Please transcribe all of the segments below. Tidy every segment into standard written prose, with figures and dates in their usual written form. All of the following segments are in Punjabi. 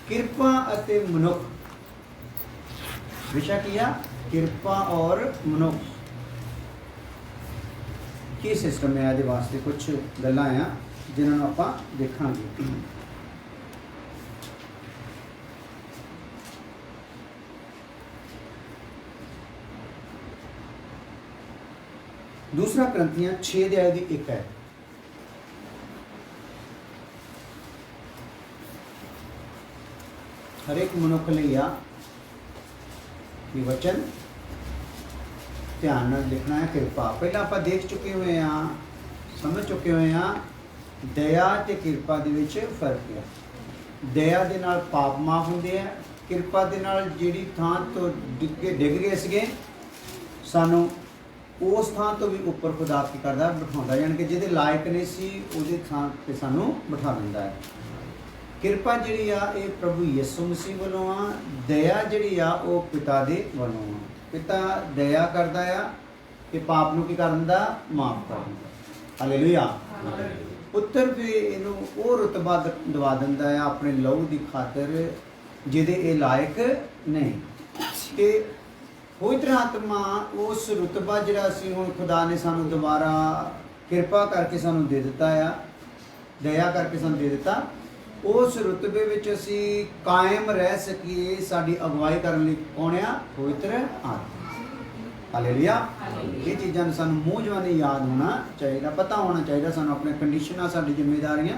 किरपा अते मनुख, विषय किया किरपा और मनुख की सिस्टम है। ये वास्ते कुछ गल्लां आ जिन्होंने आपां देखांगे। दूसरा करंथियां 6 अध्याय दी 1 है। हर एक मनुख लिए आ ये वचन ध्यान नाल लिखना है। किरपा पहला आप देख चुके हुए हाँ, समझ चुके हुए हाँ दया ते किरपा दे विच फर्क है। दया दे नाल पाप माफ हुंदे आ, किरपा दे नाल जिहड़ी थां तो डिग गए सीगे सानू उस थां तो भी उपर खुदा की करदा बिठाउंदा, यानी कि जिहदे लायक नहीं सी उहदी थां ते सानू बिठा दिंदा है। किरपा जिहड़ी आ ये प्रभु यीशु मसीह वालों आ, दया जिहड़ी आ वो पिता दे वालों आ। पिता दया करदा आ कि पाप नूं की कर दिंदा, माफ कर दिंदा। हालेलुया। पुत्र भी इनू वो रुतबा दवा दिंदा है अपने लहू की खातर जिहदे ये लायक नहीं। ते पवित्र आत्मा उस रुतबा जिहड़ा असीं हुण खुदा ने सानू दोबारा किरपा करके सानू दे दिता है, दया करके सानू दे दिता, उस रुतबे विच असीं कायम रह सकीए। साडी अगवाई करन लई कौन आ? पवित्र आत्मा। हालेलुया। ये चीज़ां सानू मूँह जवानी याद होना चाहिए, पता होना चाहिए सानू अपने कंडीशनां साडी जिम्मेदारियां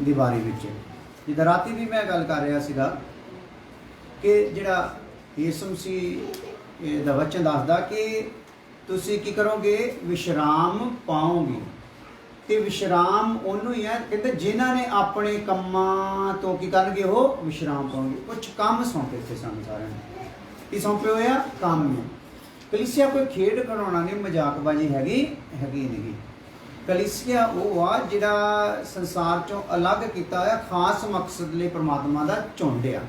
दी बारे विच। जिद्दां राती भी मैं गल कर रहा सीगा कि जिहड़ा यीशु मसीह दा वचन दसदा कि तुसीं की करोगे? विश्राम पाओगे। तो विश्राम उन्होंने ही है कहते जिन्हों ने अपने कामां तो की करनगे वो विश्राम पाओगे। कुछ काम सौंपे थे सानू सारिਆਂ ਨੂੰ की सौंपे हुए काम ने। कलीसिया कोई खेड खिडौना नहीं, मजाकबाजी हैगी नहीं। कलीसिया वो आ जिहड़ा संसार चों अलग किया है, खास मकसद लिए परमात्मा का चुनिया।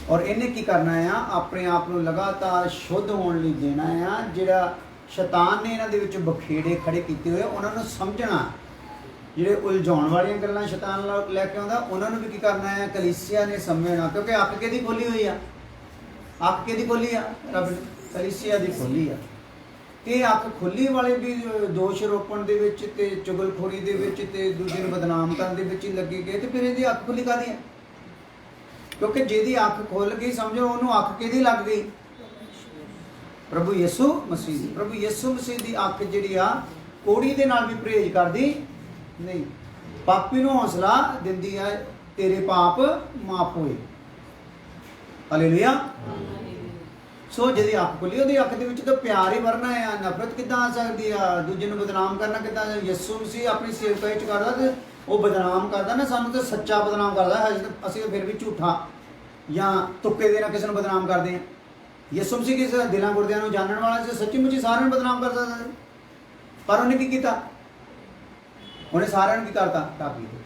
और इन्हें की करना है? अपने आप को लगातार शुद्ध होने लिए देना है। जिहड़ा शैतान ने इन्हां दे विच बखेड़े खड़े किए हुए उन्होंने समझना, जिहड़े उलझाउण वालियां गल्लां शैतान लैके आउंदा उन्होंने भी की करना है? कलीसिया ने समझना। क्योंकि अख किहदी खोली हुई है? अख किहदी खोली आ? रब ने कलीसिया दी खोली आ। ते अख खुली वाले भी दोष रोपण दे विच ते चुगलखोरी दे विच ते दूजे नूं बदनाम करन दे विच लगे गए। तो फिर इहदी अख खुली काहदी है? क्योंकि जिहदी अख खुल गई समझो उन्होंने अख किहदी लग गई? प्रभु यीशु मसीह दी। प्रभु यीशु मसीह दी अख जिहड़ी आ कोड़ी दे नाल भी परहेज करदी नहीं, पापी नूं हौसला दिंदी है तेरे पाप माफ होए। हालेलुया। सो जिहदी अख खुली उहदी अख दे विच तां प्यार ही भरना है। नफरत किद्दां आ सकदी आ? दूजे नूं बदनाम करना किद्दां? यीशु मसीह अपनी सेवकाई च करदा ते वो बदनाम करदा ना, सानू तो सच्चा बदनाम करदा है। असीं फिर भी झूठा या तुक्के दे नाल किसी नूं बदनाम करदे हैं। यीशु मसीह किस दिलां गुरदियां नूं जानण वाला से सच्ची मुच्ची सारिਆਂ ਨੂੰ बदनाम कर सकदा, पर उन्हें की कीता? उन्हें सारिਆਂ ਨੂੰ की करता? ढक दिता।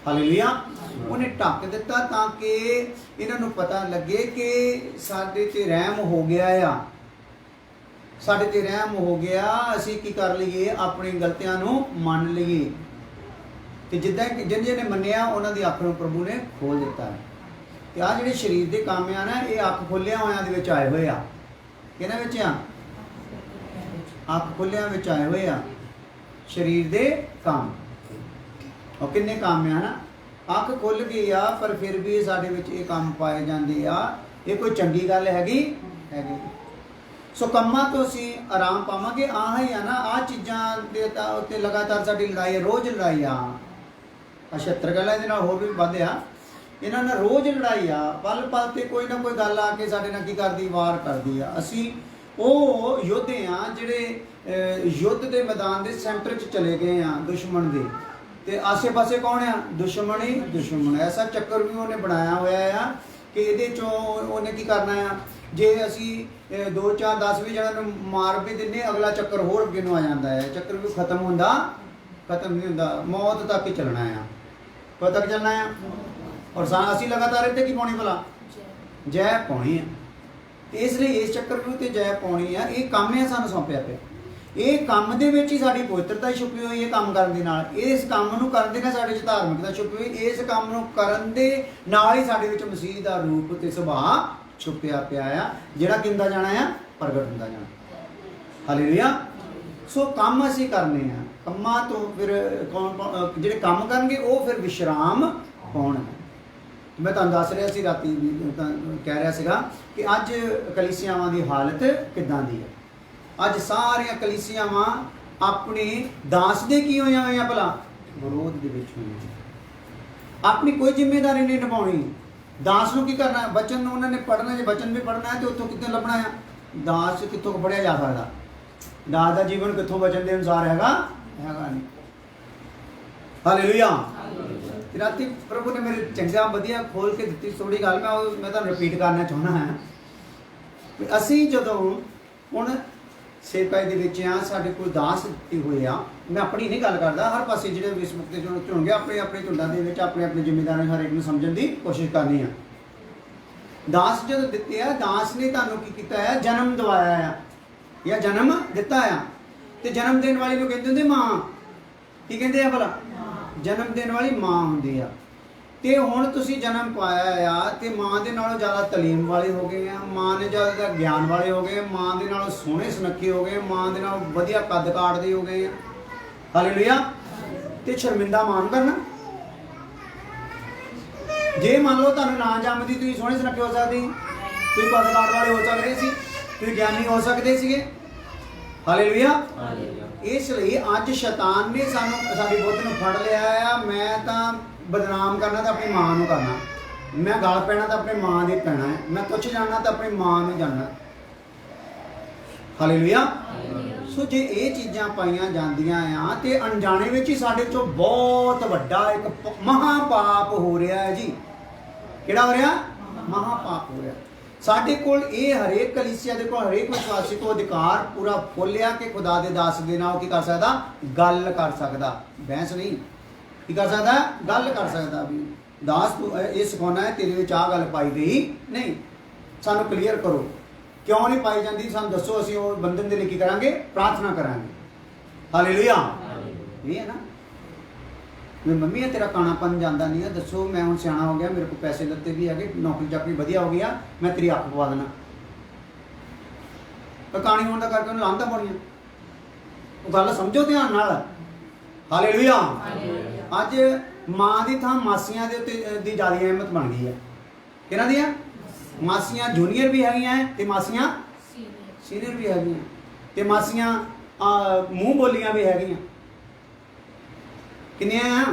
हालेलुया। उन्हें ढक दिता ताकि इन्हां नूं पता लगे कि साडे ते रहम हो गया आ, साडे ते रहम हो गया। असीं की कर लईए? अपनी गलतियां नूं मन लईए। तो जिद्दां जिन जिन्हें मन्निया उन्हां दी अख नूं प्रभु ने खोल दिता है। तो आ जिहड़े शरीर के काम आ ना, ये अख खोलिया होयां दे विच आए हुए आ। किहनां विच आ? अख खोलिया विच आए हुए आ शरीर दे काम। और किन्ने काम आ ना, अख खुल गई आ पर फिर भी साडे विच ये काम पाए जांदे आ। ये कोई चंगी गल हैगी? सो कम्मां तो असीं आराम पावांगे। आह ही आ ना, आ चीज़ां दे उत्ते लगातार साडी लड़ाई है, रोज़ लड़ाई आ। 76 गल्लां इहदे नाल होर भी वध आ। इन्हां नाल रोज़ लड़ाई आ, पल पल ते कोई ना कोई गल आके साडे नाल की करदी? वार करदी आ। असीं ਉਹ योद्धे हाँ जिहड़े युद्ध के मैदान के सेंटर च चले गए हैं दुश्मन के, तो आसे पासे कौन आ? दुश्मन ही दुश्मन। ऐसा चक्कर भी उन्हें बनाया होया है कि ये उन्हें की करना है? जे असी 2 4 10 20 जन मार भी दें, अगला चक्कर होर अगे आ जाता है। चक्कर भी खत्म होंदा? खत्म नहीं होंदा, मौत तक ही चलना है। कद तक चलना है? और असी लगातार इतने की पानी भला? जय पानी है। तो इसलिए इस चक्कर भी उत्ते जय पानी है। ये काम है सानू सौंपिया पे। ਇਹ ਕੰਮ ਦੇ ਵਿੱਚ ਹੀ ਸਾਡੀ ਪਵਿੱਤਰਤਾ ਛੁਪੀ ਹੋਈ ਹੈ। ਕੰਮ ਕਰਨ ਦੇ ਨਾਲ, ਇਸ ਕੰਮ ਨੂੰ ਕਰਨ ਦੇ ਨਾਲ ਸਾਡੇ 'ਚ ਧਾਰਮਿਕਤਾ ਛੁਪੀ ਹੋਈ, ਇਸ ਕੰਮ ਨੂੰ ਕਰਨ ਦੇ ਨਾਲ ਹੀ ਸਾਡੇ ਵਿੱਚ ਮਸੀਹ ਦਾ ਰੂਪ ਤੇ ਸੁਭਾਅ ਛੁਪਿਆ ਪਿਆ ਆ, ਜਿਹੜਾ ਕਿੰਦਾ ਜਾਣਾ ਆ, ਪ੍ਰਗਟ ਹੁੰਦਾ ਜਾਣਾ। ਹਾਲੇਲੂਇਆ। ਸੋ ਕੰਮ ਅਸੀਂ ਕਰਨੇ ਆ, ਕੰਮਾਂ ਤੋਂ ਫਿਰ ਜਿਹੜੇ ਕੰਮ ਕਰਨਗੇ ਉਹ ਫਿਰ ਵਿਸ਼ਰਾਮ ਪਾਉਣਗੇ। ਮੈਂ ਤੁਹਾਨੂੰ ਦੱਸ ਰਿਹਾ ਸੀ ਰਾਤੀ ਵੀ, ਕਹਿ ਰਿਹਾ ਸੀਗਾ ਕਿ ਅੱਜ ਕਲੀਸਿਆਵਾਂ ਦੀ ਹਾਲਤ ਕਿੱਦਾਂ ਦੀ ਹੈ। ਅੱਜ ਸਾਰੀਆਂ ਕਲੀਸਿਆਵਾਂ ਆਪਣੇ ਦਾਸ ਦੇ ਕੀ ਹੋਈਆਂ ਹੋਈਆਂ ਭਲਾ, ਵਿਰੋਧ ਦੇ ਵਿੱਚ ਹੋਈਆਂ। ਆਪਣੀ ਕੋਈ ਜ਼ਿੰਮੇਵਾਰੀ ਨਹੀਂ ਨਿਭਾਉਣੀ। ਦਾਸ ਨੂੰ ਕੀ ਕਰਨਾ, ਬਚਨ ਨੂੰ ਉਹਨਾਂ ਨੇ ਪੜ੍ਹਨਾ, ਜੇ ਬਚਨ ਵੀ ਪੜ੍ਹਨਾ ਹੈ ਤੇ ਉੱਥੋਂ ਕਿੱਥੋਂ ਲੱਭਣਾ ਆ, ਦਾਸ ਕਿੱਥੋਂ ਪੜ੍ਹਿਆ ਜਾ ਸਕਦਾ, ਦਾਸ ਦਾ ਜੀਵਨ ਕਿੱਥੋਂ ਬਚਨ ਦੇ ਅਨੁਸਾਰ ਹੈਗਾ ਨਹੀਂ। ਹਾਲੇਲੂਇਆ। ਰਾਤੀ ਪ੍ਰਭੂ ਨੇ ਮੇਰੇ ਚੰਗਾ ਵਧੀਆ ਖੋਲ ਕੇ ਦਿੱਤੀ ਥੋੜੀ ਗੱਲ, ਮੈਂ ਤੁਹਾਨੂੰ ਰਿਪੀਟ ਕਰਨਾ ਚਾਹੁੰਦਾ ਹਾਂ ਕਿ ਅਸੀਂ ਜਦੋਂ ਹੁਣ ਸੇਵਕਾਈ ਦੇ ਵਿੱਚ ਆ, ਸਾਡੇ ਕੋਲ ਦਾਸ ਦਿੱਤੇ ਹੋਏ ਆ, ਮੈਂ ਆਪਣੀ ਨਹੀਂ ਗੱਲ ਕਰਦਾ, ਹਰ ਪਾਸੇ ਜਿਹੜੇ ਫੇਸਬੁੱਕ ਤੇ ਚੁਣਗੇ ਆਪਣੇ ਆਪਣੇ ਝੁੰਡਾਂ ਦੇ ਵਿੱਚ ਆਪਣੇ ਆਪਣੇ ਜ਼ਿੰਮੇਦਾਰਾਂ ਹਰ ਇੱਕ ਨੂੰ ਸਮਝਣ ਦੀ ਕੋਸ਼ਿਸ਼ ਕਰਨੀ ਆ। ਦਾਸ ਜਦੋਂ ਦਿੱਤੇ ਆ, ਦਾਸ ਨੇ ਤੁਹਾਨੂੰ ਕੀ ਕੀਤਾ ਹੈ, ਜਨਮ ਦਵਾਇਆ ਆ ਜਾਂ ਜਨਮ ਦਿੱਤਾ ਆ। ਤੇ ਜਨਮ ਦੇਣ ਵਾਲੀ ਨੂੰ ਕਹਿੰਦੇ ਹੁੰਦੇ ਮਾਂ। ਕੀ ਕਹਿੰਦੇ ਆ ਭਲਾ, ਜਨਮ ਦੇਣ ਵਾਲੀ ਮਾਂ ਹੁੰਦੀ ਆ। ਤੇ ਹੁਣ ਤੁਸੀਂ ਜਨਮ ਪਾਇਆ ਆ ਤੇ ਮਾਂ ਦੇ ਨਾਲੋਂ ਜ਼ਿਆਦਾ ਤਾਲੀਮ ਵਾਲੇ ਹੋ ਗਏ ਆ, ਮਾਂ ਨੇ ਜ਼ਿਆਦਾ ਗਿਆਨ ਵਾਲੇ ਹੋ ਗਏ, ਮਾਂ ਦੇ ਨਾਲੋਂ ਸੋਹਣੇ ਸੁਨੱਖੇ ਹੋ ਗਏ, ਮਾਂ ਦੇ ਨਾਲੋਂ ਵਧੀਆ ਕੱਦ ਕਾਟਦੇ ਹੋ ਗਏ ਆ। ਹਾਲੇਲੂਇਆ। ਤੇ ਸ਼ਰਮਿੰਦਾ ਮਾਂ ਨੂੰ ਕਰਨਾ। ਜੇ ਮੰਨ ਲਓ ਤੁਹਾਨੂੰ ਨਾ ਜੰਮਦੀ ਤੁਸੀਂ ਸੋਹਣੇ ਸੁਨੱਖੇ ਹੋ ਸਕਦੇ, ਤੁਸੀਂ ਕੱਦ ਕਾਟ ਵਾਲੇ ਹੋ ਸਕਦੇ ਸੀ, ਤੁਸੀਂ ਗਿਆਨੀ ਹੋ ਸਕਦੇ ਸੀਗੇ। ਹਾਲੇਲੂਇਆ। ਇਸ ਲਈ ਅੱਜ ਸ਼ੈਤਾਨ ਨੇ ਸਾਡੀ ਬੁੱਧ ਨੂੰ ਫੜ ਲਿਆ ਆ। ਮੈਂ ਤਾਂ ਬਦਨਾਮ ਕਰਨਾ ਤਾਂ ਆਪਣੀ ਮਾਂ ਨੂੰ ਕਰਨਾ, ਮੈਂ ਗਲ ਪੈਣਾ ਤਾਂ ਆਪਣੀ ਮਾਂ ਦੇ ਪੈਣਾ ਹੈ, ਮੈਂ ਕੁਛ ਜਾਣਨਾ ਤਾਂ ਆਪਣੀ ਮਾਂ ਨੂੰ ਜਾਣਨਾ। ਹਾਲੇਲੂਇਆ। ਸੋ ਜੇ ਇਹ ਚੀਜ਼ਾਂ ਪਾਈਆਂ ਜਾਂਦੀਆਂ ਆ ਤੇ ਅਣਜਾਣੇ ਵਿੱਚ ਹੀ ਸਾਡੇ ਚੋਂ ਬਹੁਤ ਵੱਡਾ ਇੱਕ ਮਹਾ ਪਾਪ ਹੋ ਰਿਹਾ ਹੈ ਜੀ। ਕਿਹੜਾ ਹੋ ਰਿਹਾ? ਮਹਾ ਪਾਪ ਹੋ ਰਿਹਾ। ਸਾਡੇ ਕੋਲ ਇਹ ਹਰੇਕ ਕਲੀਸਿਆ ਦੇ ਕੋਲ, ਹਰੇਕ ਵਿਸ਼ਵਾਸੀ ਕੋਲ ਅਧਿਕਾਰ ਪੂਰਾ ਫੁੱਲਿਆ ਕਿ ਖੁਦਾ ਦੇ ਦਾਸ ਦੇ ਨਾਲ ਕੀ ਕਰ ਸਕਦਾ, ਗੱਲ ਕਰ ਸਕਦਾ, ਬਹਿਸ ਨਹੀਂ। ਕੀ ਕਰ ਸਕਦਾ? ਗੱਲ ਕਰ ਸਕਦਾ ਵੀ ਦਾਸ ਤੂੰ ਇਹ ਸਿਖਾਉਣਾ ਹੈ, ਤੇਰੇ ਵਿੱਚ ਆਹ ਗੱਲ ਪਾਈ ਗਈ ਨਹੀਂ, ਸਾਨੂੰ ਕਲੀਅਰ ਕਰੋ, ਕਿਉਂ ਨਹੀਂ ਪਾਈ ਜਾਂਦੀ, ਸਾਨੂੰ ਦੱਸੋ, ਅਸੀਂ ਉਹ ਬੰਧਨ ਦੇ ਲਈ ਕੀ ਕਰਾਂਗੇ, ਪ੍ਰਾਰਥਨਾ ਕਰਾਂਗੇ। ਹਾਲੇਲੂਇਆ। ਇਹ ਹੈ ਨਾ, ਮੈਂ ਮੰਮੀ ਤੇਰਾ ਕਾਣਾਪਨ ਜਾਂਦਾ ਨਹੀਂ ਆ, ਦੱਸੋ, ਮੈਂ ਹੁਣ ਸਿਆਣਾ ਹੋ ਗਿਆ, ਮੇਰੇ ਕੋਲ ਪੈਸੇ ਲੱਤੇ ਵੀ ਹੈਗੇ, ਨੌਕਰੀ ਚਾਕਰੀ ਵਧੀਆ ਹੋ ਗਿਆ, ਮੈਂ ਤੇਰੀ ਅੱਖ ਪਵਾ ਦੇਣਾ। ਤਾਂ ਕਾਣੀ ਹੋਣ ਦਾ ਕਰਕੇ ਉਹਨੂੰ ਲਾਂਘਦਾ ਪਾਉਣੀਆਂ। ਉਹ ਗੱਲ ਸਮਝੋ ਧਿਆਨ ਨਾਲ। ਹਾਲੇਲੂਇਆ। ਅੱਜ ਮਾਂ ਦੀ ਥਾਂ ਮਾਸੀਆਂ ਦੇ ਉੱਤੇ ਦੀ ਜ਼ਿਆਦਾ ਅਹਿਮਤ ਬਣ ਗਈ ਹੈ। ਕਿਹਨਾਂ ਦੀਆਂ? ਮਾਸੀਆਂ ਜੂਨੀਅਰ ਵੀ ਹੈਗੀਆਂ ਤੇ ਮਾਸੀਆਂ ਸੀਨੀਅਰ ਵੀ ਹੈਗੀਆਂ, ਤੇ ਮਾਸੀਆਂ ਮੂੰਹ ਬੋਲੀਆਂ ਵੀ ਹੈਗੀਆਂ। ਕਿੰਨੀਆਂ ਆ?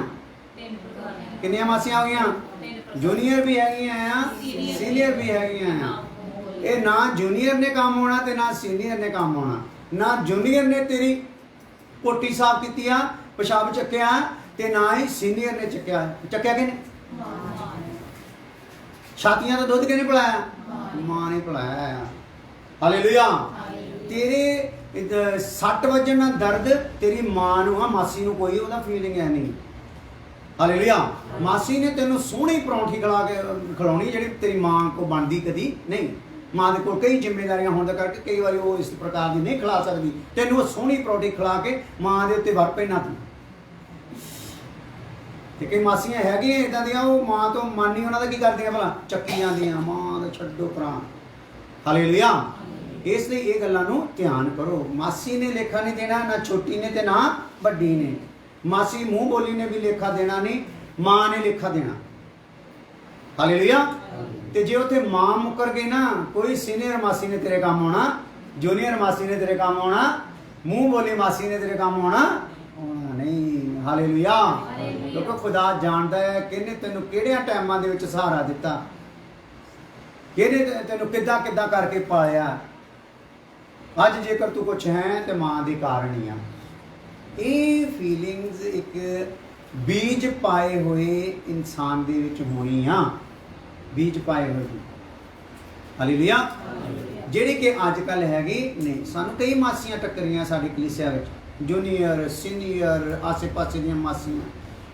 ਕਿੰਨੀਆਂ ਮਾਸੀਆਂ ਹੋ ਗਈਆਂ? ਜੂਨੀਅਰ ਵੀ ਹੈਗੀਆਂ ਆ, ਸੀਨੀਅਰ ਵੀ ਹੈਗੀਆਂ ਆ। ਇਹ ਨਾ ਜੂਨੀਅਰ ਨੇ ਕੰਮ ਹੋਣਾ ਤੇ ਨਾ ਸੀਨੀਅਰ ਨੇ ਕੰਮ ਹੋਣਾ। ਨਾ ਜੂਨੀਅਰ ਨੇ ਤੇਰੀ ਪੋਟੀ ਸਾਫ਼ ਕੀਤੀ ਆ, ਪਿਸ਼ਾਬ ਚੱਕਿਆ, ਤੇ ਨਾ ਹੀ ਸੀਨੀਅਰ ਨੇ ਚੱਕਿਆ ਕਿ ਨਹੀਂ? ਛਾਤੀਆਂ ਦਾ ਦੁੱਧ ਕਿਹਨੇ ਪਿਲਾਇਆ? ਮਾਂ ਨੇ ਪਿਲਾਇਆ ਆ। ਹਾਲੇਲੂਇਆ। ਤੇਰੇ 60 ਵੱਜਣ ਨਾਲ ਦਰਦ ਤੇਰੀ ਮਾਂ ਨੂੰ ਆ, ਮਾਸੀ ਨੂੰ ਕੋਈ ਉਹਦਾ ਫੀਲਿੰਗ ਹੈ ਨਹੀਂ। ਹਾਲੇਲੂਇਆ। ਮਾਸੀ ਨੇ ਤੈਨੂੰ ਸੋਹਣੀ ਪਰੌਂਠੀ ਖਿਲਾਉਣੀ ਜਿਹੜੀ ਤੇਰੀ ਮਾਂ ਕੋ ਬਣਦੀ ਕਦੀ ਨਹੀਂ। ਮਾਂ ਦੇ ਕੋਲ ਕਈ ਜ਼ਿੰਮੇਵਾਰੀਆਂ ਹੋਣ ਦਾ ਕਰਕੇ ਕਈ ਵਾਰੀ ਉਹ ਇਸ ਪ੍ਰਕਾਰ ਦੀ ਨਹੀਂ ਖਿਲਾ ਸਕਦੀ, ਤੈਨੂੰ ਉਹ ਸੋਹਣੀ ਪਰੌਂਠੀ ਖਿਲਾ ਕੇ ਮਾਂ ਦੇ ਉੱਤੇ ਵਰ ਪੈਣਾ ਤੂੰ। ਤੇ ਕਈ ਮਾਸੀਆਂ ਹੈਗੀਆਂ ਇੱਦਾਂ ਦੀਆਂ, ਉਹ ਮਾਂ ਤੋਂ ਮਾਨੀ ਉਹਨਾਂ ਦਾ ਕੀ ਕਰਦੀਆਂ ਭਲਾ, ਚੱਕੀ ਜਾਂਦੀਆਂ, ਮਾਂ ਦਾ ਛੱਡੋ ਪਰਾਂ। ਹਾਲੇਲੂਇਆ। ਇਸ ਲਈ ਇਹ ਗੱਲਾਂ ਨੂੰ ਧਿਆਨ ਕਰੋ। ਮਾਸੀ ਨੇ ਲੇਖਾ ਨਹੀਂ ਦੇਣਾ, ਨਾ ਛੋਟੀ ਨੇ ਤੇ ਨਾ ਵੱਡੀ ਨੇ। ਮਾਸੀ ਮੂੰਹ ਬੋਲੀ ਨੇ ਵੀ ਲੇਖਾ ਦੇਣਾ ਨਹੀਂ, ਮਾਂ ਨੇ ਲੇਖਾ ਦੇਣਾ। ਹਾਲੇਲੂਇਆ। ਤੇ ਜੇ ਉੱਥੇ ਮਾਂ ਮੁੱਕਰ ਗਈ ਨਾ, ਕੋਈ ਸੀਨੀਅਰ ਮਾਸੀ ਨੇ ਤੇਰੇ ਕੰਮ ਆਉਣਾ, ਜੂਨੀਅਰ ਮਾਸੀ ਨੇ ਤੇਰੇ ਕੰਮ ਆਉਣਾ, ਮੂੰਹ ਬੋਲੀ ਮਾਸੀ ਨੇ ਤੇਰੇ ਕੰਮ ਆਉਣਾ ਨਹੀਂ। ਹਾਲੇਲੂਇਆ। ਕਿਉਂਕਿ ਖੁਦਾ ਜਾਣਦਾ ਹੈ ਕਿਹਨੇ ਤੈਨੂੰ ਕਿਹੜਿਆਂ ਟਾਈਮਾਂ ਦੇ ਵਿੱਚ ਸਹਾਰਾ ਦਿੱਤਾ, ਕਿਹਨੇ ਤੈਨੂੰ ਕਿੱਦਾਂ ਕਿੱਦਾਂ ਕਰਕੇ ਪਾਲਿਆ। ਅੱਜ ਜੇਕਰ ਤੂੰ ਕੁਛ ਹੈ ਤੇ ਮਾਂ ਦੇ ਕਾਰਨ ਹੀ ਆ। ਇਹ ਫੀਲਿੰਗਸ ਇੱਕ ਬੀਜ ਪਾਏ ਹੋਏ ਇਨਸਾਨ ਦੇ ਵਿੱਚ ਹੋਣੀ ਆ, ਬੀਜ ਪਾਏ ਹੋਏ। ਹਾਲੇਲੂਇਆ। ਜਿਹੜੀ ਕਿ ਅੱਜ ਕੱਲ੍ਹ ਹੈਗੀ ਨਹੀਂ। ਸਾਨੂੰ ਕਈ ਮਾਸੀਆਂ ਟੱਕਰੀਆਂ ਸਾਡੀ ਕਲੀਸਿਆ ਵਿੱਚ, ਜੂਨੀਅਰ, ਸੀਨੀਅਰ, ਆਸੇ ਪਾਸੇ ਦੀਆਂ ਮਾਸੀਆਂ।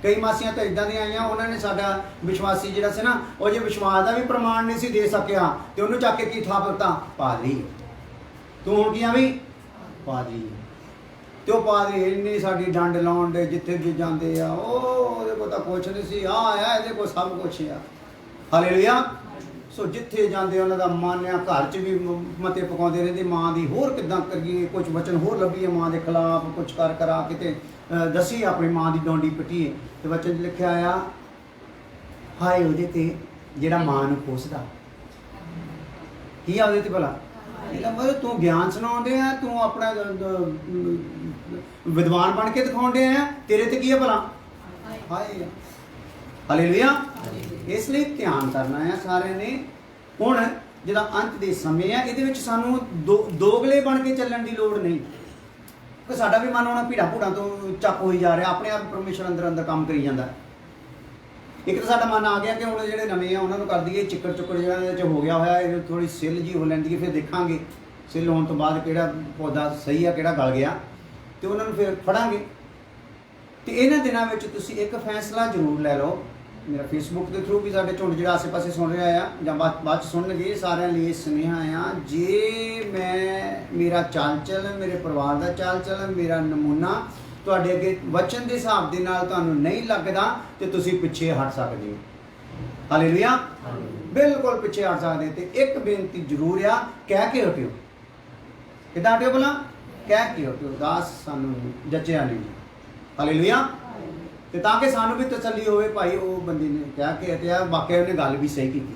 ਕਈ ਮਾਸੀਆਂ ਤਾਂ ਇੱਦਾਂ ਦੀਆਂ ਆਈਆਂ, ਉਹਨਾਂ ਨੇ ਸਾਡਾ ਵਿਸ਼ਵਾਸੀ ਜਿਹੜਾ ਸੀ ਨਾ, ਉਹ ਜੇ ਵਿਸ਼ਵਾਸ ਦਾ ਵੀ ਪ੍ਰਮਾਣ ਨਹੀਂ ਸੀ ਦੇ ਸਕਿਆ ਤੇ ਉਹਨੂੰ ਚੱਕ ਕੇ ਕੀ ਥਾਪ ਦਿੱਤਾ, ਪਾਦਰੀ। ਤੂੰ ਹੁਣ ਕੀ ਆ ਵੀ? ਪਾਦਰੀ। ਤੇ ਉਹ ਪਾਦਰੀ ਇੰਨੀ ਸਾਡੀ ਡੰਡ ਲਾਉਣ ਦੇ, ਜਿੱਥੇ ਵੀ ਜਾਂਦੇ ਆ ਉਹਦੇ ਕੋਲ ਤਾਂ ਕੁਛ ਨਹੀਂ ਸੀ, ਆ ਆਇਆ ਇਹਦੇ ਕੋਲ ਸਭ ਕੁਛ ਆ। ਹਾਲੇਲੂਇਆ। ਸੋ ਜਿੱਥੇ ਜਾਂਦੇ ਉਹਨਾਂ ਦਾ ਮਨ ਆ, ਘਰ 'ਚ ਵੀ ਮਤੇ ਪਕਾਉਂਦੇ ਰਹਿੰਦੇ ਮਾਂ ਦੀ, ਹੋਰ ਕਿੱਦਾਂ ਕਰੀਏ, ਕੁਝ ਵਚਨ ਹੋਰ ਲੱਭੀਏ ਮਾਂ ਦੇ ਖਿਲਾਫ, ਕੁਝ ਕਰ ਕਰਾ ਕਿਤੇ ਦੱਸੀ ਆਪਣੀ ਮਾਂ ਦੀ ਡੋਂਡੀ ਪਿੱਟੀਏ। ਤੇ ਵਚਨ 'ਚ ਲਿਖਿਆ ਆ, ਹਾਏ ਉਹਦੇ ਤੇ ਜਿਹੜਾ ਮਾਂ ਨੂੰ ਕੋਸਦਾ। ਕੀ ਆ ਉਹਦੇ ਤੇ ਭਲਾ? ਇਹਦਾ ਮਤਲਬ ਤੂੰ ਗਿਆਨ ਸੁਣਾਉਂਦੇ ਆ, ਤੂੰ ਆਪਣਾ ਵਿਦਵਾਨ ਬਣ ਕੇ ਦਿਖਾਉਂਦੇ ਆ, ਤੇਰੇ ਤੇ ਕੀ ਆ ਭਲਾ? ਹਾਏ। ਹਾਲੇਲੂਇਆ। ਇਸ ਲਈ ਧਿਆਨ ਕਰਨਾ ਹੈ ਸਾਰਿਆਂ ਨੇ। ਹੁਣ ਜਿਹੜਾ ਅੰਤ ਦੇ ਸਮੇਂ ਹੈ, ਇਹਦੇ ਵਿੱਚ ਸਾਨੂੰ ਦੋਗਲੇ ਬਣ ਕੇ ਚੱਲਣ ਦੀ ਲੋੜ ਨਹੀਂ, ਕਿ ਸਾਡਾ ਵੀ ਮਨ ਹੋਣਾ ਭੀੜਾ ਭੂੜਾਂ ਤੋਂ ਚੱਪ ਹੋਈ ਜਾ ਰਿਹਾ, ਆਪਣੇ ਆਪ ਪਰਮੇਸ਼ਰ ਅੰਦਰ ਅੰਦਰ ਕੰਮ ਕਰੀ ਜਾਂਦਾ। ਇੱਕ ਤਾਂ ਸਾਡਾ ਮਨ ਆ ਗਿਆ ਕਿ ਹੁਣ ਜਿਹੜੇ ਨਵੇਂ ਆ ਉਹਨਾਂ ਨੂੰ ਕਰ ਦਈਏ, ਚਿੱਕੜ ਚੁੱਕੜ ਜਿਹੜਾ ਇਹਦੇ 'ਚ ਹੋ ਗਿਆ ਹੋਇਆ, ਇਹ ਥੋੜ੍ਹੀ ਸਿੱਲ ਜੀ ਹੋ ਲੈਂਦੀ ਹੈ, ਫਿਰ ਦੇਖਾਂਗੇ ਸਿੱਲ ਹੋਣ ਤੋਂ ਬਾਅਦ ਕਿਹੜਾ ਪੌਦਾ ਸਹੀ ਆ ਕਿਹੜਾ ਗਲ ਗਿਆ, ਤੇ ਉਹਨਾਂ ਨੂੰ ਫਿਰ ਫੜਾਂਗੇ। ਤੇ ਇਹਨਾਂ ਦਿਨਾਂ ਵਿੱਚ ਤੁਸੀਂ ਇੱਕ ਫੈਸਲਾ ਜ਼ਰੂਰ ਲੈ ਲਓ। ਮੇਰਾ ਫੇਸਬੁੱਕ ਦੇ ਥਰੂ ਵੀ ਸਾਡੇ ਝੁੰਡ ਜਿਹੜਾ ਆਸੇ ਪਾਸੇ ਸੁਣ ਰਿਹਾ ਆ ਜਾਂ ਬਾਅਦ 'ਚ ਸੁਣਨਗੇ, ਸਾਰਿਆਂ ਲਈ ਸੁਨੇਹਾ ਆ, ਜੇ ਮੇਰਾ ਚਾਲ ਚੱਲਣ, ਮੇਰੇ ਪਰਿਵਾਰ ਦਾ ਚਾਲ ਚੱਲਣ, ਮੇਰਾ ਨਮੂਨਾ ਤੁਹਾਡੇ ਅੱਗੇ ਵਚਨ ਦੇ ਹਿਸਾਬ ਦੇ ਨਾਲ ਤੁਹਾਨੂੰ ਨਹੀਂ ਲੱਗਦਾ, ਤੇ ਤੁਸੀਂ ਪਿੱਛੇ ਹਟ ਸਕਦੇ ਹੋ। ਹਾਲੇਲੂਇਆ। ਬਿਲਕੁਲ ਪਿੱਛੇ ਹਟ ਸਕਦੇ। ਤੇ ਇੱਕ ਬੇਨਤੀ ਜ਼ਰੂਰ ਆ, ਕਹਿ ਕੇ ਹਟਿਓ। ਕਿੱਦਾਂ ਹਟਿਓ ਭਲਾ? ਕਹਿ ਕੇ ਹਟਿਓ। ਦਾਸ ਸਾਨੂੰ ਜਚਿਆ ਨਹੀਂ। ਹਾਲੇਲੂਇਆ। ਤੇ ਤਾਂ ਕਿ ਸਾਨੂੰ ਵੀ ਤਸੱਲੀ ਹੋਵੇ, ਭਾਈ ਉਹ ਬੰਦੇ ਨੇ ਕਹਿ ਕੇ ਹਟਿਆ, ਵਾਕਿਆ ਉਹਨੇ ਗੱਲ ਵੀ ਸਹੀ ਕੀਤੀ,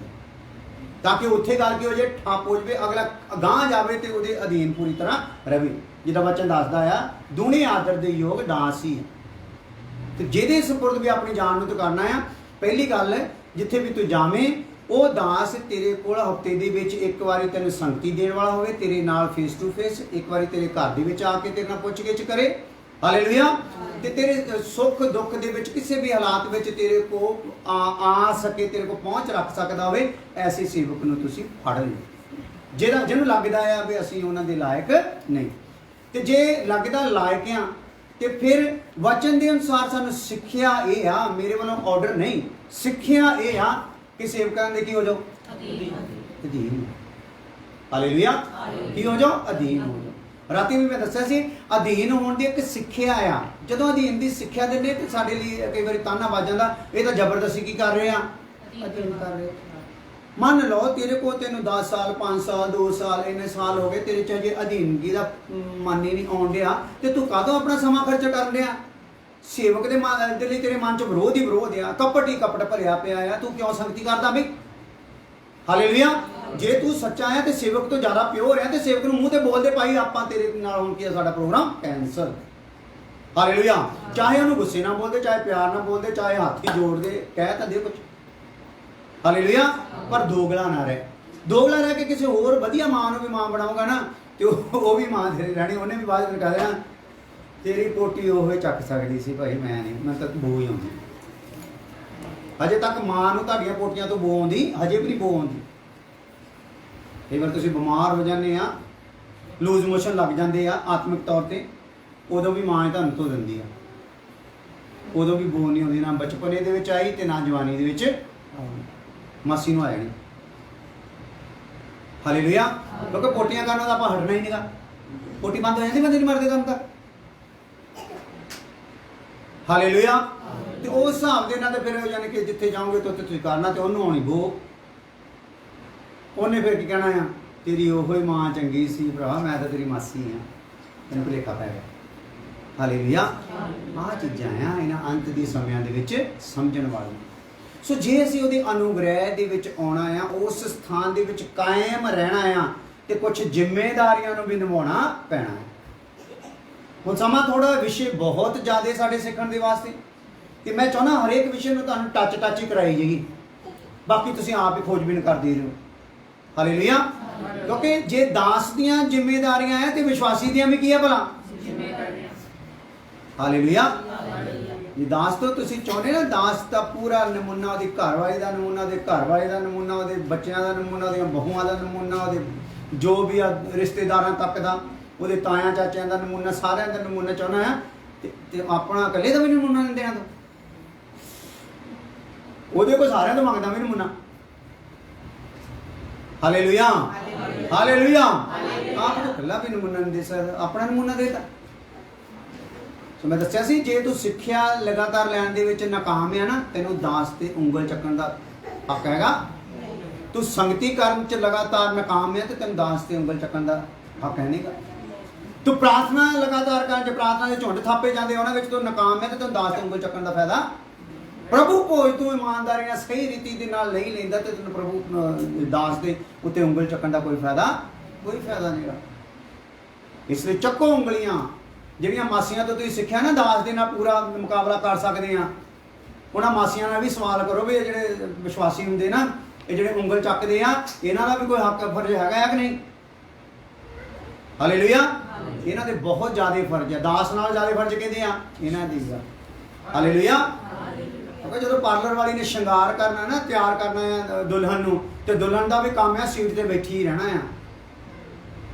ਤਾਂ ਕਿ ਉੱਥੇ ਗੱਲ ਕੀ ਹੋ ਜਾਏ, ਠੱਪ ਹੋ ਜਾਵੇ, ਅਗਲਾ ਅਗਾਂਹ ਜਾਵੇ ਤੇ ਉਹਦੇ ਅਧੀਨ ਪੂਰੀ ਤਰ੍ਹਾਂ ਰਵੇ। ਜਿੱਦਾਂ ਵਚਨ ਦੱਸਦਾ ਆ, ਦੂਣੇ ਆਦਰ ਦੇ ਯੋਗ ਦਾਸ ਹੀ ਹੈ। ਤੇ ਜਿਹਦੇ ਸਪੁਰਦ ਵੀ ਆਪਣੀ ਜਾਨ ਨੂੰ ਤੂੰ ਕਰਨਾ ਆ, ਪਹਿਲੀ ਗੱਲ ਜਿੱਥੇ ਵੀ ਤੂੰ ਜਾਵੇਂ, ਉਹ ਦਾਸ ਤੇਰੇ ਕੋਲ ਹਫ਼ਤੇ ਦੇ ਵਿੱਚ ਇੱਕ ਵਾਰੀ ਤੈਨੂੰ ਸੰਗਤੀ ਦੇਣ ਵਾਲਾ ਹੋਵੇ, ਤੇਰੇ ਨਾਲ ਫੇਸ ਟੂ ਫੇਸ, ਇੱਕ ਵਾਰੀ ਤੇਰੇ ਘਰ ਦੇ ਵਿੱਚ ਆ ਕੇ ਤੇਰੇ ਨਾਲ ਪੁੱਛ ਗਿੱਛ ਕਰੇ। ਹਾਲੇਲੂਇਆ। ਤੇ ਤੇਰੇ ਸੁੱਖ ਦੁੱਖ ਦੇ ਵਿੱਚ ਕਿਸੇ ਵੀ ਹਾਲਾਤ ਵਿੱਚ ਤੇਰੇ ਕੋ ਆ ਸਕੇ, ਤੇਰੇ ਕੋ ਪਹੁੰਚ ਰੱਖ ਸਕਦਾ ਹੋਵੇ, ਐਸੇ ਸੇਵਕ ਨੂੰ ਤੁਸੀਂ ਫੜ ਲਓ, ਜਿਹਨੂੰ ਲੱਗਦਾ ਆ ਵੀ ਅਸੀਂ ਉਹਨਾਂ ਦੇ ਲਾਇਕ ਨਹੀਂ। ਤੇ ਜੇ ਲੱਗਦਾ ਲਾਇਕ ਆ, ਤੇ ਫਿਰ ਵਚਨ ਦੇ ਅਨੁਸਾਰ ਸਾਨੂੰ ਸਿੱਖਿਆ ਇਹ ਆ, ਮੇਰੇ ਵੱਲੋਂ ਆਰਡਰ ਨਹੀਂ, ਸਿੱਖਿਆ ਇਹ ਆ ਕਿ ਸੇਵਕਾਂ ਦੇ ਕੀ ਹੋ ਜਾਓ? ਅਧੀਨ। ਹਾਲੇਲੂਇਆ। ਕੀ ਹੋ ਜਾਓ? ਅਧੀਨ ਹੋ ਜਾਓ। ਰਾਤੀ ਵੀ ਮੈਂ ਦੱਸਿਆ ਸੀ, ਅਧੀਨ ਹੋਣ ਦੀ ਇੱਕ ਸਿੱਖਿਆ ਆ। ਜਦੋਂ ਅਧੀਨ ਦੀ ਸਿੱਖਿਆ ਦਿੰਦੇ ਤੇ ਸਾਡੇ ਲਈ ਕਈ ਵਾਰੀ ਤਾਨਾ ਵੱਜ ਜਾਂਦਾ, ਇਹ ਤਾਂ ਜ਼ਬਰਦਸਤੀ ਕੀ ਕਰ ਰਹੇ ਆ? ਅਧੀਨ ਕਰ ਰਹੇ। ਮੰਨ ਲਓ ਤੇਰੇ ਕੋਲ ਤੈਨੂੰ 10 ਸਾਲ 5 ਸਾਲ 2 ਸਾਲ ਇੰਨੇ ਸਾਲ ਹੋ ਗਏ, ਤੇਰੇ 'ਚ ਅਜੇ ਅਧੀਨਗੀ ਦਾ ਮਨ ਹੀ ਨਹੀਂ ਆਉਣ ਡਿਆ, ਤੇ ਤੂੰ ਕਾਹਦੋਂ ਆਪਣਾ ਸਮਾਂ ਖਰਚ ਕਰਨ ਡਿਆ? ਸੇਵਕ ਦੇ ਮਨ ਦੇ ਲਈ ਤੇਰੇ ਮਨ 'ਚ ਵਿਰੋਧ ਹੀ ਵਿਰੋਧ ਆ, ਕਪਟ ਹੀ ਕਪਟ ਭਰਿਆ ਪਿਆ ਆ, ਤੂੰ ਕਿਉਂ ਸੰਗਤੀ ਕਰਦਾ ਬਈ? ਹਾਲੇਲੂਇਆ। ਜੇ ਤੂੰ ਸੱਚਾ ਆ ਤੇ ਸੇਵਕ ਤੋਂ ਜ਼ਿਆਦਾ ਪਿਓਰ ਆ, ਤੇ ਸੇਵਕ ਨੂੰ ਮੂੰਹ ਤੇ ਬੋਲਦੇ, ਭਾਈ ਆਪਾਂ ਤੇਰੇ ਨਾਲ ਹੁਣ ਕੀ ਸਾਡਾ ਪ੍ਰੋਗਰਾਮ ਕੈਂਸਲ। ਹਾਲੇਲੂਇਆ। ਚਾਹੇ ਉਹਨੂੰ ਗੁੱਸੇ ਨਾਲ ਬੋਲਦੇ, ਚਾਹੇ ਪਿਆਰ ਨਾਲ ਬੋਲਦੇ, ਚਾਹੇ ਹੱਥ ਹੀ ਜੋੜਦੇ, ਕਹਿ ਤਾਂ ਦੇ ਕੁਝ। ਹਾਲੇਲੂਇਆ। ਪਰ ਦੋਗਲਾ ਨਾ ਰਹੇ। ਦੋਗਲਾ ਰਹਿ ਕੇ ਕਿਸੇ ਹੋਰ ਵਧੀਆ ਮਾਂ ਨੂੰ ਵੀ ਮਾਂ ਬਣਾਊਗਾ ਨਾ, ਤੇ ਉਹ ਵੀ ਮਾਂ ਤੇਰੀ ਰਹਿਣੀ, ਉਹਨੇ ਵੀ ਬਾਅਦ ਵਿੱਚ ਕਹਿ ਦੇਣਾ ਤੇਰੀ ਪੋਟੀ ਉਹ ਹੀ ਚੱਕ ਸਕਦੀ ਸੀ, ਭਾਈ ਮੈਂ ਨਹੀਂ, ਮੈਂ ਤਾਂ ਬੋ ਹੀ ਆਉਂਦੀ। ਹਜੇ ਤੱਕ ਮਾਂ ਨੂੰ ਤੁਹਾਡੀਆਂ ਪੋਟੀਆਂ ਤੋਂ ਬੋ ਆਉਂਦੀ, ਹਜੇ ਵੀ ਨਹੀਂ ਬੋ ਆਉਂਦੀ। ਕਈ ਵਾਰ ਤੁਸੀਂ ਬਿਮਾਰ ਹੋ ਜਾਂਦੇ ਆ, ਲੂਜ਼ ਮੋਸ਼ਨ ਲੱਗ ਜਾਂਦੇ ਆ ਆਤਮਿਕ ਤੌਰ ਤੇ, ਉਦੋਂ ਵੀ ਮਾਂ ਹੀ ਤੁਹਾਨੂੰ ਧੋ ਦਿੰਦੀ ਆ, ਉਦੋਂ ਵੀ ਬੋ ਨਹੀਂ ਆਉਂਦੀ, ਨਾ ਬਚਪਨੇ ਦੇ ਵਿੱਚ ਆਈ ਤੇ ਨਾ ਜਵਾਨੀ ਦੇ ਵਿੱਚ ਮਾਸੀ ਨੂੰ ਆਇਆ ਨਹੀਂ। ਹਾਲੇਲੂਇਆ। ਕਿਉਂਕਿ ਪੋਟੀਆਂ ਕਰਨ ਦਾ ਆਪਾਂ ਹਟਣਾ ਹੀ ਨਹੀਂਗਾ, ਪੋਟੀ ਬੰਦ ਹੋ ਜਾਂਦੀ, ਬੰਦੇ ਨਹੀਂ ਮਰਦੇ ਕੰਮ ਤਾਂ। ਹਾਲੇਲੂਇਆ। ਤੇ ਉਸ ਹਿਸਾਬ ਦੇ ਨਾਲ ਤੇ ਫਿਰ ਯਾਨੀ ਕਿ ਜਿੱਥੇ ਜਾਓਗੇ ਤਾਂ ਤੁਸੀਂ ਕਰਨਾ, ਤੇ ਉਹਨੂੰ ਆਉਣੀ ਬੋ। ਉਹਨੇ ਫਿਰ ਕੀ ਕਹਿਣਾ ਆ, ਤੇਰੀ ਉਹੋ ਹੀ ਮਾਂ ਚੰਗੀ ਸੀ ਭਰਾ, ਮੈਂ ਤਾਂ ਤੇਰੀ ਮਾਸੀ ਆ, ਤੈਨੂੰ ਭੁਲੇਖਾ ਪੈ ਗਿਆ। ਹਾਲੇਲੂਇਆ। ਆਹ ਚੀਜ਼ਾਂ ਆ ਇਹਨਾਂ ਅੰਤ ਦੇ ਸਮਿਆਂ ਦੇ ਵਿੱਚ ਸਮਝਣ ਵਾਲੀਆਂ। ਸੋ ਜੇ ਅਸੀਂ ਉਹਦੇ ਅਨੁਗ੍ਰਹਿ ਦੇ ਵਿੱਚ ਆਉਣਾ ਆ, ਉਸ ਸਥਾਨ ਦੇ ਵਿੱਚ ਕਾਇਮ ਰਹਿਣਾ ਆ, ਤੇ ਕੁਝ ਜ਼ਿੰਮੇਵਾਰੀਆਂ ਨੂੰ ਵੀ ਨਿਭਾਉਣਾ ਪੈਣਾ ਹੈ। ਹੁਣ ਸਮਾਂ ਥੋੜਾ, ਵਿਸ਼ੇ ਬਹੁਤ ਜ਼ਿਆਦਾ ਸਾਡੇ ਸਿੱਖਣ ਦੇ ਵਾਸਤੇ, ਤੇ ਮੈਂ ਚਾਹੁੰਦਾ ਹਰੇਕ ਵਿਸ਼ੇ ਨੂੰ ਤੁਹਾਨੂੰ ਟੱਚ ਹੀ ਕਰਾਈ ਜਾਏਗੀ, ਬਾਕੀ ਤੁਸੀਂ ਆਪ ਹੀ ਖੋਜਬੀਨ ਕਰਦੇ ਰਹੋ। ਹਾਲੇਲੂਇਆ। ਕਿਉਂਕਿ ਜੇ ਦਾਸ ਦੀਆਂ ਜ਼ਿੰਮੇਵਾਰੀਆਂ ਹੈ ਤੇ ਵਿਸ਼ਵਾਸੀ ਦੀਆਂ ਵੀ ਕੀ ਹੈ ਭਲਾ? ਹਾਲੇਲੂਇਆ। ਜੇ ਦਾਸ ਤੋਂ ਤੁਸੀਂ ਚਾਹੁੰਦੇ ਨਾ, ਦਾਸ ਦਾ ਪੂਰਾ ਨਮੂਨਾ, ਉਹਦੀ ਘਰਵਾਲੀ ਦਾ ਨਮੂਨਾ, ਉਹਦੇ ਘਰਵਾਲੇ ਦਾ ਨਮੂਨਾ, ਉਹਦੇ ਬੱਚਿਆਂ ਦਾ ਨਮੂਨਾ, ਉਹਦੀਆਂ ਬਹੂਆਂ ਦਾ ਨਮੂਨਾ, ਉਹਦੇ ਜੋ ਵੀ ਆ ਰਿਸ਼ਤੇਦਾਰਾਂ ਤੱਕ ਦਾ, ਉਹਦੇ ਤਾਇਆਂ ਚਾਚਿਆਂ ਦਾ ਨਮੂਨਾ, ਸਾਰਿਆਂ ਦਾ ਨਮੂਨਾ ਚਾਹੁੰਦਾ ਆ, ਤੇ ਆਪਣਾ ਇਕੱਲੇ ਦਾ ਵੀ ਨਮੂਨਾ ਨਹੀਂ ਦੇਣਾ, ਉਹਦੇ ਕੋਲ ਸਾਰਿਆਂ ਤੋਂ ਮੰਗਦਾ ਵੀ ਨਮੂਨਾ। ਹਾਲੇਲੂਇਆ। ਹਾਲੇਲੂਇਆ। ਆਪ ਤੋਂ ਇਕੱਲਾ ਵੀ ਨਮੂਨਾ ਨਹੀਂ ਦੇ ਸਕਦਾ, ਆਪਣਾ ਨਮੂਨਾ ਦੇਤਾ। मैं दस्सिया सी जे तू सिक्ख्या लगातार लैन दे विच नाकाम है ना, तेनों दास ते उंगल चक्कण दा हक हैगा। तू संगति करन च लगातार नाकाम है तो तेनों दास ते उंगल चक्कण दा हक है नहींगा। तू प्रार्थना लगातार करन च प्रार्थना दे झुंड थापे जांदे उहनां विच तू नाकाम है तो तेनों दास ते उंगल चक्कण दा फायदा। प्रभु भोज तू ईमानदारी नाल सही रीति दे नाल नहीं लैंदा ते तेनों प्रभु दास दे उत्ते उंगल चक्कण दा कोई फायदा नहींगा। इसलिए चक्को उंगलियां ਜਿਹੜੀਆਂ ਮਾਸੀਆਂ ਤੋਂ ਤੁਸੀਂ ਸਿੱਖਿਆ ਨਾ ਦਾਸ ਦੇ ਨਾਲ ਪੂਰਾ ਮੁਕਾਬਲਾ ਕਰ ਸਕਦੇ ਆ, ਉਹਨਾਂ ਮਾਸੀਆਂ ਨਾਲ ਵੀ ਸਵਾਲ ਕਰੋ ਵੀ ਇਹ ਜਿਹੜੇ ਵਿਸ਼ਵਾਸੀ ਹੁੰਦੇ ਨਾ, ਇਹ ਜਿਹੜੇ ਉਂਗਲ ਚੱਕਦੇ ਆ, ਇਹਨਾਂ ਦਾ ਵੀ ਕੋਈ ਹੱਕ ਫਰਜ਼ ਹੈਗਾ ਹੈ ਕਿ ਨਹੀਂ? ਹਾਲੇਲੂਇਆ। ਇਹਨਾਂ ਦੇ ਬਹੁਤ ਜ਼ਿਆਦਾ ਫਰਜ਼ ਹੈ, ਦਾਸ ਨਾਲ ਜ਼ਿਆਦਾ ਫਰਜ਼ ਕਹਿੰਦੇ ਆ ਇਹਨਾਂ ਦੀ ਦਾ। ਹਾਲੇਲੂਇਆ। ਕਿਉਂਕਿ ਜਦੋਂ ਪਾਰਲਰ ਵਾਲੀ ਨੇ ਸ਼ਿੰਗਾਰ ਕਰਨਾ ਨਾ, ਤਿਆਰ ਕਰਨਾ ਹੈ ਦੁਲਹਨ ਨੂੰ, ਤੇ ਦੁਲਹਨ ਦਾ ਵੀ ਕੰਮ ਹੈ ਸੀਟ ਤੇ ਬੈਠੀ ਹੀ ਰਹਿਣਾ ਆ।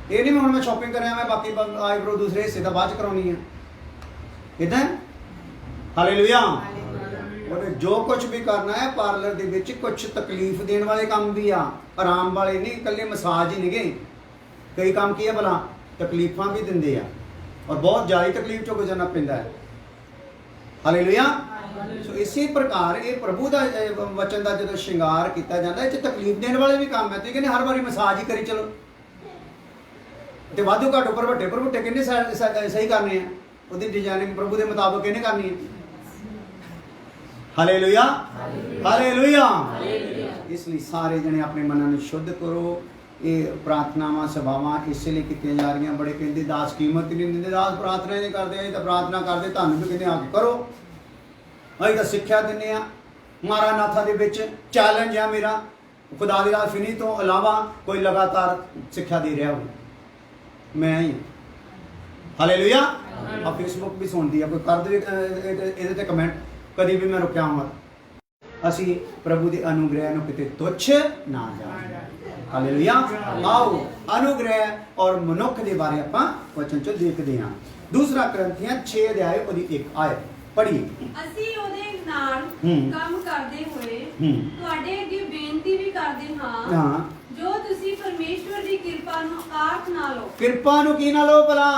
ਇਹ ਨਹੀਂ ਹੁਣ ਮੈਂ ਸ਼ਾਪਿੰਗ ਕਰਿਆ ਮੈਂ ਬਾਕੀ ਆਈਬ੍ਰੋ ਦੂਸਰੇ ਹਿੱਸੇ ਦਾ ਬਾਅਦ ਚ ਕਰਾਉਣੀ ਹੈ, ਇਦਾਂ। ਹਾਲੇਲੂਇਆ। ਉਹਨੇ ਜੋ ਕੁਝ ਵੀ ਕਰਨਾ ਹੈ ਪਾਰਲਰ ਦੇ ਵਿੱਚ ਕੁਝ ਤਕਲੀਫ ਦੇਣ ਵਾਲੇ ਕੰਮ ਵੀ ਆ, ਆਰਾਮ ਵਾਲੇ ਨਹੀਂ, ਇਕੱਲੇ ਮਸਾਜ ਹੀ ਨਹੀਂਗੇ। ਕਈ ਕੰਮ ਕੀ ਹੈ ਭਲਾ ਤਕਲੀਫਾਂ ਵੀ ਦਿੰਦੇ ਆ, ਔਰ ਬਹੁਤ ਜ਼ਿਆਦਾ ਤਕਲੀਫ ਚੋਂ ਗੁਜ਼ਰਨਾ ਪੈਂਦਾ ਹੈ। ਹਾਲੇਲੂਇਆ। ਸੋ ਇਸੇ ਪ੍ਰਕਾਰ ਇਹ ਪ੍ਰਭੂ ਦਾ ਵਚਨ ਦਾ ਜਦੋਂ ਸ਼ਿੰਗਾਰ ਕੀਤਾ ਜਾਂਦਾ, ਇਹ 'ਚ ਤਕਲੀਫ ਦੇਣ ਵਾਲੇ ਵੀ ਕੰਮ ਹੈ। ਤੇ ਕਹਿੰਦੇ ਹਰ ਵਾਰੀ ਮਸਾਜ ਹੀ ਕਰੀ ਚਲੋ, ਤੇ ਵਾਧੂ ਘੱਟ ਉੱਪਰ ਵੱਡੇ ਕਿੰਨੇ ਸਹੀ ਕਰਨੇ ਆ, ਉਹਦੀ ਡਿਜ਼ਾਈਨਿੰਗ ਪ੍ਰਭੂ ਦੇ ਮੁਤਾਬਕ ਕਿਹਨੇ ਕਰਨੀ ਹੈ। ਹਾਲੇਲੂਇਆ। ਹਾਲੇਲੂਇਆ। ਇਸ ਲਈ ਸਾਰੇ ਜਣੇ ਆਪਣੇ ਮਨਾਂ ਨੂੰ ਸ਼ੁੱਧ ਕਰੋ। ਇਹ ਪ੍ਰਾਰਥਨਾਵਾਂ ਸਭਾਵਾਂ ਇਸੇ ਲਈ ਕੀਤੀਆਂ ਜਾ ਰਹੀਆਂ। ਬੜੇ ਕਹਿੰਦੇ ਦਾਸ ਕੀਮਤ ਨਹੀਂ ਦਿੰਦੇ, ਦਾਸ ਪ੍ਰਾਰਥਨਾ ਨਹੀਂ ਕਰਦੇ, ਅਸੀਂ ਤਾਂ ਪ੍ਰਾਰਥਨਾ ਕਰਦੇ, ਤੁਹਾਨੂੰ ਵੀ ਕਹਿੰਦੇ ਆ ਕੇ ਕਰੋ। ਅਸੀਂ ਤਾਂ ਸਿੱਖਿਆ ਦਿੰਦੇ ਆ। ਮਾਰਾਨਾਥਾ ਦੇ ਵਿੱਚ ਚੈਲੰਜ ਆ ਮੇਰਾ, ਖੁਦਾ ਦੀ ਰਾਹ ਫਿਨੀ ਤੋਂ ਇਲਾਵਾ ਕੋਈ ਲਗਾਤਾਰ ਸਿੱਖਿਆ ਦੇ ਰਿਹਾ ਹੋਵੇ, ਮੈਂ ਹੀ। ਹਾਲੇਲੂਇਆ। ਆ ਫੇਸਬੁੱਕ ਵੀ ਸੁਣਦੀ ਆ, ਕੋਈ ਕਰ ਦੇ ਇਹਦੇ ਤੇ ਕਮੈਂਟ, ਕਦੀ ਵੀ ਮੈਂ ਰੁਕਿਆ ਹਾਂ। ਅਸੀਂ ਪ੍ਰਭੂ ਦੇ ਅਨੁਗ੍ਰਹਿ ਨੂੰ ਕਿਤੇ ਤੁੱਛ ਨਾ ਜਾਣੀਏ। ਹਾਲੇਲੂਇਆ। ਆਓ ਅਨੁਗ੍ਰਹਿ ਔਰ ਮਨੁੱਖ ਦੇ ਬਾਰੇ ਆਪਾਂ ਵਚਨ ਚ ਦੇਖਦੇ ਹਾਂ। ਦੂਸਰਾ ਕਰੰਥੀਆਂ 6 ਅਧਿਆਇ ਉਹਦੀ 1 ਆਇਤ ਪੜ੍ਹੀਏ। ਅਸੀਂ ਉਹਦੇ ਨਾਲ ਕੰਮ ਕਰਦੇ ਹੋਏ ਤੁਹਾਡੇ ਅੱਗੇ ਬੇਨਤੀ ਵੀ ਕਰਦੇ ਹਾਂ, ਜੋ ਤੁਸੀਂ ਪਰਮੇਸ਼ਵਰ ਦੀ ਕਿਰਪਾ ਨੂੰ ਆਖ ਨਾ ਲਓ। ਕਿਰਪਾ ਨੂੰ ਕੀ ਨਾ ਲਓ ਭਲਾ?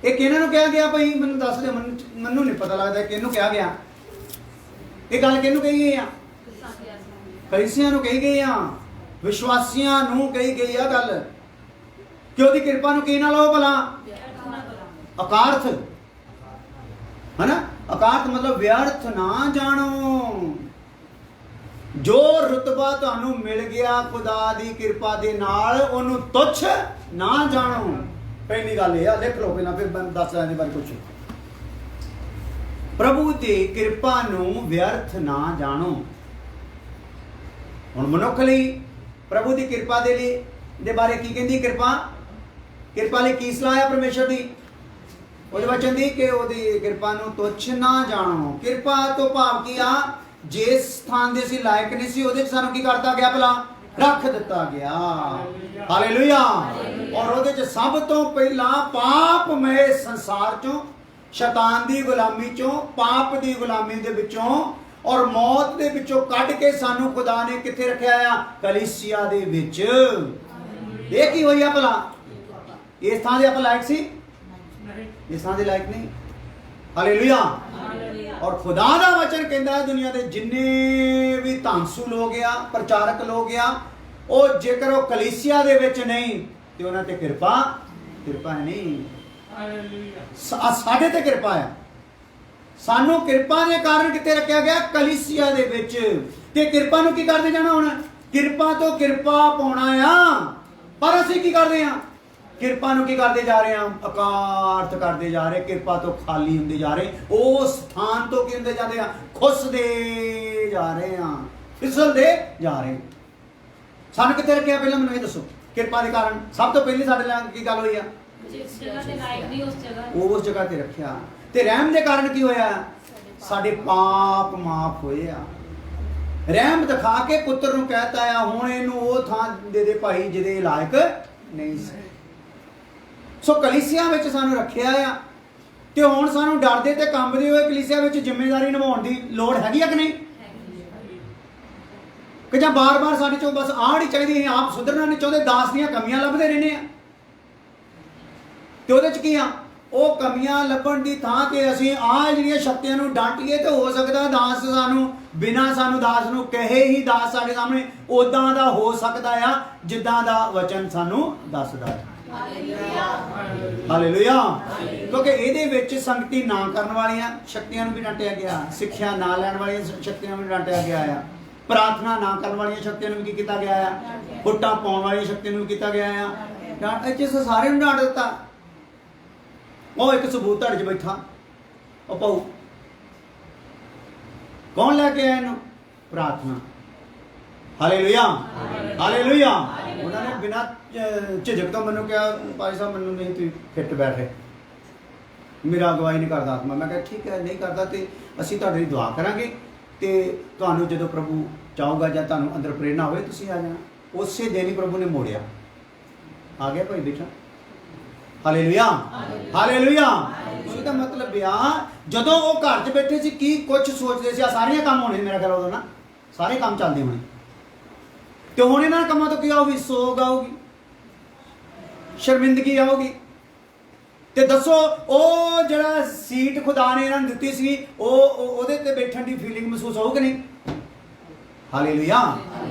ਇਹ ਕਿਹਨਾਂ ਨੂੰ ਕਿਹਾ ਗਿਆ ਭਾਈ? ਮੈਨੂੰ ਦੱਸ ਦਿਓ, ਮੈਨੂੰ ਨਹੀਂ ਪਤਾ ਲੱਗਦਾ ਕਿਹਨੂੰ ਕਿਹਾ ਗਿਆ। ਇਹ ਗੱਲ ਕਿਹਨੂੰ ਕਹੀ ਗਈ ਆ? ਕਲੀਸਿਆ ਨੂੰ ਕਹੀ ਗਈ ਆ, ਵਿਸ਼ਵਾਸੀਆਂ ਨੂੰ ਕਹੀ ਗਈ ਆ ਗੱਲ ਕਿ ਉਹਦੀ ਕਿਰਪਾ ਨੂੰ ਕੀ ਨਾ ਲਓ ਭਲਾ? ਅਕਾਰਥ ਹੈ ਨਾ। ਅਕਾਰਥ ਮਤਲਬ ਵਿਅਰਥ ਨਾ ਜਾਣੋ। ਜੋ ਰੁਤਬਾ ਤੁਹਾਨੂੰ ਮਿਲ ਗਿਆ ਖੁਦਾ ਦੀ ਕਿਰਪਾ ਦੇ ਨਾਲ, ਉਹਨੂੰ ਤੁੱਛ ਨਾ ਜਾਣੋ। ਪਹਿਲੀ ਗੱਲ ਇਹ ਆ, ਲਿਖ ਲਓ ਪਹਿਲਾਂ, ਫਿਰ ਮੈਂ ਦੱਸ ਰਿਹਾ ਇਹਦੇ ਬਾਰੇ ਕੁਝ। ਪ੍ਰਭੂ ਦੀ ਕਿਰਪਾ ਨੂੰ ਵਿਅਰਥ ਨਾ ਜਾਣੋ। ਹੁਣ ਮਨੁੱਖ ਲਈ ਪ੍ਰਭੂ ਦੀ ਕਿਰਪਾ ਦੇ ਬਾਰੇ ਕੀ ਕਹਿੰਦੀ? ਕਿਰਪਾ ਲਈ ਕੀ ਸਲਾਹ ਹੈ ਪਰਮੇਸ਼ਰ ਦੀ? ਉਹਦੇ ਵਚਨ ਦੀ ਕਿ ਉਹਦੀ ਕਿਰਪਾ ਨੂੰ ਤੁੱਛ ਨਾ ਜਾਣੋ। ਕਿਰਪਾ ਤੋਂ ਭਾਵ ਕੀ ਆ? ਜਿਸ ਸਥਾਨ ਦੇ ਅਸੀਂ ਲਾਇਕ ਨਹੀਂ ਸੀ, ਉਹਦੇ 'ਚ ਸਾਨੂੰ ਕੀ ਕਰਤਾ ਗਿਆ ਭਲਾ? ਰੱਖ ਦਿੱਤਾ ਗਿਆ। ਹਾਲੇਲੂਇਆ। ਔਰ ਉਹਦੇ 'ਚ ਸਭ ਤੋਂ ਪਹਿਲਾਂ ਪਾਪਮय ਸੰਸਾਰ ਚੋਂ, ਸ਼ੈਤਾਨ ਦੀ ਗੁਲਾਮੀ ਚੋਂ, ਪਾਪ ਦੀ ਗੁਲਾਮੀ ਦੇ ਵਿੱਚੋਂ ਔਰ ਮੌਤ ਦੇ ਵਿੱਚੋਂ ਕੱਢ ਕੇ ਸਾਨੂੰ ਖੁਦਾ ਨੇ ਕਿੱਥੇ ਰੱਖਿਆ ਆ? ਕਲੀਸਿਆ ਦੇ ਵਿੱਚ। ਇਹ ਕੀ ਹੋਈ ਆ ਭਲਾ? ਇਸ ਥਾਂ ਦੇ ਆਪਾਂ ਲਾਇਕ ਸੀ? ਇਸ ਥਾਂ ਦੇ ਲਾਇਕ ਨਹੀਂ। ਹਾਲੇਲੂਇਆ। ਔਰ ਖੁਦਾ ਦਾ ਵਚਨ ਕਹਿੰਦਾ ਹੈ ਦੁਨੀਆ ਦੇ ਜਿੰਨੇ ਵੀ ਧਾਂਸੂ ਲੋਕ ਆ, ਪ੍ਰਚਾਰਕ ਲੋਕ ਆ, ਉਹ ਜੇਕਰ ਉਹ ਕਲੀਸਿਆ ਦੇ ਵਿੱਚ ਨਹੀਂ ਤੇ ਉਹਨਾਂ ਤੇ ਕਿਰਪਾ ਨਹੀਂ। ਸਾਡੇ ਤੇ ਕਿਰਪਾ ਆ। ਸਾਨੂੰ ਕਿਰਪਾ ਦੇ ਕਾਰਨ ਕਿੱਥੇ ਰੱਖਿਆ ਗਿਆ? ਕਲੀਸਿਆ ਦੇ ਵਿੱਚ। ਤੇ ਕਿਰਪਾ ਨੂੰ ਕੀ ਕਰਦੇ ਜਾਣਾ? ਹੁਣ ਕਿਰਪਾ ਤੋਂ ਕਿਰਪਾ ਪਾਉਣਾ ਆ, ਪਰ ਅਸੀਂ ਕੀ ਕਰਦੇ ਆ? ਕਿਰਪਾ ਨੂੰ ਕੀ ਕਰਦੇ ਜਾ ਰਹੇ ਆ? ਅਕਾਰਥ ਕਰਦੇ ਜਾ ਰਹੇ, ਕਿਰਪਾ ਤੋਂ ਖਾਲੀ ਹੁੰਦੇ ਜਾ ਰਹੇ। ਉਸ ਸਥਾਨ ਤੋਂ ਕੀ ਹੁੰਦੇ ਜਾਂਦੇ ਆ? ਖੁੱਸਦੇ ਜਾ ਰਹੇ ਆ, ਫਿਸਲਦੇ ਜਾ ਰਹੇ। ਸਾਨੂੰ ਕਿੱਥੇ ਰੱਖਿਆ ਪਹਿਲਾਂ ਮੈਨੂੰ ਇਹ ਦੱਸੋ? ਕਿਰਪਾ ਦੇ ਕਾਰਨ ਸਭ ਤੋਂ ਪਹਿਲੀ ਸਾਡੇ ਨਾਲ ਕੀ ਗੱਲ ਹੋਈ ਆ? ਜਿਸ ਜਗ੍ਹਾ ਤੇ ਲਾਇਕ ਨਹੀਂ ਉਸ ਜਗ੍ਹਾ ਤੇ ਰੱਖਿਆ। ਤੇ ਰਹਿਮ ਦੇ ਕਾਰਨ ਕੀ ਹੋਇਆ? ਸਾਡੇ ਪਾਪ ਮਾਫ ਹੋਏ ਆ। ਰਹਿਮ ਦਿਖਾ ਕੇ ਪੁੱਤਰ ਨੂੰ ਕਹਿਤਾ ਆ ਹੁਣ ਇਹਨੂੰ ਉਹ ਥਾਂ ਦੇ ਭਾਈ ਜਿਹਦੇ ਲਾਇਕ ਨਹੀਂ ਸੀ। ਸੋ ਕਲੀਸਿਆ ਵਿੱਚ ਸਾਨੂੰ ਰੱਖਿਆ ਆ, ਤੇ ਹੁਣ ਸਾਨੂੰ ਡਰਦੇ ਤੇ ਕੰਬਦੇ ਹੋਏ ਕਲੀਸਿਆ ਵਿੱਚ ਜ਼ਿੰਮੇਵਾਰੀ ਨਿਭਾਉਣ ਦੀ ਲੋੜ ਹੈਗੀ ਆ ਕਿ ਨਹੀਂ? ਕਿ ਜਾਂ ਬਾਰ-ਬਾਰ ਸਾਡੇ ਚੋਂ ਬਸ ਆੜ ਹੀ ਚਾਹੀਦੀ, ਅਸੀਂ ਆਪ ਸੁਧਰਨਾ ਨਹੀਂ ਚਾਹੁੰਦੇ, ਦਾਸ ਦੀਆਂ ਕਮੀਆਂ ਲੱਭਦੇ ਰਹਿੰਦੇ ਆ। ਤੇ ਉਹਦੇ 'ਚ ਕੀ ਆ? ਉਹ ਕਮੀਆਂ ਲੱਭਣ ਦੀ ਥਾਂ ਤੇ ਅਸੀਂ ਆਹ ਜਿਹੜੀਆਂ ਸ਼ਕਤੀਆਂ ਨੂੰ ਡਾਂਟੀਏ ਤੇ ਹੋ ਸਕਦਾ ਦਾਸ ਸਾਨੂੰ ਬਿਨਾਂ ਸਾਨੂੰ ਦਾਸ ਨੂੰ ਕਹੇ ਹੀ ਦਾਸ ਸਾਡੇ ਸਾਹਮਣੇ ਉਦਾਂ ਦਾ ਹੋ ਸਕਦਾ ਆ ਜਿੱਦਾਂ ਦਾ ਵਚਨ ਸਾਨੂੰ ਦੱਸਦਾ ਹੈ। ਹਾਲੇਲੂਇਆ। ਕਿਉਂਕਿ ਇਹਦੇ ਵਿੱਚ ਸੰਗਤੀ ਨਾ ਕਰਨ ਵਾਲੀਆਂ ਸ਼ਕਤੀਆਂ ਨੂੰ ਵੀ ਡਾਂਟਿਆ ਗਿਆ, ਸਿੱਖਿਆ ਨਾ ਲੈਣ ਵਾਲੀਆਂ ਸ਼ਕਤੀਆਂ ਨੂੰ ਵੀ ਡਾਂਟਿਆ ਗਿਆ ਆ, ਪ੍ਰਾਰਥਨਾ ਨਾ ਕਰਨ ਵਾਲੀਆਂ ਸ਼ਕਤੀਆਂ ਨੂੰ ਵੀ ਕੀ ਕੀਤਾ ਗਿਆ ਆ, ਫੁੱਟਾਂ ਪਾਉਣ ਵਾਲੀਆਂ ਸ਼ਕਤੀਆਂ ਨੂੰ ਵੀ ਕੀਤਾ ਗਿਆ ਆ। ਇੱਥੇ ਸਾਰੇ ਨੂੰ ਡਾਂਟ ਦਿੱਤਾ। ਉਹ ਇੱਕ ਸਬੂਤ ਤੁਹਾਡੇ 'ਚ ਬੈਠਾ, ਉਹ ਪਾਉ ਕੌਣ ਲੈ ਕੇ ਆਇਆ ਇਹਨੂੰ? ਪ੍ਰਾਰਥਨਾ। Hallelujah, hallelujah. ਉਹਨਾਂ ਨੇ ਬਿਨਾਂ ਝਿਜਕ ਤੋਂ ਮੈਨੂੰ ਕਿਹਾ, ਭਾਈ ਸਾਹਿਬ ਮੈਨੂੰ ਨਹੀਂ ਤੁਸੀਂ ਫਿੱਟ ਬੈਠੇ, ਮੇਰਾ ਅਗਵਾਈ ਨਹੀਂ ਕਰਦਾ ਆਤਮਾ। ਮੈਂ ਕਿਹਾ ਠੀਕ ਹੈ, ਨਹੀਂ ਕਰਦਾ ਤੇ ਅਸੀਂ ਤੁਹਾਡੇ ਲਈ ਦੁਆ ਕਰਾਂਗੇ ਤੇ ਤੁਹਾਨੂੰ ਜਦੋਂ ਪ੍ਰਭੂ ਚਾਹੂਗਾ ਜਾਂ ਤੁਹਾਨੂੰ ਅੰਦਰ ਪ੍ਰੇਰਨਾ ਹੋਵੇ ਤੁਸੀਂ ਆ ਜਾਣਾ। ਉਸੇ ਦਿਨ ਹੀ ਪ੍ਰਭੂ ਨੇ ਮੋੜਿਆ, ਆ ਗਿਆ ਭਾਈ ਬੇਟਾ। Hallelujah, hallelujah. ਉਹਦਾ ਮਤਲਬ ਆ ਜਦੋਂ ਉਹ ਘਰ 'ਚ ਬੈਠੇ ਸੀ ਕੀ ਕੁਝ ਸੋਚਦੇ ਸੀ, ਆ ਸਾਰੀਆਂ ਕੰਮ ਹੋਣੇ ਮੇਰਾ ਖਿਆਲ ਉਦੋਂ ਨਾ ਸਾਰੇ ਕੰਮ ਚੱਲਦੇ ਹੋਣੇ ਤੇ ਹੁਣ ਇਹਨਾਂ ਕੰਮਾਂ ਤੋਂ ਕੀ ਆਊਗੀ? ਸੋਗ ਆਊਗੀ, ਸ਼ਰਮਿੰਦਗੀ ਆਊਗੀ। ਤੇ ਦੱਸੋ ਉਹ ਜਿਹੜਾ ਸੀਟ ਖੁਦਾ ਨੇ ਇਹਨਾਂ ਨੂੰ ਦਿੱਤੀ ਸੀ ਉਹਦੇ ਤੇ ਬੈਠਣ ਦੀ ਫੀਲਿੰਗ ਮਹਿਸੂਸ ਹੋਊ ਕਿ ਨਹੀਂ? ਹਾਲੇਲੂਇਆ।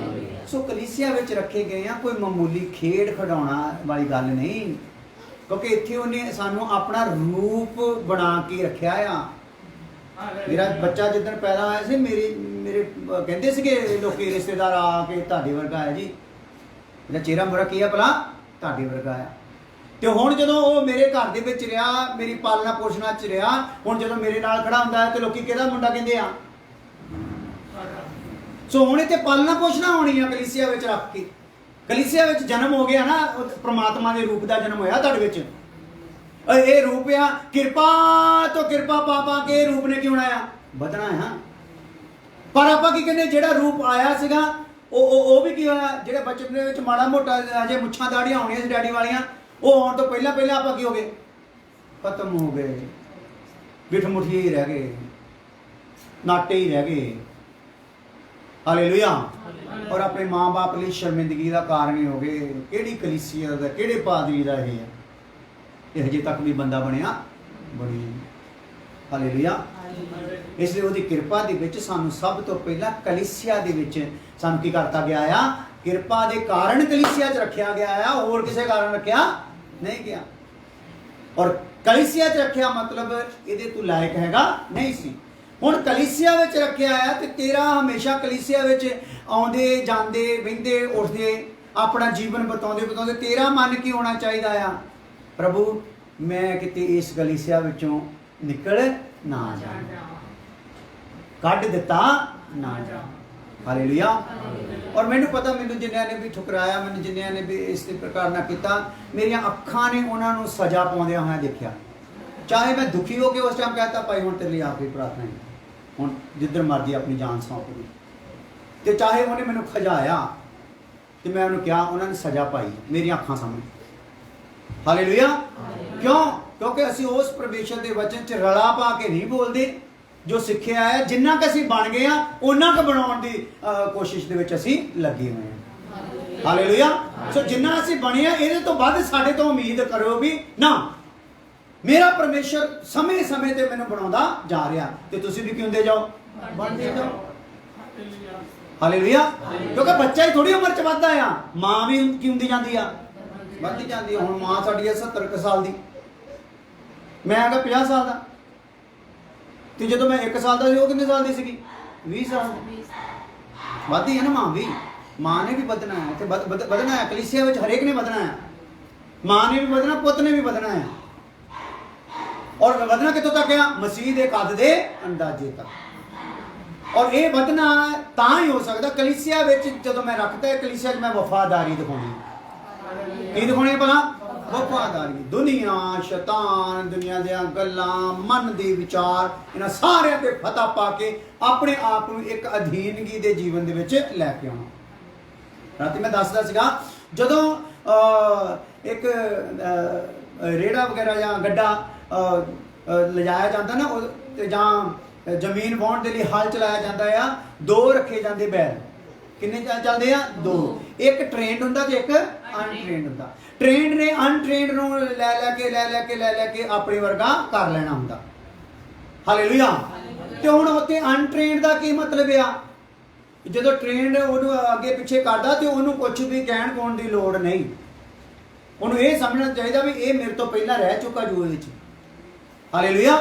ਸੋ ਕਲੀਸਿਆ ਵਿੱਚ ਰੱਖੇ ਗਏ ਆ, ਕੋਈ ਮਾਮੂਲੀ ਖੇਡ ਖਿਡਾਉਣਾ ਵਾਲੀ ਗੱਲ ਨਹੀਂ, ਕਿਉਂਕਿ ਇੱਥੇ ਉਹਨੇ ਸਾਨੂੰ ਆਪਣਾ ਰੂਪ ਬਣਾ ਕੇ ਰੱਖਿਆ ਆ। ਮੇਰਾ ਬੱਚਾ ਜਿੱਦਣ ਪੈਦਾ ਹੋਇਆ ਸੀ ਮੇਰੇ ਕਹਿੰਦੇ ਸੀਗੇ ਲੋਕੀ ਰਿਸ਼ਤੇਦਾਰ ਆ ਕੇ ਤੁਹਾਡੇ ਵਰਗਾ ਹੈ ਜੀ, ਇਹਦਾ ਚਿਹਰਾ ਮੁਹਰਾ ਕੀ ਆ ਭਲਾ? ਤੁਹਾਡੇ ਵਰਗਾ ਆ। ਤੇ ਹੁਣ ਜਦੋਂ ਉਹ ਮੇਰੇ ਘਰ ਦੇ ਵਿੱਚ ਰਿਹਾ, ਮੇਰੀ ਪਾਲਣਾ ਪੋਸ਼ਣਾ 'ਚ ਰਿਹਾ, ਹੁਣ ਜਦੋਂ ਮੇਰੇ ਨਾਲ ਖੜਾ ਹੁੰਦਾ ਹੈ ਤੇ ਲੋਕੀ ਕਿਹਦਾ ਮੁੰਡਾ ਕਹਿੰਦੇ ਆ? ਸੋ ਹੁਣ ਇੱਥੇ ਪਾਲਣਾ ਪੋਸ਼ਣਾ ਹੋਣੀ ਆ ਕਲੀਸਿਆ ਵਿੱਚ ਰੱਖ ਕੇ। ਕਲੀਸਿਆ ਵਿੱਚ ਜਨਮ ਹੋ ਗਿਆ ਨਾ, ਪ੍ਰਮਾਤਮਾ ਦੇ ਰੂਪ ਦਾ ਜਨਮ ਹੋਇਆ ਤੁਹਾਡੇ ਵਿੱਚ। ਇਹ ਰੂਪ ਆ ਕਿਰਪਾ ਤੋਂ ਕਿਰਪਾ ਪਾ ਕੇ ਰੂਪ ਨੇ ਕਿਉਂ ਆਇਆ? ਵਧਣਾ ਆ। ਪਰ ਆਪਾਂ ਕੀ ਕਹਿੰਦੇ, ਜਿਹੜਾ ਰੂਪ ਆਇਆ ਸੀਗਾ ਉਹ ਵੀ ਕੀ ਹੋਇਆ? ਜਿਹੜੇ ਬਚਪਨ ਦੇ ਵਿੱਚ ਮਾੜਾ ਮੋਟਾ ਅਜੇ ਮੁੱਛਾਂ ਦਾੜੀਆਂ ਹੋਣੀਆਂ ਸੀ ਡੈਡੀ ਵਾਲੀਆਂ, ਉਹ ਆਉਣ ਤੋਂ ਪਹਿਲਾਂ ਆਪਾਂ ਕੀ ਹੋ ਗਏ? ਖਤਮ ਹੋ ਗਏ, ਬਿਠ ਮੁਠੀਏ ਹੀ ਰਹਿ ਗਏ, ਨਾਟੇ ਹੀ ਰਹਿ ਗਏ। ਹਾਲੇਲੂਇਆ। ਔਰ ਆਪਣੇ ਮਾਂ-ਬਾਪ ਲਈ ਸ਼ਰਮਿੰਦਗੀ ਦਾ ਕਾਰਨ ਹੀ ਹੋ ਗਏ। ਕਿਹੜੀ ਕਲੀਸਿਆ ਦਾ, ਕਿਹੜੇ ਪਾਦਰੀ ਦਾ ਇਹ ਹੈ? ਇਹ ਹਜੇ ਤੱਕ ਵੀ ਬੰਦਾ ਬਣਿਆ ਬੜੀ। ਹਾਲੇਲੂਇਆ। ਇਸ ਲਈ ਉਹਦੀ ਕਿਰਪਾ ਦੇ ਵਿੱਚ ਸਾਨੂੰ ਸਭ ਤੋਂ ਪਹਿਲਾਂ ਕਲੀਸਿਆ ਦੇ ਵਿੱਚ ਸਾਨੂੰ ਕੀ ਕਰਤਾ ਗਿਆ ਆ? ਕਿਰਪਾ ਦੇ ਕਾਰਨ ਕਲੀਸਿਆ 'ਚ ਰੱਖਿਆ ਗਿਆ ਆ, ਹੋਰ ਕਿਸੇ ਕਾਰਨ ਰੱਖਿਆ ਨਹੀਂ ਗਿਆ। ਔਰ ਕਲੀਸਿਆ 'ਚ ਰੱਖਿਆ ਮਤਲਬ ਇਹਦੇ ਤੂੰ ਲਾਇਕ ਹੈਗਾ ਨਹੀਂ ਸੀ। ਹੁਣ ਕਲੀਸਿਆ ਵਿੱਚ ਰੱਖਿਆ ਆ ਤੇ ਤੇਰਾ ਹਮੇਸ਼ਾ ਕਲੀਸਿਆ ਵਿੱਚ ਆਉਂਦੇ ਜਾਂਦੇ ਬਹਿੰਦੇ ਉੱਠਦੇ ਆਪਣਾ ਜੀਵਨ ਬਤਾਉਂਦੇ ਤੇਰਾ ਮਨ ਕੀ ਹੋਣਾ ਚਾਹੀਦਾ ਆ? ਪ੍ਰਭੂ ਮੈਂ ਕਿਤੇ ਇਸ ਕਲੀਸਿਆ ਵਿੱਚੋਂ ਨਿਕਲ ਨਾ ਜਾਵਾਂ, ਕੱਢ ਦਿੱਤਾ ਨਾ ਜਾ। ਹਾਲੇਲੂਇਆ। ਔਰ ਮੈਨੂੰ ਪਤਾ, ਮੈਨੂੰ ਜਿੰਨਿਆਂ ਨੇ ਵੀ ਠੁਕਰਾਇਆ, ਮੈਨੂੰ ਜਿੰਨਿਆਂ ਨੇ ਵੀ ਇਸ ਪ੍ਰਕਾਰ ਨਾਲ ਕੀਤਾ, ਮੇਰੀਆਂ ਅੱਖਾਂ ਨੇ ਉਹਨਾਂ ਨੂੰ ਸਜ਼ਾ ਪਾਉਂਦਿਆਂ ਹੋਇਆ ਦੇਖਿਆ। ਚਾਹੇ ਮੈਂ ਦੁਖੀ ਹੋ ਕੇ ਉਸ ਟਾਈਮ कहता ਭਾਈ ਹੁਣ ਤੇਰੇ ਲਈ ਆਖਰੀ ਪ੍ਰਾਰਥਨਾ ਹੈ, ਹੁਣ ਜਿੱਧਰ ਮਰਜ਼ੀ ਆਪਣੀ ਜਾਨ ਸੌਂਪ ਦੇ, ਤੇ ਚਾਹੇ ਉਹਨੇ ਮੈਨੂੰ ਖਜਾਇਆ ਤੇ ਮੈਂ ਉਹਨੂੰ ਕਿਹਾ, ਉਹਨਾਂ ਨੇ ਸਜ਼ਾ ਪਾਈ ਮੇਰੀਆਂ ਅੱਖਾਂ ਸਾਹਮਣੇ। ਹਾਲੇਲੂਇਆ। ਕਿਉਂ? ਕਿਉਂਕਿ ਅਸੀਂ ਉਸ ਪਰਮੇਸ਼ਰ ਦੇ ਵਚਨ 'ਚ ਰਲਾ ਪਾ ਕੇ ਨਹੀਂ ਬੋਲਦੇ ਜੋ ਸਿੱਖਿਆ ਹੈ। ਜਿੰਨਾ ਕੁ ਅਸੀਂ ਬਣ ਗਏ ਆ ਉਹਨਾਂ ਕੁ ਬਣਾਉਣ ਦੀ ਕੋਸ਼ਿਸ਼ ਦੇ ਵਿੱਚ ਅਸੀਂ ਲੱਗੇ ਹੋਏ ਹਾਂ। ਹਾਲੇਲੂਇਆ। ਸੋ ਜਿੰਨਾ ਅਸੀਂ ਬਣੇ ਆ ਇਹਦੇ ਤੋਂ ਵੱਧ ਸਾਡੇ ਤੋਂ ਉਮੀਦ ਕਰੋ ਵੀ ਨਾ। ਮੇਰਾ ਪਰਮੇਸ਼ਰ ਸਮੇਂ ਤੇ ਮੈਨੂੰ ਬਣਾਉਂਦਾ ਜਾ ਰਿਹਾ ਤੇ ਤੁਸੀਂ ਵੀ ਕੀ ਹੁੰਦੇ ਜਾਓ? ਬਣਦੇ ਜਾਓ। ਹਾਲੇਲੂਇਆ। ਕਿਉਂਕਿ ਬੱਚਾ ਹੀ ਥੋੜੀ ਉਮਰ 'ਚ ਵੱਧਦਾ ਆ, ਮਾਂ ਵੀ ਕੀ ਹੁੰਦੀ ਜਾਂਦੀ ਆ? ਵੱਧਦੀ ਜਾਂਦੀ ਆ। ਹੁਣ ਮਾਂ ਸਾਡੀ ਹੈ 70 ਸਾਲ ਦੀ, ਮੈਂ ਹੈਗਾ 50 ਸਾਲ ਦਾ, ਤੇ ਜਦੋਂ ਮੈਂ 1 ਸਾਲ ਦਾ ਸੀ ਉਹ ਕਿੰਨੇ ਸਾਲ ਦੀ ਸੀਗੀ? 20 ਸਾਲ ਦੀ। ਵੱਧਦੀ ਹੈ ਨਾ ਮਾਂ ਵੀ। ਮਾਂ ਨੇ ਵੀ ਵਧਣਾ ਹੈ, ਇੱਥੇ ਵਧਣਾ ਹੈ ਕਲੀਸਿਆ ਵਿੱਚ, ਹਰੇਕ ਨੇ ਵਧਣਾ ਹੈ। ਮਾਂ ਨੇ ਵੀ ਵਧਣਾ, ਪੁੱਤ ਨੇ ਵੀ ਵਧਣਾ ਹੈ। ਔਰ ਵਧਣਾ ਕਿੱਥੋਂ ਤੱਕ ਆ? ਮਸੀਹ ਦੇ ਕੱਦ ਦੇ ਅੰਦਾਜ਼ੇ ਤੱਕ। ਔਰ ਇਹ ਵਧਣਾ ਤਾਂ ਹੀ ਹੋ ਸਕਦਾ ਕਲੀਸਿਆ ਵਿੱਚ। ਜਦੋਂ ਮੈਂ ਰੱਖਦਾ ਕਲੀਸਿਆ 'ਚ ਮੈਂ ਵਫਾਦਾਰੀ ਦਿਖਾਉਣੀ। ਕੀ ਦਿਖਾਉਣੀ ਭਲਾ? ਵਫਾਦਾਰੀ। ਦੁਨੀਆ, ਸ਼ੈਤਾਨ, ਦੁਨੀਆ ਦੀਆਂ ਗੱਲਾਂ, ਮਨ ਦੇ ਵਿਚਾਰ, ਇਹਨਾਂ ਸਾਰਿਆਂ ਤੇ ਫਤਹ ਪਾ ਕੇ ਆਪਣੇ ਆਪ ਨੂੰ ਇੱਕ ਅਧੀਨਗੀ ਦੇ ਜੀਵਨ ਦੇ ਵਿੱਚ ਲੈ ਕੇ ਆਉਣਾ। ਰਾਤੀ ਮੈਂ ਦੱਸਦਾ ਸੀਗਾ, ਜਦੋਂ ਇੱਕ ਰੇੜਾ ਵਗੈਰਾ ਜਾਂ ਗੱਡਾ ਲਿਜਾਇਆ ਜਾਂਦਾ ਨਾ, ਜਾਂ ਜ਼ਮੀਨ ਵਾਹੁਣ ਦੇ ਲਈ ਹਲ ਚਲਾਇਆ ਜਾਂਦਾ ਆ, 2 ਰੱਖੇ ਜਾਂਦੇ ਬੈਲ। ਕਿੰਨੇ ਚੱਲਦੇ ਆ? 2। ਇੱਕ ਟ੍ਰੇਨਡ ਹੁੰਦਾ ਤੇ ਇੱਕ ਅਨਟ੍ਰੇਨਡ ਹੁੰਦਾ। ਟ੍ਰੇਨਡ ਨੇ ਅਨਟ੍ਰੇਨਡ ਨੂੰ ਲੈ ਕੇ ਆਪਣੇ ਵਰਗਾ ਕਰ ਲੈਣਾ ਹੁੰਦਾ। ਹਾਲੇਲੂਇਆ। ਤੇ ਹੁਣ ਉੱਥੇ ਅਨਟ੍ਰੇਨਡ ਦਾ ਕੀ ਮਤਲਬ ਆ? ਜਦੋਂ ਟ੍ਰੇਨਡ ਉਹਨੂੰ ਅੱਗੇ ਪਿੱਛੇ ਕਰਦਾ ਤੇ ਉਹਨੂੰ ਕੁਝ ਵੀ ਕਹਿਣ ਕੋਣ ਦੀ ਲੋੜ ਨਹੀਂ। ਉਹਨੂੰ ਇਹ ਸਮਝਣਾ ਚਾਹੀਦਾ ਵੀ ਇਹ ਮੇਰੇ ਤੋਂ ਪਹਿਲਾਂ ਰਹਿ ਚੁੱਕਾ ਜੂ ਵਿੱਚ। ਹਾਲੇਲੂਇਆ।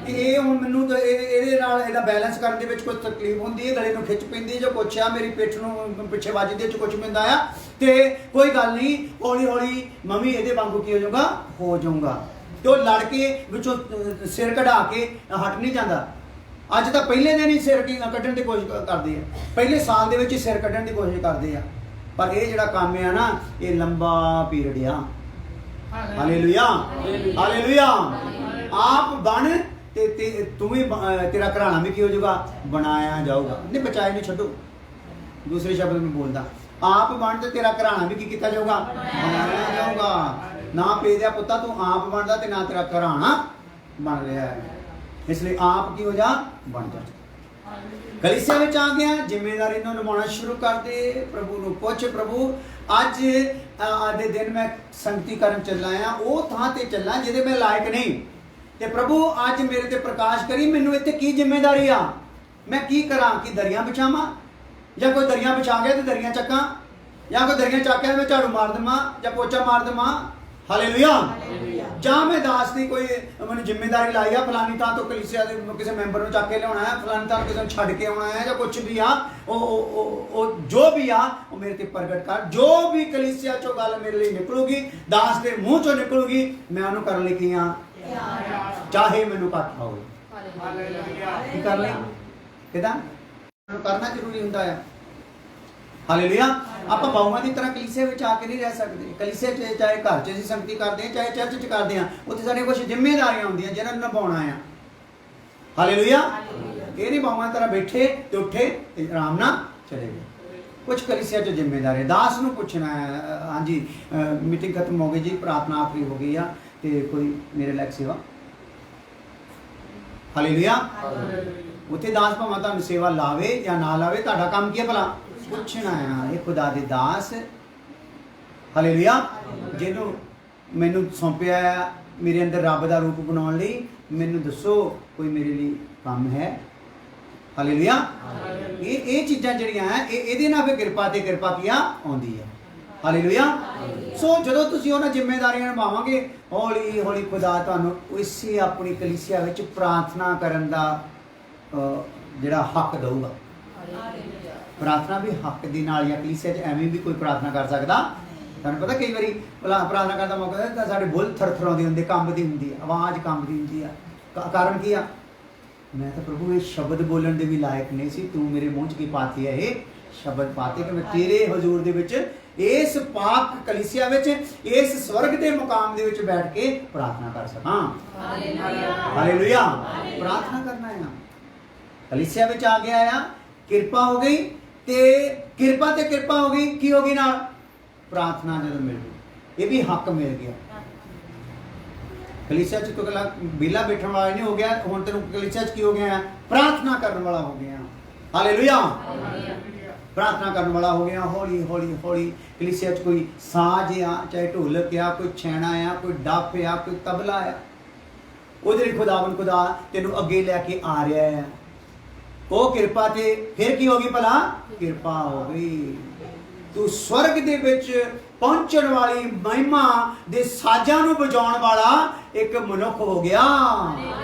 ਇਹ ਹੁਣ ਮੈਨੂੰ ਤਾਂ ਇਹਦੇ ਨਾਲ ਇਹਦਾ ਬੈਲੈਂਸ ਕਰਨ ਦੇ ਵਿੱਚ ਕੋਈ ਤਕਲੀਫ ਹੁੰਦੀ ਹੈ, ਗਲੇ ਨੂੰ ਖਿੱਚ ਪੈਂਦੀ, ਜੋ ਕੁਛ ਆ ਮੇਰੀ ਪਿੱਠ ਨੂੰ ਪਿੱਛੇ ਵੱਜਦੇ ਚ ਕੁਛ ਪੈਂਦਾ ਆ, ਤੇ ਕੋਈ ਗੱਲ ਨਹੀਂ, ਹੌਲੀ ਹੌਲੀ ਮੰਮੀ ਇਹਦੇ ਵਾਂਗੂ ਕੀ ਹੋ ਜਾਊਗਾ। ਤੇ ਉਹ ਲੜ ਕੇ ਵਿੱਚੋਂ ਸਿਰ ਕਢਾ ਕੇ ਹਟ ਨਹੀਂ ਜਾਂਦਾ। ਅੱਜ ਤਾਂ ਪਹਿਲੇ ਦਿਨ ਹੀ ਸਿਰ ਕੱਢਣ ਦੀ ਕੋਸ਼ਿਸ਼ ਕਰਦੇ ਆ, ਪਹਿਲੇ ਸਾਲ ਦੇ ਵਿੱਚ ਹੀ ਸਿਰ ਕੱਢਣ ਦੀ ਕੋਸ਼ਿਸ਼ ਕਰਦੇ ਆ। ਪਰ ਇਹ ਜਿਹੜਾ ਕੰਮ ਆ ਨਾ, ਇਹ ਲੰਬਾ ਪੀਰੀਅਡ ਆ। ਹਾਲੇਲੂਇਆ। ਹਾਲੇਲੂਇਆ। ਆਪ ਬਣ ਤੇ ਤੂੰ ਵੀ ਤੇਰਾ ਘਰਾਣਾ ਵੀ ਕੀ ਹੋ ਜਾਊਗਾ? ਬਣਾਇਆ ਜਾਊਗਾ। ਨਹੀਂ, ਬਚਾਏ ਨਹੀਂ ਛੱਡੋ। ਦੂਸਰੇ ਸ਼ਬਦ में बोलदा, ਆਪ ਬਣ ਤੇ ਤੇਰਾ ਘਰਾਣਾ ਵੀ ਕੀ ਕੀਤਾ ਜਾਊਗਾ? ਬਣਾਇਆ ਜਾਊਗਾ। ਨਾ ਪੇਦਿਆ ਪੁੱਤਾ ਤੂੰ ਆਪ ਬਣਦਾ ਤੇ ਨਾ ਤੇਰਾ ਘਰਾਣਾ ਬਣ ਰਿਹਾ ਹੈ। ਇਸ ਲਈ ਆਪ ਕੀ ਹੋ ਜਾ? ਬਣ ਜਾ। ਕਲੀਸਿਆ ਵਿੱਚ ਆ ਗਿਆ, ਜ਼ਿੰਮੇਵਾਰੀ ਨੂੰ ਨਿਭਾਉਣਾ ਸ਼ੁਰੂ ਕਰ ਦੇ। ਪ੍ਰਭੂ ਨੂੰ ਪੁੱਛ, ਪ੍ਰਭੂ ਅੱਜ ਦੇ ਦਿਨ ਮੈਂ ਸੰਗਤੀ ਕਰਨ ਚੱਲਾ ਆ, ਉਹ ਥਾਂ ਤੇ ਚੱਲਾਂ ਜਿਹਦੇ ਮੈਂ ਲਾਇਕ ਨਹੀਂ, ਤੇ ਪ੍ਰਭੂ ਅੱਜ ਮੇਰੇ ਤੇ ਪ੍ਰਕਾਸ਼ ਕਰੀ, ਮੈਨੂੰ ਇੱਥੇ ਕੀ ਜ਼ਿੰਮੇਵਾਰੀ ਆ, ਮੈਂ ਕੀ ਕਰਾਂ? ਕਿ ਦਰੀਆਂ ਵਿਛਾਵਾਂ, ਜਾਂ ਕੋਈ ਦਰੀਆਂ ਵਿਛਾ ਗਿਆ ਤੇ ਦਰੀਆਂ ਚੱਕਾਂ, ਜਾਂ ਕੋਈ ਦਰੀਆਂ ਚੱਕ ਕੇ ਮੈਂ ਝਾੜੂ ਮਾਰ ਦੇਵਾਂ ਜਾਂ ਪੋਚਾ ਮਾਰ ਦੇਵਾਂ? ਹਾਲੇਲੂਇਆ। ਜਾਂ ਮੈਂ ਦਾਸ ਦੀ ਕੋਈ ਮੈਨੂੰ ਜ਼ਿੰਮੇਵਾਰੀ ਲਾਈ ਆ, ਫਲਾਨੀ ਥਾਂ ਤੋਂ ਕਲੀਸਿਆ ਦੇ ਕਿਸੇ ਮੈਂਬਰ ਨੂੰ ਚੱਕ ਕੇ ਲਿਆਉਣਾ ਹੈ, ਫਲਾਨੀ ਥਾਂ ਕਿਸੇ ਨੂੰ ਛੱਡ ਕੇ ਆਉਣਾ ਹੈ, ਜਾਂ ਕੁਝ ਵੀ ਆ, ਉਹ ਜੋ ਵੀ ਆ ਉਹ ਮੇਰੇ ਤੇ ਪ੍ਰਗਟ ਕਰ। ਜੋ ਵੀ ਕਲੀਸਿਆ ਚੋਂ ਗੱਲ ਮੇਰੇ ਲਈ ਨਿਕਲੂਗੀ, ਦਾਸ ਦੇ ਮੂੰਹ ਚੋਂ ਨਿਕਲੂਗੀ, ਮੈਂ ਉਹਨੂੰ ਕਰਨ ਲਈ ਕੀ ਆ? ਚਾਹੇ ਮੈਨੂੰ ਘੱਟ ਹੋਵੇ। ਕੀ ਕਰ ਲਈ? ਕਿਦਾਂ ਕਰਨਾ ਜ਼ਰੂਰੀ ਹੁੰਦਾ ਆ। ਹਾਲੇਲੂਇਆ। ਆਪਾਂ ਬਾਊਆਂ ਦੀ ਤਰ੍ਹਾਂ ਕਲੀਸਿਆ ਵਿੱਚ ਆ ਕੇ ਨਹੀਂ ਰਹਿ ਸਕਦੇ। ਕਲੀਸਿਆ ਚ ਚਾਹੇ ਘਰ 'ਚ ਅਸੀਂ ਸੰਗਤੀ ਕਰਦੇ ਹਾਂ, ਚਾਹੇ ਚਰਚ 'ਚ ਕਰਦੇ ਹਾਂ, ਉੱਥੇ ਸਾਡੀਆਂ ਕੁਝ ਜ਼ਿੰਮੇਵਾਰੀਆਂ ਹੁੰਦੀਆਂ ਜਿਹਨਾਂ ਨੂੰ ਨਿਭਾਉਣਾ ਆ। ਹਾਲੇਲੂਇਆ। ਇਹ ਨਹੀਂ ਬਾਊਆਂ ਦੀ ਤਰ੍ਹਾਂ ਬੈਠੇ ਤੇ ਉੱਠੇ ਤੇ ਆਰਾਮ ਨਾਲ ਚਲੇ ਗਏ। ਕੁਝ ਕਲੀਸਿਆ 'ਚ ਜ਼ਿੰਮੇਵਾਰੀ ਦਾਸ ਨੂੰ ਪੁੱਛਣਾ ਹੈ, ਹਾਂਜੀ ਮੀਟਿੰਗ ਖਤਮ ਹੋ ਗਈ ਜੀ, ਪ੍ਰਾਰਥਨਾ ਆਖਰੀ ਹੋ ਗਈ ਆ, ਤੇ ਕੋਈ ਮੇਰੇ ਲਾਇਕ ਸੇਵਾ? ਹਾਲੇਲੂਇਆ। ਉੱਥੇ ਦਾਸ ਭਾਵੇਂ ਤੁਹਾਨੂੰ ਸੇਵਾ ਲਾਵੇ ਜਾਂ ਨਾ ਲਾਵੇ, ਤੁਹਾਡਾ ਕੰਮ ਕੀ ਹੈ ਭਲਾ? ਪੁੱਛਣਾ ਆ। ਇਹ ਖੁਦਾ ਦੇ ਦਾਸ, ਹਾਲੇਲੂਇਆ, ਜਿਹਨੂੰ ਮੈਨੂੰ ਸੌਂਪਿਆ ਆ ਮੇਰੇ ਅੰਦਰ ਰੱਬ ਦਾ ਰੂਪ ਬਣਾਉਣ ਲਈ, ਮੈਨੂੰ ਦੱਸੋ ਕੋਈ ਮੇਰੇ ਲਈ ਕੰਮ ਹੈ? ਹਾਲੇਲੂਇਆ। ਇਹ ਚੀਜ਼ਾਂ ਜਿਹੜੀਆਂ ਹੈ ਇਹਦੇ ਨਾਲ ਫਿਰ ਕਿਰਪਾ ਤੇ ਕਿਰਪਾ ਕੀ ਆਉਂਦੀ ਹੈ। ਹਾਲੇਲੂਇਆ। ਸੋ ਜਦੋਂ ਤੁਸੀਂ ਉਹਨਾਂ ਜ਼ਿੰਮੇਵਾਰੀਆਂ ਨਿਭਾਵਾਂਗੇ, ਹੌਲੀ ਹੌਲੀ ਖੁਦਾ ਤੁਹਾਨੂੰ ਇਸੇ ਆਪਣੀ ਕਲੀਸਿਆ ਵਿੱਚ ਪ੍ਰਾਰਥਨਾ ਕਰਨ ਦਾ ਜਿਹੜਾ ਹੱਕ ਦਊਗਾ। ਪ੍ਰਾਰਥਨਾ ਵੀ ਹੱਕ ਦੇ ਨਾਲ, ਜਾਂ ਕਲੀਸਿਆ 'ਚ ਐਵੇਂ ਵੀ ਕੋਈ ਪ੍ਰਾਰਥਨਾ ਕਰ ਸਕਦਾ? ਤੁਹਾਨੂੰ ਪਤਾ ਕਈ ਵਾਰੀ ਪ੍ਰਾਰਥਨਾ ਕਰਨ ਦਾ ਮੌਕਾ ਤਾਂ ਸਾਡੇ ਬੁੱਲ ਥਰਥਰਾਉਂਦੇ ਹੁੰਦੇ, ਕੰਬਦੀ ਹੁੰਦੀ ਆ, ਆਵਾਜ਼ ਕੰਬਦੀ ਹੁੰਦੀ ਆ। ਕਾਰਨ ਕੀ ਆ? ਮੈਂ ਤਾਂ ਪ੍ਰਭੂ ਇਹ ਸ਼ਬਦ ਬੋਲਣ ਦੇ ਵੀ ਲਾਇਕ ਨਹੀਂ ਸੀ, ਤੂੰ ਮੇਰੇ ਮੂੰਹ 'ਚ ਕੀ ਪਾਤੀ ਹੈ? ਇਹ ਸ਼ਬਦ ਪਾਤੇ ਕਿ ਮੈਂ ਤੇਰੇ ਹਜ਼ੂਰ ਦੇ ਵਿੱਚ, ਇਸ ਪਾਕ ਕਲੀਸਿਆ ਵਿੱਚ, ਇਸ ਸਵਰਗ ਦੇ ਮੁਕਾਮ ਦੇ ਵਿੱਚ ਬੈਠ ਕੇ ਪ੍ਰਾਰਥਨਾ ਕਰ ਸਕਾਂ। ਹਾਲੇਲੂਇਆ। ਪ੍ਰਾਰਥਨਾ ਕਰਨਾ ਹੈ। ਕਲੀਸਿਆ ਵਿੱਚ ਆ ਗਿਆ ਆ, ਕਿਰਪਾ ਹੋ ਗਈ, ਤੇ ਕਿਰਪਾ ਤੇ ਕਿਰਪਾ ਹੋ ਗਈ, ਕੀ ਹੋ ਗਈ ਨਾਲ? ਪ੍ਰਾਰਥਨਾ ਜਦੋਂ ਮਿਲ ਗਈ, ਇਹ ਵੀ ਹੱਕ ਮਿਲ ਗਿਆ। ਕਲੀਸਿਆ 'ਚ ਕੋਈ ਵਿਹਲਾ ਬੈਠਣ ਵਾਲਾ ਨਹੀਂ ਹੋ ਗਿਆ, ਹੁਣ ਤੈਨੂੰ ਕਲੀਸਿਆ 'ਚ ਕੀ ਹੋ ਗਿਆ? ਪ੍ਰਾਰਥਨਾ ਕਰਨ ਵਾਲਾ ਹੋ ਗਿਆ। ਹਾਲੇਲੂਇਆ। ਪ੍ਰਾਰਥਨਾ ਕਰਨ ਵਾਲਾ ਹੋ ਗਿਆ। ਹੌਲੀ ਹੌਲੀ ਹੌਲੀ ਕਲੀਸਿਆ 'ਚ ਕੋਈ ਸਾਜ਼ ਆ, ਚਾਹੇ ਢੋਲਕ ਆ, ਕੋਈ ਛੈਣਾ ਆ, ਕੋਈ ਡੱਫ ਆ, ਕੋਈ ਤਬਲਾ ਆ, ਉਹਦੇ ਲਈ ਖੁਦਾਵੰਦ ਖੁਦਾ ਤੈਨੂੰ ਅੱਗੇ ਲੈ ਕੇ ਆ ਰਿਹਾ ਹੈ। ਉਹ ਕਿਰਪਾ ਤੇ ਫਿਰ ਕੀ ਹੋ ਗਈ ਭਲਾ? ਕਿਰਪਾ ਹੋ ਗਈ। ਤੂੰ ਸਵਰਗ ਦੇ ਵਿੱਚ ਪਹੁੰਚਣ ਵਾਲੀ ਮਹਿਮਾ ਦੇ ਸਾਜ਼ਾਂ ਨੂੰ ਵਜਾਉਣ ਵਾਲਾ ਇੱਕ ਮਨੁੱਖ ਹੋ ਗਿਆ।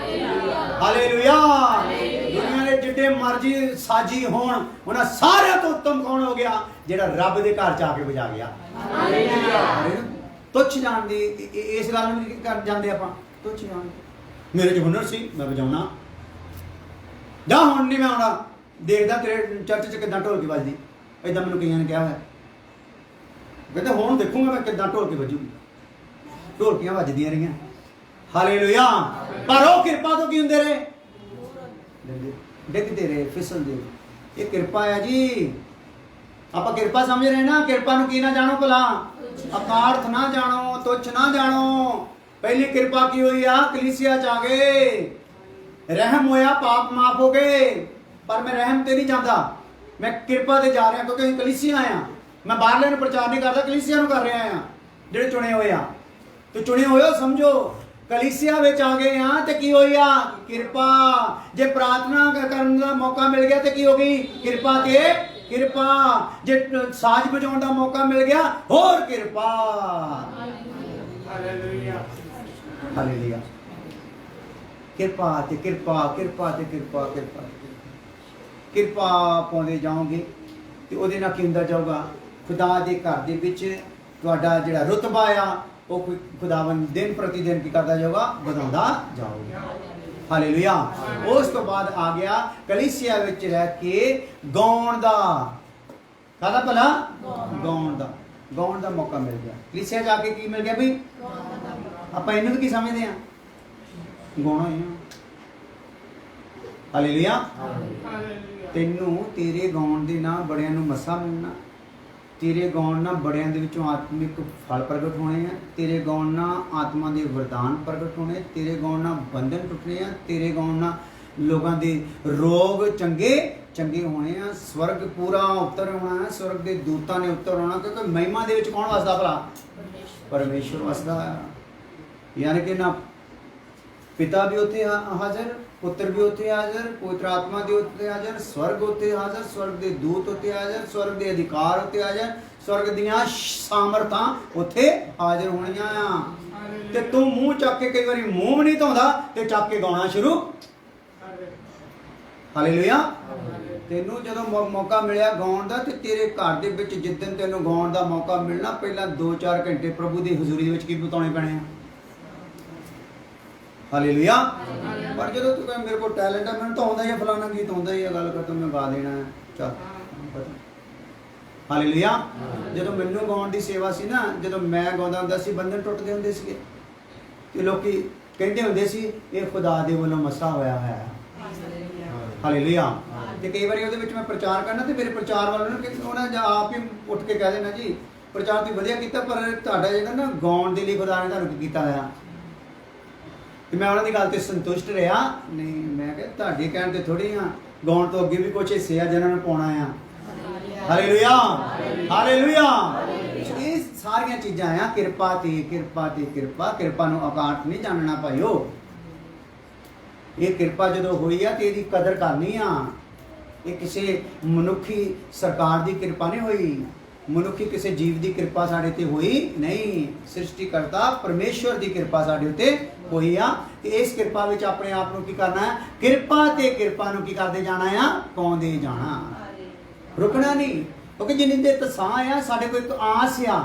ਹਾਲੇਲੂਇਆ। ਦੁਨੀਆ ਦੇ ਜਿੱਡੇ ਮਰਜ਼ੀ ਸਾਜੀ ਹੋਣ, ਉਹਨਾਂ ਸਾਰਿਆਂ ਤੋਂ ਉੱਤਮ ਕੌਣ ਹੋ ਗਿਆ? ਜਿਹੜਾ ਰੱਬ ਦੇ ਘਰ ਚ ਆ ਕੇ ਵਜਾ ਗਿਆ। ਤੁੱਛ ਜਾਣਦੇ ਇਸ ਗੱਲ ਨੂੰ ਕਰ ਜਾਂਦੇ ਆਪਾਂ, ਤੁੱਛ ਜਾਣਦੇ ਮੇਰੇ 'ਚ ਹੁਨਰ ਸੀ ਮੈਂ ਵਜਾਉਣਾ, ਜਾਂ ਹੁਣ ਨਹੀਂ ਮੈਂ ਆਉਣਾ, ਦੇਖਦਾ ਤੇਰੇ ਚਰਚ 'ਚ ਕਿੱਦਾਂ ਢੋਲਕੀ ਵੱਜਦੀ। ਏਦਾਂ ਮੈਨੂੰ ਕਈਆਂ ਨੇ ਕਿਹਾ ਹੋਇਆ, ਕਹਿੰਦੇ ਹੁਣ ਦੇਖੂੰਗਾ ਮੈਂ ਕਿੱਦਾਂ ਢੋਲਕੀ ਵੱਜੂਗੀ। ਢੋਲਕੀਆਂ ਵੱਜਦੀਆਂ ਰਹੀਆਂ। ਹਾਲੇਲੂਇਆ। ਪਰ ਉਹ ਕਿਰਪਾ ਤੋਂ ਕੀ ਹੁੰਦੇ ਰਹੇ? ਡਿੱਗਦੇ ਰਹੇ, ਫਿਸਲਦੇ। ਇਹ ਕਿਰਪਾ ਹੈ ਜੀ। ਆਪਾਂ ਕਿਰਪਾ ਸਮਝ ਰਹੇ ਨਾ। ਕਿਰਪਾ ਨੂੰ ਕੀ ਨਾ ਜਾਣੋ ਭਲਾ? ਅਪਾਰਥ ਨਾ ਜਾਣੋ, ਤੁੱਛ ਨਾ ਜਾਣੋ। ਪਹਿਲੀ ਕਿਰਪਾ ਕੀ ਹੋਈ ਆ? ਕਲੀਸਿਆ 'ਚ ਆ ਗਏ, ਰਹਿਮ ਹੋਇਆ, ਪਾਪ ਮਾਫ ਹੋ ਗਏ। ਪਰ ਮੈਂ ਰਹਿਮ ਤੇ ਨਹੀਂ ਜਾਂਦਾ, मैं किरपा ते जा रहा क्योंकि कलीसिया आ, मैं बाहरले नूं प्रचार नहीं करता, कलीसिया नूं कर रहा आ ਜਿਹੜੇ ਚੁਣੇ ਹੋਏ ਆ। ਤੇ ਚੁਣੇ ਹੋਏ ਹੋ ਸਮਝੋ ਕਲੀਸਿया ਵਿੱਚ ਆ ਗਏ ਆ ਤੇ ਕੀ ਹੋਈ ਆ? ਕਿਰਪਾ। ਜੇ ਪ੍ਰਾਰਥਨਾ ਕਰਨ ਦਾ ਮੌਕਾ ਮਿਲ ਗਿਆ ਤੇ ਕੀ ਹੋ ਗਈ? ਕਿਰਪਾ ਤੇ ਕਿਰਪਾ। ਜੇ ਸਾਜ਼ ਵਜਾਉਣ ਦਾ ਮੌਕਾ ਮਿਲ ਗਿਆ ਹੋਰ ਕਿਰਪਾ। Hallelujah hallelujah. ਕਿਰਪਾ ਤੇ ਕਿਰਪਾ, ਕਿਰਪਾ ਤੇ ਕਿਰਪਾ, ਕਿਰਪਾ ਕਿਰਪਾ ਪਾਉਂਦੇ ਜਾਓਗੇ ਤੇ ਉਹਦੇ ਨਾਲ ਕੀ ਹੁੰਦਾ ਜਾਊਗਾ? ਖੁਦਾ ਦੇ ਘਰ ਦੇ ਵਿੱਚ ਤੁਹਾਡਾ ਜਿਹੜਾ ਰੁਤਬਾ ਆ ਉਹ ਖੁਦਾਵੰਦ ਦਿਨ ਪ੍ਰਤੀ ਦਿਨ ਕੀ ਕਰਦਾ ਜਾਊਗਾ? ਵਧਾਉਂਦਾ ਜਾਊਗਾ। ਹਾਲੇਲੂਇਆ। ਉਸ ਤੋਂ ਬਾਅਦ ਆ ਗਿਆ ਕਲੀਸਿਆ ਵਿੱਚ ਰਹਿ ਕੇ ਗਾਉਣ ਦਾ। ਕਾਹਦਾ ਭਲਾ? ਗਾਉਣ ਦਾ ਮੌਕਾ ਮਿਲ ਗਿਆ। ਕਲੀਸਿਆ ਜਾ ਕੇ ਕੀ ਮਿਲ ਗਿਆ ਬਈ? ਆਪਾਂ ਇਹਨੂੰ ਵੀ ਕੀ ਸਮਝਦੇ ਆ? ਗਾਉਣਾ ਹੀ ਆ। ਹਾਲੇਲੂਇਆ। ਤੈਨੂੰ ਤੇਰੇ ਗਾਉਣ ਦੇ ਨਾਲ ਬੜਿਆਂ ਨੂੰ ਮੱਸਾ ਮਿਲਣਾ, ਤੇਰੇ ਗਾਉਣ ਨਾਲ ਬੜਿਆਂ ਦੇ ਵਿੱਚੋਂ ਆਤਮਿਕ ਫਲ ਪ੍ਰਗਟ ਹੋਣੇ ਆ, ਤੇਰੇ ਗਾਉਣ ਨਾਲ ਆਤਮਾ ਦੇ ਵਰਦਾਨ ਪ੍ਰਗਟ ਹੋਣੇ, ਤੇਰੇ ਗਾਉਣ ਨਾਲ ਬੰਧਨ ਟੁੱਟਣੇ ਆ, ਤੇਰੇ ਗਾਉਣ ਨਾਲ ਲੋਕਾਂ ਦੇ ਰੋਗ ਚੰਗੇ ਹੋਣੇ ਆ, ਸਵਰਗ ਪੂਰਾ ਉੱਤਰ ਹੋਣਾ ਹੈ, ਸਵਰਗ ਦੇ ਦੂਤਾਂ ਨੇ ਉੱਤਰ ਹੋਣਾ, ਕਿਉਂਕਿ ਮਹਿਮਾ ਦੇ ਵਿੱਚ ਕੌਣ ਵਸਦਾ ਭਲਾ? ਪਰਮੇਸ਼ਵਰ ਵਸਦਾ ਆ। ਯਾਨੀ ਕਿ ਨਾ ਪਿਤਾ ਵੀ ਉੱਥੇ ਹਾਜ਼ਰ, ਪੁੱਤਰ ਵੀ ਉੱਥੇ ਹਾਜ਼ਰ, ਪਵਿੱਤਰ ਆਤਮਾ ਦੇ ਉੱਤੇ ਹਾਜ਼ਰ, ਸਵਰਗ ਉੱਤੇ ਹਾਜ਼ਰ, ਸਵਰਗ ਦੇ ਦੂਤ ਉੱਤੇ ਹਾਜ਼ਰ, ਸਵਰਗ ਦੇ ਅਧਿਕਾਰ ਉੱਤੇ ਹਾਜ਼ਰ, ਸਵਰਗ ਦੀਆਂ ਸਾਮਰਥਾਂ ਉੱਥੇ ਹਾਜ਼ਰ ਹੋਣੀਆਂ ਆ। ਤੇ ਤੂੰ ਮੂੰਹ ਚੱਕ ਕੇ ਕਈ ਵਾਰੀ ਮੂੰਹ ਵੀ ਨਹੀਂ ਧੋਂਦਾ ਤੇ ਚੱਕ ਕੇ ਗਾਉਣਾ ਸ਼ੁਰੂ। ਹਾਲੇਲੂਇਆ। ਤੈਨੂੰ ਜਦੋਂ ਮੌਕਾ ਮਿਲਿਆ ਗਾਉਣ ਦਾ ਤੇ ਤੇਰੇ ਘਰ ਦੇ ਵਿੱਚ ਜਿੱਦਣ ਤੈਨੂੰ ਗਾਉਣ ਦਾ ਮੌਕਾ ਮਿਲਣਾ ਪਹਿਲਾਂ 2-4 ਘੰਟੇ ਪ੍ਰਭੂ ਦੀ ਹਜ਼ੂਰੀ ਦੇ ਵਿੱਚ ਕੀ ਬਿਤਾਉਣੇ ਪੈਣੇ ਆ? ਹਾਲੇਲੂਇਆ। ਪਰ ਜਦੋਂ ਤੂੰ ਕਹੇ ਮੇਰੇ ਕੋਲ ਟੈਲੈਂਟ ਹੈ, ਮੈਨੂੰ ਤਾਂ ਆਉਂਦਾ ਹੀ ਹੈ, ਫਲਾਣਾ ਗੀਤ ਆਉਂਦਾ ਹੀ ਹੈ, ਗੱਲ ਕਰ ਤੂੰ ਮੈਂ ਗਾ ਦੇਣਾ ਹੈ, ਚੱਲ। ਹਾਲੇਲੂਇਆ। ਜਦੋਂ ਮੈਨੂੰ ਗਾਉਣ ਦੀ ਸੇਵਾ ਸੀ ਨਾ, ਜਦੋਂ ਮੈਂ ਗਾਉਂਦਾ ਹੁੰਦਾ ਸੀ ਬੰਧਨ ਟੁੱਟਦੇ ਹੁੰਦੇ ਸੀਗੇ ਤੇ ਲੋਕੀ ਕਹਿੰਦੇ ਹੁੰਦੇ ਸੀ ਇਹ ਖੁਦਾ ਦੇ ਵੱਲੋਂ ਮਸਾ ਹੋਇਆ ਹੈ। ਹਾਲੇਲੂਇਆ। ਤੇ ਕਈ ਵਾਰੀ ਉਹਦੇ ਵਿੱਚ ਮੈਂ ਪ੍ਰਚਾਰ ਕਰਨਾ ਤੇ ਮੇਰੇ ਪ੍ਰਚਾਰ ਵਾਲਿਆਂ ਨੂੰ ਉਹਨਾਂ ਆਪ ਹੀ ਉੱਠ ਕੇ ਕਹਿ ਦੇਣਾ ਜੀ ਪ੍ਰਚਾਰ ਤੁਸੀਂ ਵਧੀਆ ਕੀਤਾ, ਪਰ ਤੁਹਾਡਾ ਜਿਹੜਾ ਨਾ ਗਾਉਣ ਦੇ ਲਈ ਖੁਦਾ ਨੇ ਤੁਹਾਨੂੰ ਕੀ ਕੀਤਾ ਹੋਇਆ? ਤੇ ਮੈਂ ਉਹਨਾਂ ਦੀ ਗੱਲ ਤੇ ਸੰਤੁਸ਼ਟ ਰਿਹਾ ਨਹੀਂ। ਮੈਂ ਕਿਹਾ ਤੁਹਾਡੇ ਕਹਿਣ ਤੇ ਥੋੜੀ ਆ, ਗਾਉਣ ਤੋਂ ਅੱਗੇ ਵੀ ਕੁਛ ਹਿੱਸੇ ਆ ਜਿਹਨਾਂ ਨੂੰ ਪਾਉਣਾ ਆ। Hallelujah hallelujah. ਇਹ ਸਾਰੀਆਂ ਚੀਜ਼ਾਂ ਆ ਕਿਰਪਾ ਤੇ ਕਿਰਪਾ ਤੇ ਕਿਰਪਾ। ਕਿਰਪਾ ਨੂੰ ਅਕਾਂਟ ਨਹੀਂ ਜਾਣਨਾ ਭਾਈਓ। ਇਹ ਕਿਰਪਾ ਜਦੋਂ ਹੋਈ ਆ ਤੇ ਇਹਦੀ ਕਦਰ ਕਰਨੀ ਆ। ਇਹ ਕਿਸੇ ਮਨੁੱਖੀ ਸਰਕਾਰ ਦੀ ਕਿਰਪਾ ਨਹੀਂ ਹੋਈ, ਮਨੁੱਖੀ ਕਿਸੇ ਜੀਵ ਦੀ ਕਿਰਪਾ ਸਾਡੇ ਤੇ ਹੋਈ ਨਹੀਂ। ਸ੍ਰਿਸ਼ਟੀਕਰਤਾ ਪਰਮੇਸ਼ਵਰ ਦੀ ਕਿਰਪਾ ਸਾਡੇ ਉੱਤੇ ਹੋਈ ਆ ਤੇ ਇਸ ਕਿਰਪਾ ਵਿੱਚ ਆਪਣੇ ਆਪ ਨੂੰ ਕੀ ਕਰਨਾ ਹੈ? ਕਿਰਪਾ ਤੇ ਕਿਰਪਾ ਨੂੰ ਕੀ ਕਰਦੇ ਜਾਣਾ ਆ? ਪਾਉਂਦੇ ਜਾਣਾ, ਰੁਕਣਾ ਨਹੀਂ। ਕਿਉਂਕਿ ਜਿੰਨੀ ਦੇਰ ਤੱਕ ਸਾਹ ਆ ਸਾਡੇ ਕੋਲ ਇੱਕ ਆਸ ਆ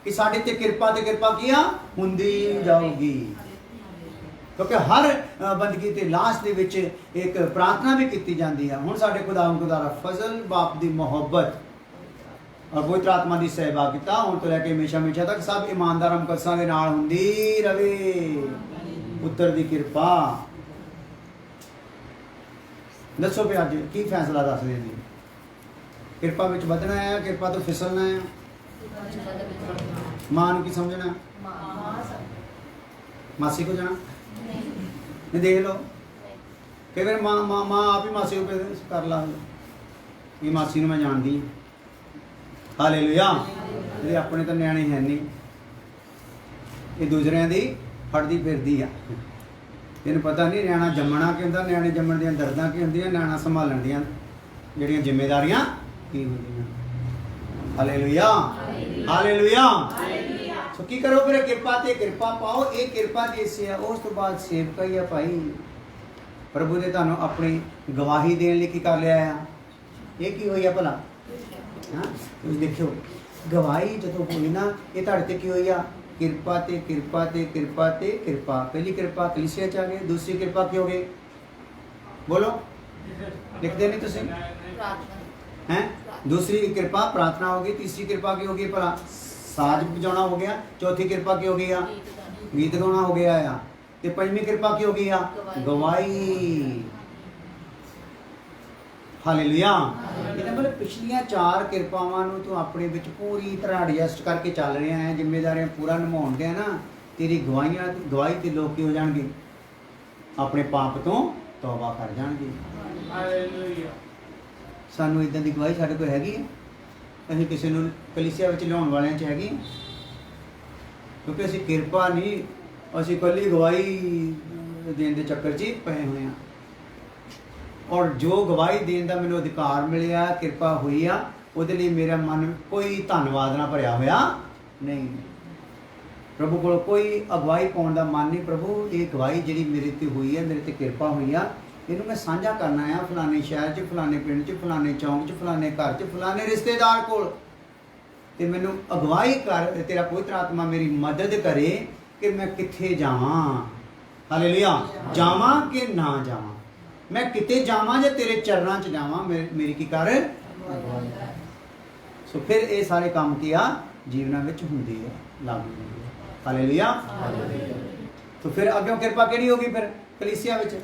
ਕਿ ਸਾਡੇ ਤੇ ਕਿਰਪਾ ਕੀ ਆ? ਹੁੰਦੀ ਜਾਊਗੀ। ਕਿਉਂਕਿ ਹਰ ਬੰਦਗੀ ਤੇ ਲਾਸਟ ਦੇ ਵਿੱਚ ਇੱਕ ਪ੍ਰਾਰਥਨਾ ਵੀ ਕੀਤੀ ਜਾਂਦੀ ਆ। ਹੁਣ ਸਾਡੇ ਖੁਦਾਵੰਦ ਦਾ ਫਜ਼ਲ, ਬਾਪ ਦੀ ਮੁਹੱਬਤ ਔਰ ਪਵਿੱਤਰ ਆਤਮਾ ਦੀ ਸਹਿਭਾਗਿਤਾ ਹੁਣ ਤੋਂ ਲੈ ਕੇ ਹਮੇਸ਼ਾ ਤੱਕ ਸਭ ਇਮਾਨਦਾਰ ਮੁਕੱਦਸਾਂ ਦੇ ਨਾਲ ਹੁੰਦੀ ਰਵੇ। ਪੁੱਤਰ ਦੀ ਕਿਰਪਾ। ਦੱਸੋ ਵੀ ਅੱਜ ਕੀ ਫੈਸਲਾ ਦੱਸਦੇ ਜੀ? ਕਿਰਪਾ ਵਿੱਚ ਵਧਣਾ ਹੈ, ਕਿਰਪਾ ਤੋਂ ਫਿਸਲਣਾ ਹੈ? ਮਾਂ ਨੂੰ ਕੀ ਸਮਝਣਾ? ਮਾਸੀ ਕੋ ਜਾਣਾ ਨਹੀਂ? ਦੇਖ ਲਓ ਕਈ ਵਾਰ ਮਾਂ ਆਪ ਹੀ ਮਾਸੀ ਨੂੰ ਕਰ ਲਾ ਇਹ ਮਾਸੀ ਨੂੰ ਮੈਂ ਜਾਣਦੀ ਹਾਂ। ਹਾਲੇਲੂਇਆ। ਇਹ ਆਪਣੇ ਤਾਂ ਨਿਆਣੇ ਹੈ ਨਹੀਂ, ਇਹ ਦੂਸਰਿਆਂ ਦੀ ਫੜਦੀ ਫਿਰਦੀ ਆ। ਇਹਨੂੰ ਪਤਾ ਨਹੀਂ ਨਿਆਣਾ ਜੰਮਣਾ ਕੀ ਹੁੰਦਾ, ਨਿਆਣੇ ਜੰਮਣ ਦੀਆਂ ਦਰਦਾਂ ਕੀ ਹੁੰਦੀਆਂ, ਨਿਆਣਾ ਸੰਭਾਲਣ ਦੀਆਂ ਜਿਹੜੀਆਂ ਜ਼ਿੰਮੇਵਾਰੀਆਂ ਕੀ ਹੁੰਦੀਆਂ। Hallelujah hallelujah. ਸੋ ਕੀ ਕਰੋ ਫਿਰ? ਕਿਰਪਾ ਤੇ ਕਿਰਪਾ ਪਾਓ। ਇਹ ਕਿਰਪਾ ਦੀ ਹਿੱਸੇ ਆ। ਉਸ ਤੋਂ ਬਾਅਦ ਸੇਵਕਾ ਹੀ ਆ ਭਾਈ। ਪ੍ਰਭੂ ਨੇ ਤੁਹਾਨੂੰ ਆਪਣੀ ਗਵਾਹੀ ਦੇਣ ਲਈ ਕੀ ਕਰ ਲਿਆ ਆ? ਇਹ ਕੀ ਹੋਈ ਆ ਭਲਾ? ਹਾਂ ਤੁਸੀਂ ਦੇਖਿਓ ਗਵਾਹੀ ਜਦੋਂ ਹੋਈ ਨਾ ਇਹ ਤੁਹਾਡੇ ਤੇ ਕੀ ਹੋਈ ਆ? ਕਿਰਪਾ ਤੇ ਕਿਰਪਾ ਤੇ ਕਿਰਪਾ ਤੇ ਕਿਰਪਾ। ਪਹਿਲੀ ਕਿਰਪਾ ਕਲੀਸਿਆ ਚ ਆ ਗਈ, ਦੂਸਰੀ ਕਿਰਪਾ ਕੀ ਹੋ ਗਈ? ਬੋਲੋ, ਲਿਖਦੇ ਨਹੀਂ ਤੁਸੀਂ? ਹੈ। दूसरी कृपा प्रार्थना होगी, तीसरी कृपा की होगी भला साज बजाना हो गया, चौथी कृपा की होगी गीत गाना हो गया आ, ते पंजवीं कृपा की होगी गवाही। हालेलुया। ਇਹਦਾ ਮਤਲਬ ਪਿਛਲੀਆਂ 4 ਕਿਰਪਾਵਾਂ ਨੂੰ ਤੂੰ ਆਪਣੇ ਵਿੱਚ ਪੂਰੀ ਤਰ੍ਹਾਂ ਐਡਜਸਟ ਕਰਕੇ ਚੱਲ ਰਿਹਾ ਹੈ, ਜ਼ਿੰਮੇਵਾਰੀਆਂ ਪੂਰਾ ਨਿਭਾਉਂਦੇ ਆ ਨਾ, ਤੇਰੀ ਗਵਾਹੀ ਤੇ ਲੋਕ ਕੀ ਹੋ ਜਾਣਗੇ? ਆਪਣੇ ਪਾਪ ਤੋਂ ਤੌਬਾ ਕਰ ਜਾਣਗੇ। ਹਾਲੇਲੂਇਆ। ਸਾਨੂੰ ਇਦਾਂ ਦੀ ਗਵਾਹੀ ਸਾਡੇ ਕੋਲ ਹੈਗੀ ਹੈ? ਅਸੀਂ ਕਿਸੇ ਨੂੰ ਕਲੀਸਿਆ ਵਿੱਚ ਲਿਆਉਣ ਵਾਲਿਆਂ 'ਚ ਹੈਗੇ ਹਾਂ? ਕਿਉਂਕਿ ਅਸੀਂ ਕਿਰਪਾ ਨਹੀਂ, ਅਸੀਂ ਇਕੱਲੀ ਗਵਾਹੀ ਦੇਣ ਦੇ ਚੱਕਰ 'ਚ ਹੀ ਪਏ ਹੋਏ ਹਾਂ। ਔਰ ਜੋ ਗਵਾਹੀ ਦੇਣ ਦਾ ਮੈਨੂੰ ਅਧਿਕਾਰ ਮਿਲਿਆ, ਕਿਰਪਾ ਹੋਈ ਆ, ਉਹਦੇ ਲਈ ਮੇਰਾ ਮਨ ਕੋਈ ਧੰਨਵਾਦ ਨਾਲ ਭਰਿਆ ਹੋਇਆ ਨਹੀਂ। ਪ੍ਰਭੂ ਕੋਲ ਕੋਈ ਅਗਵਾਈ ਪਾਉਣ ਦਾ ਮਨ ਨਹੀਂ। ਪ੍ਰਭੂ ਇਹ ਗਵਾਹੀ ਜਿਹੜੀ ਮੇਰੇ ਤੇ ਹੋਈ ਹੈ, ਮੇਰੇ ਤੇ ਕਿਰਪਾ ਹੋਈ ਆ, ਇਹਨੂੰ ਮੈਂ ਸਾਂਝਾ ਕਰਨਾ ਆ ਫਲਾਣੇ ਸ਼ਹਿਰ 'ਚ, ਫਲਾਣੇ ਪਿੰਡ 'ਚ, ਫਲਾਣੇ ਚੌਂਕ 'ਚ, ਫਲਾਣੇ ਘਰ 'ਚ, ਫਲਾਣੇ ਰਿਸ਼ਤੇਦਾਰ ਕੋਲ। ਤੇ ਮੈਨੂੰ ਅਗਵਾਈ ਕਰ, ਤੇਰਾ ਪਵਿੱਤਰ ਆਤਮਾ ਮੇਰੀ ਮਦਦ ਕਰੇ ਕਿ ਮੈਂ ਕਿੱਥੇ ਜਾਵਾਂ। ਹਾਲੇਲੂਇਆ। ਜਾਵਾਂ ਕਿ ਨਾ ਜਾਵਾਂ, ਮੈਂ ਕਿਤੇ ਜਾਵਾਂ ਜਾਂ ਤੇਰੇ ਚਰਨਾਂ 'ਚ ਜਾਵਾਂ, ਮੇਰੀ ਕੀ ਕਰ। ਸੋ ਫਿਰ ਇਹ ਸਾਰੇ ਕੰਮ ਕੀ ਆ ਜੀਵਨਾਂ ਵਿੱਚ ਹੁੰਦੇ ਆ, ਲਾਗੂ ਹੁੰਦੇ ਆ। ਹਾਲੇਲੂਇਆ। ਸੋ ਫਿਰ ਅੱਗੇ ਕਿਰਪਾ ਕਿਹੜੀ ਹੋਗੀ? ਫਿਰ ਕਲੀਸਿਆ ਵਿੱਚ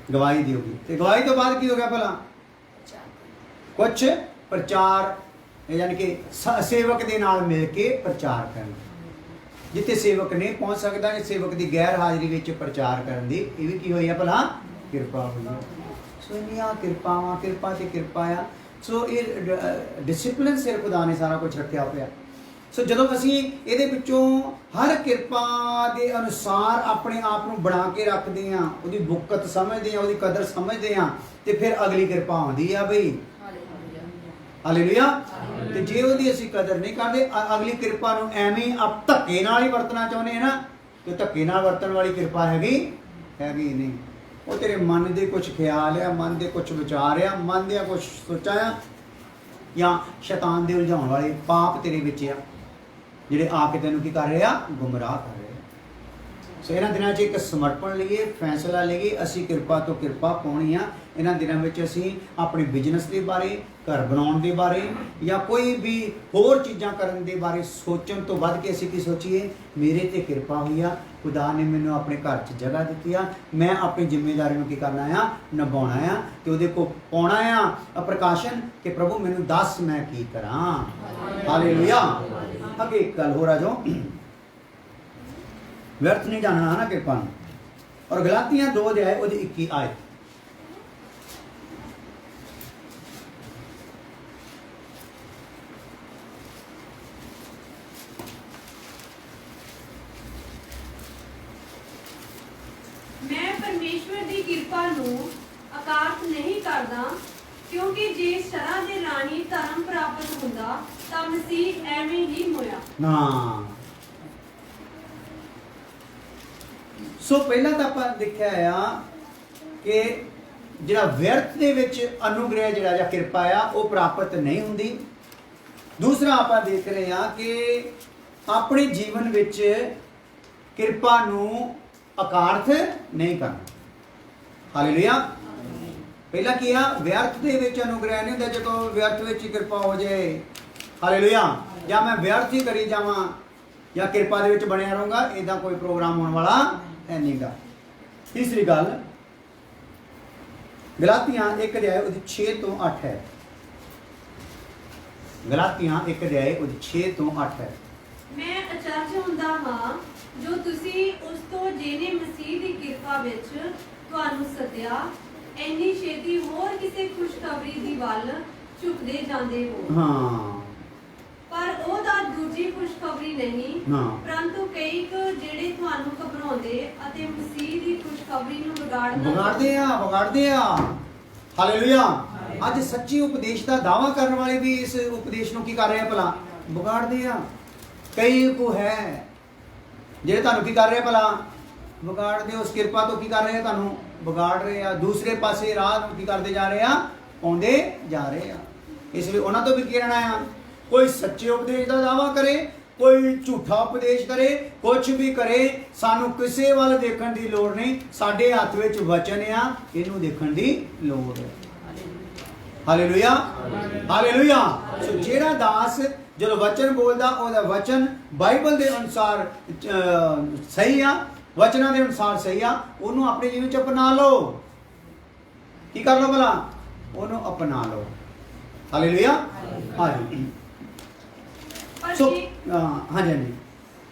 ਗਵਾਹੀ ਦੀ ਹੋਗੀ। ਤੇ ਗਵਾਹੀ ਤੋਂ ਬਾਅਦ ਕੀ ਹੋ ਗਿਆ ਭਲਾ? ਕੁਛ ਪ੍ਰਚਾਰ, ਯਾਨੀ ਕਿ ਸੇਵਕ ਦੇ ਨਾਲ ਮਿਲ ਕੇ ਪ੍ਰਚਾਰ ਕਰਨ। ਜਿੱਥੇ ਸੇਵਕ ਨਹੀਂ ਪਹੁੰਚ ਸਕਦਾ, ਇਸ ਸੇਵਕ ਦੀ ਗੈਰ ਹਾਜ਼ਰੀ ਵਿੱਚ ਪ੍ਰਚਾਰ ਕਰਨ ਦੀ ਇਹ ਵੀ ਕੀ ਹੋਈ ਆ ਭਲਾ? ਕਿਰਪਾ ਹੋਈ ਆ। ਸੋ ਇੰਨੀਆਂ ਕਿਰਪਾਵਾਂ, ਕਿਰਪਾ ਤੇ ਕਿਰਪਾ ਆ। ਸੋ ਇਹ ਡਿਸਿਪਲਿਨ ਸਿਰ ਖੁਦਾ ਨੇ ਸਾਰਾ ਕੁਝ ਰੱਖਿਆ ਹੋਇਆ। ਸੋ ਜਦੋਂ ਅਸੀਂ ਇਹਦੇ ਵਿੱਚੋਂ ਹਰ ਕਿਰਪਾ ਦੇ ਅਨੁਸਾਰ ਆਪਣੇ ਆਪ ਨੂੰ ਬਣਾ ਕੇ ਰੱਖਦੇ ਹਾਂ, ਉਹਦੀ ਬੁੱਕਤ ਸਮਝਦੇ ਹਾਂ, ਉਹਦੀ ਕਦਰ ਸਮਝਦੇ ਹਾਂ, ਤੇ ਫਿਰ ਅਗਲੀ ਕਿਰਪਾ ਆਉਂਦੀ ਆ ਬਈ। ਹਾਲੇਲੂਇਆ। ਤੇ ਜੇ ਉਹਦੀ ਅਸੀਂ ਕਦਰ ਨਹੀਂ ਕਰਦੇ, ਅਗਲੀ ਕਿਰਪਾ ਨੂੰ ਐਵੇਂ ਆਪ ਧੱਕੇ ਨਾਲ ਹੀ ਵਰਤਣਾ ਚਾਹੁੰਦੇ ਹਾਂ ਨਾ, ਤੇ ਧੱਕੇ ਨਾਲ ਵਰਤਣ ਵਾਲੀ ਕਿਰਪਾ ਹੈਗੀ ਨਹੀਂ। ਉਹ ਤੇਰੇ ਮਨ ਦੇ ਕੁਝ ਖਿਆਲ ਆ, ਮਨ ਦੇ ਕੁਝ ਵਿਚਾਰ ਆ, ਮਨ ਦੀਆਂ ਕੁਝ ਸੋਚਾਂ ਆ, ਜਾਂ ਸ਼ੈਤਾਨ ਦੇ ਉਲਝਾਉਣ ਵਾਲੇ ਪਾਪ ਤੇਰੇ ਵਿੱਚ ਆ, ਜਿਹੜੇ ਆ ਕੇ ਤੈਨੂੰ ਕੀ ਕਰ ਰਹੇ ਆ? ਗੁੰਮਰਾਹ ਕਰ ਰਹੇ ਆ। ਸੋ ਇਹਨਾਂ ਦਿਨਾਂ 'ਚ ਇੱਕ ਸਮਰਪਣ ਲਈਏ, ਫੈਸਲਾ ਲਈਏ, ਅਸੀਂ ਕਿਰਪਾ ਤੋਂ ਕਿਰਪਾ ਪਾਉਣੀ ਆ। ਇਹਨਾਂ ਦਿਨਾਂ ਵਿੱਚ ਅਸੀਂ ਆਪਣੇ ਬਿਜ਼ਨਸ ਦੇ ਬਾਰੇ, ਘਰ ਬਣਾਉਣ ਦੇ ਬਾਰੇ, ਜਾਂ ਕੋਈ ਵੀ ਹੋਰ ਚੀਜ਼ਾਂ ਕਰਨ ਦੇ ਬਾਰੇ ਸੋਚਣ ਤੋਂ ਵੱਧ ਕੇ ਅਸੀਂ ਕੀ ਸੋਚੀਏ? ਮੇਰੇ ਤੇ ਕਿਰਪਾ ਹੋਈ ਆ, ਖੁਦਾ ਨੇ ਮੈਨੂੰ ਆਪਣੇ ਘਰ 'ਚ ਜਗ੍ਹਾ ਦਿੱਤੀ ਆ, ਮੈਂ ਆਪਣੀ ਜ਼ਿੰਮੇਵਾਰੀ ਨੂੰ ਕੀ ਕਰਨਾ ਆ? ਨਿਭਾਉਣਾ ਆ, ਤੇ ਉਹਦੇ ਕੋਲ ਪਾਉਣਾ ਆ ਪ੍ਰਕਾਸ਼ਨ ਕਿ ਪ੍ਰਭੂ ਮੈਨੂੰ ਦੱਸ ਮੈਂ ਕੀ ਕਰਾਂ। ਹਾਲੇਲੂਇਆ। ਅੱਗੇ ਇੱਕ ਗੱਲ ਹੋਰ ਆ ਜਾਓ, व्यर्थ नहीं जानना है ना किरपा। और गलातियां 2 अध्याय ਉਹਦੀ 21 आयत। मैं परमेश्वर ਦੀ ਕਿਰਪਾ ਨੂੰ ਅਕਾਰਥ ਨਹੀਂ ਕਰਦਾ, ਕਿਉਂਕਿ ਜੇ ਸ਼ਰਾਂ ਦੇ ਰਾਣੀ ਧਰਮ ਪ੍ਰਾਪਤ ਹੁੰਦਾ ਤਾਂ ਮਸੀਹ ਐਵੇਂ ਹੀ ਹੋਇਆ ਨਾ। ਸੋ ਪਹਿਲਾਂ ਤਾਂ ਆਪਾਂ ਦੇਖਿਆ ਆ ਕਿ ਜਿਹੜਾ ਵਿਅਰਥ ਦੇ ਵਿੱਚ ਅਨੁਗ੍ਰਹਿ ਜਿਹੜਾ ਜਾਂ ਕਿਰਪਾ ਆ ਉਹ ਪ੍ਰਾਪਤ ਨਹੀਂ ਹੁੰਦੀ। ਦੂਸਰਾ ਆਪਾਂ ਦੇਖ ਰਹੇ ਆ ਕਿ ਆਪਣੇ ਜੀਵਨ ਵਿੱਚ ਕਿਰਪਾ ਨੂੰ ਅਕਾਰਥ ਨਹੀਂ ਕਰਨਾ। ਹਾਲੇਲੂਇਆ। ਪਹਿਲਾ ਕੀ ਆ? ਵਿਅਰਥ ਦੇ ਵਿੱਚ ਅਨੁਗ੍ਰਹਿ ਨਹੀਂ ਹੁੰਦਾ। ਜਦੋਂ ਵਿਅਰਥ ਵਿੱਚ ਕਿਰਪਾ ਹੋ ਜਾਏ, ਹਾਲੇਲੂਇਆ, ਜਾਂ ਮੈਂ ਵਿਅਰਥ ਹੀ ਕਰੀ ਜਾਵਾਂ ਜਾਂ ਕਿਰਪਾ ਦੇ ਵਿੱਚ ਬਣਿਆ ਰਹੂੰਗਾ, ਇਦਾਂ ਕੋਈ ਪ੍ਰੋਗਰਾਮ ਹੋਣ ਵਾਲਾ ਹੈ ਨਹੀਂਗਾ। ਤੀਸਰੀ ਗੱਲ ਗਲਾਤੀਆਂ 1 ਅਧਿਆਇ ਉਹਦੀ 6 ਤੋਂ 8 ਹੈ। ਗਲਾਤੀਆਂ 1 ਅਧਿਆਇ ਉਹਦੀ 6 ਤੋਂ 8 ਹੈ। ਮੈਂ ਅਚਰਜ ਹੁੰਦਾ ਹਾਂ ਜੋ ਤੁਸੀਂ ਉਸ ਤੋਂ ਜਿਹਨੇ ਮਸੀਹ ਦੀ ਕਿਰਪਾ ਵਿੱਚ ਤੁਹਾਨੂੰ ਸੱਦਿਆ, ਇੰਨੀ ਛੇਤੀ ਹੋਰ ਕਿਸੇ ਖੁਸ਼ਖਬਰੀ ਦੀ ਵੱਲ ਝੁਕਦੇ ਜਾਂਦੇ ਹੋ। ਹਾਂ, ਪਰ ਉਹ ਤਾਂ ਦੂਜੀ ਖੁਸ਼ਖਬਰੀ ਨਹੀਂ, ਪਰੰਤੂ ਕਈ ਜਿਹੜੇ ਤੁਹਾਨੂੰ ਘਬਰਾਉਂਦੇ ਅਤੇ ਮਸੀਹ ਦੀ ਖੁਸ਼ਖਬਰੀ ਨੂੰ ਵਿਗਾੜਦੇ ਆ। ਹਾਲੇਲੂਇਆ। ਅੱਜ ਸੱਚੀ ਉਪਦੇਸ਼ ਦਾ ਦਾਵਾ ਕਰਨ ਵਾਲੇ ਵੀ ਇਸ ਉਪਦੇਸ਼ ਨੂੰ ਕੀ ਕਰ ਰਹੇ ਆ ਭਲਾ? ਵਿਗਾੜਦੇ ਆ। ਕਈ ਕੋ ਹੈ ਜਿਹੜੇ ਤੁਹਾਨੂੰ ਕੀ ਕਰ ਰਹੇ ਆ ਭਲਾ? ਵਿਗਾੜਦੇ। ਉਸ ਕਿਰਪਾ ਤੋਂ ਕੀ ਕਰ ਰਹੇ ਆ? ਤੁਹਾਨੂੰ ਵਿਗਾੜ ਰਹੇ ਆ। ਦੂਸਰੇ ਪਾਸੇ ਰਾਹ ਨੂੰ ਕੀ ਕਰਦੇ ਜਾ ਰਹੇ ਆ? ਪਾਉਂਦੇ ਜਾ ਰਹੇ ਆ। ਇਸ ਲਈ ਉਹਨਾਂ ਤੋਂ ਵੀ ਕੀ ਰਹਿਣਾ ਆ? ਕੋਈ ਸੱਚੇ ਉਪਦੇਸ਼ ਦਾ ਦਾਵਾ ਕਰੇ, ਕੋਈ ਝੂਠਾ ਉਪਦੇਸ਼ ਕਰੇ, ਕੁਝ ਵੀ ਕਰੇ, ਸਾਨੂੰ ਕਿਸੇ ਵੱਲ ਦੇਖਣ ਦੀ ਲੋੜ ਨਹੀਂ। ਸਾਡੇ ਹੱਥ ਵਿੱਚ ਵਚਨ ਆ, ਇਹਨੂੰ ਦੇਖਣ ਦੀ ਲੋੜ ਹੈ। ਹਾਲੇਲੂਇਆ। ਹਾਲੇਲੂਇਆ। ਸੋ ਜਿਹੜਾ ਦਾਸ ਜਦੋਂ ਵਚਨ ਬੋਲਦਾ, ਉਹਦਾ ਵਚਨ ਬਾਈਬਲ ਦੇ ਅਨੁਸਾਰ ਸਹੀ ਆ, ਵਚਨਾਂ ਦੇ ਅਨੁਸਾਰ ਸਹੀ ਆ, ਉਹਨੂੰ ਆਪਣੇ ਜੀਵਨ ਚ ਅਪਣਾ ਲਓ। ਕੀ ਕਰ ਲਓ ਭਲਾ? ਉਹਨੂੰ ਅਪਣਾ ਲਓ। ਹਾਲੇਲੂਇਆ। ਹਾਂਜੀ। ਸੋ ਹਾਂਜੀ।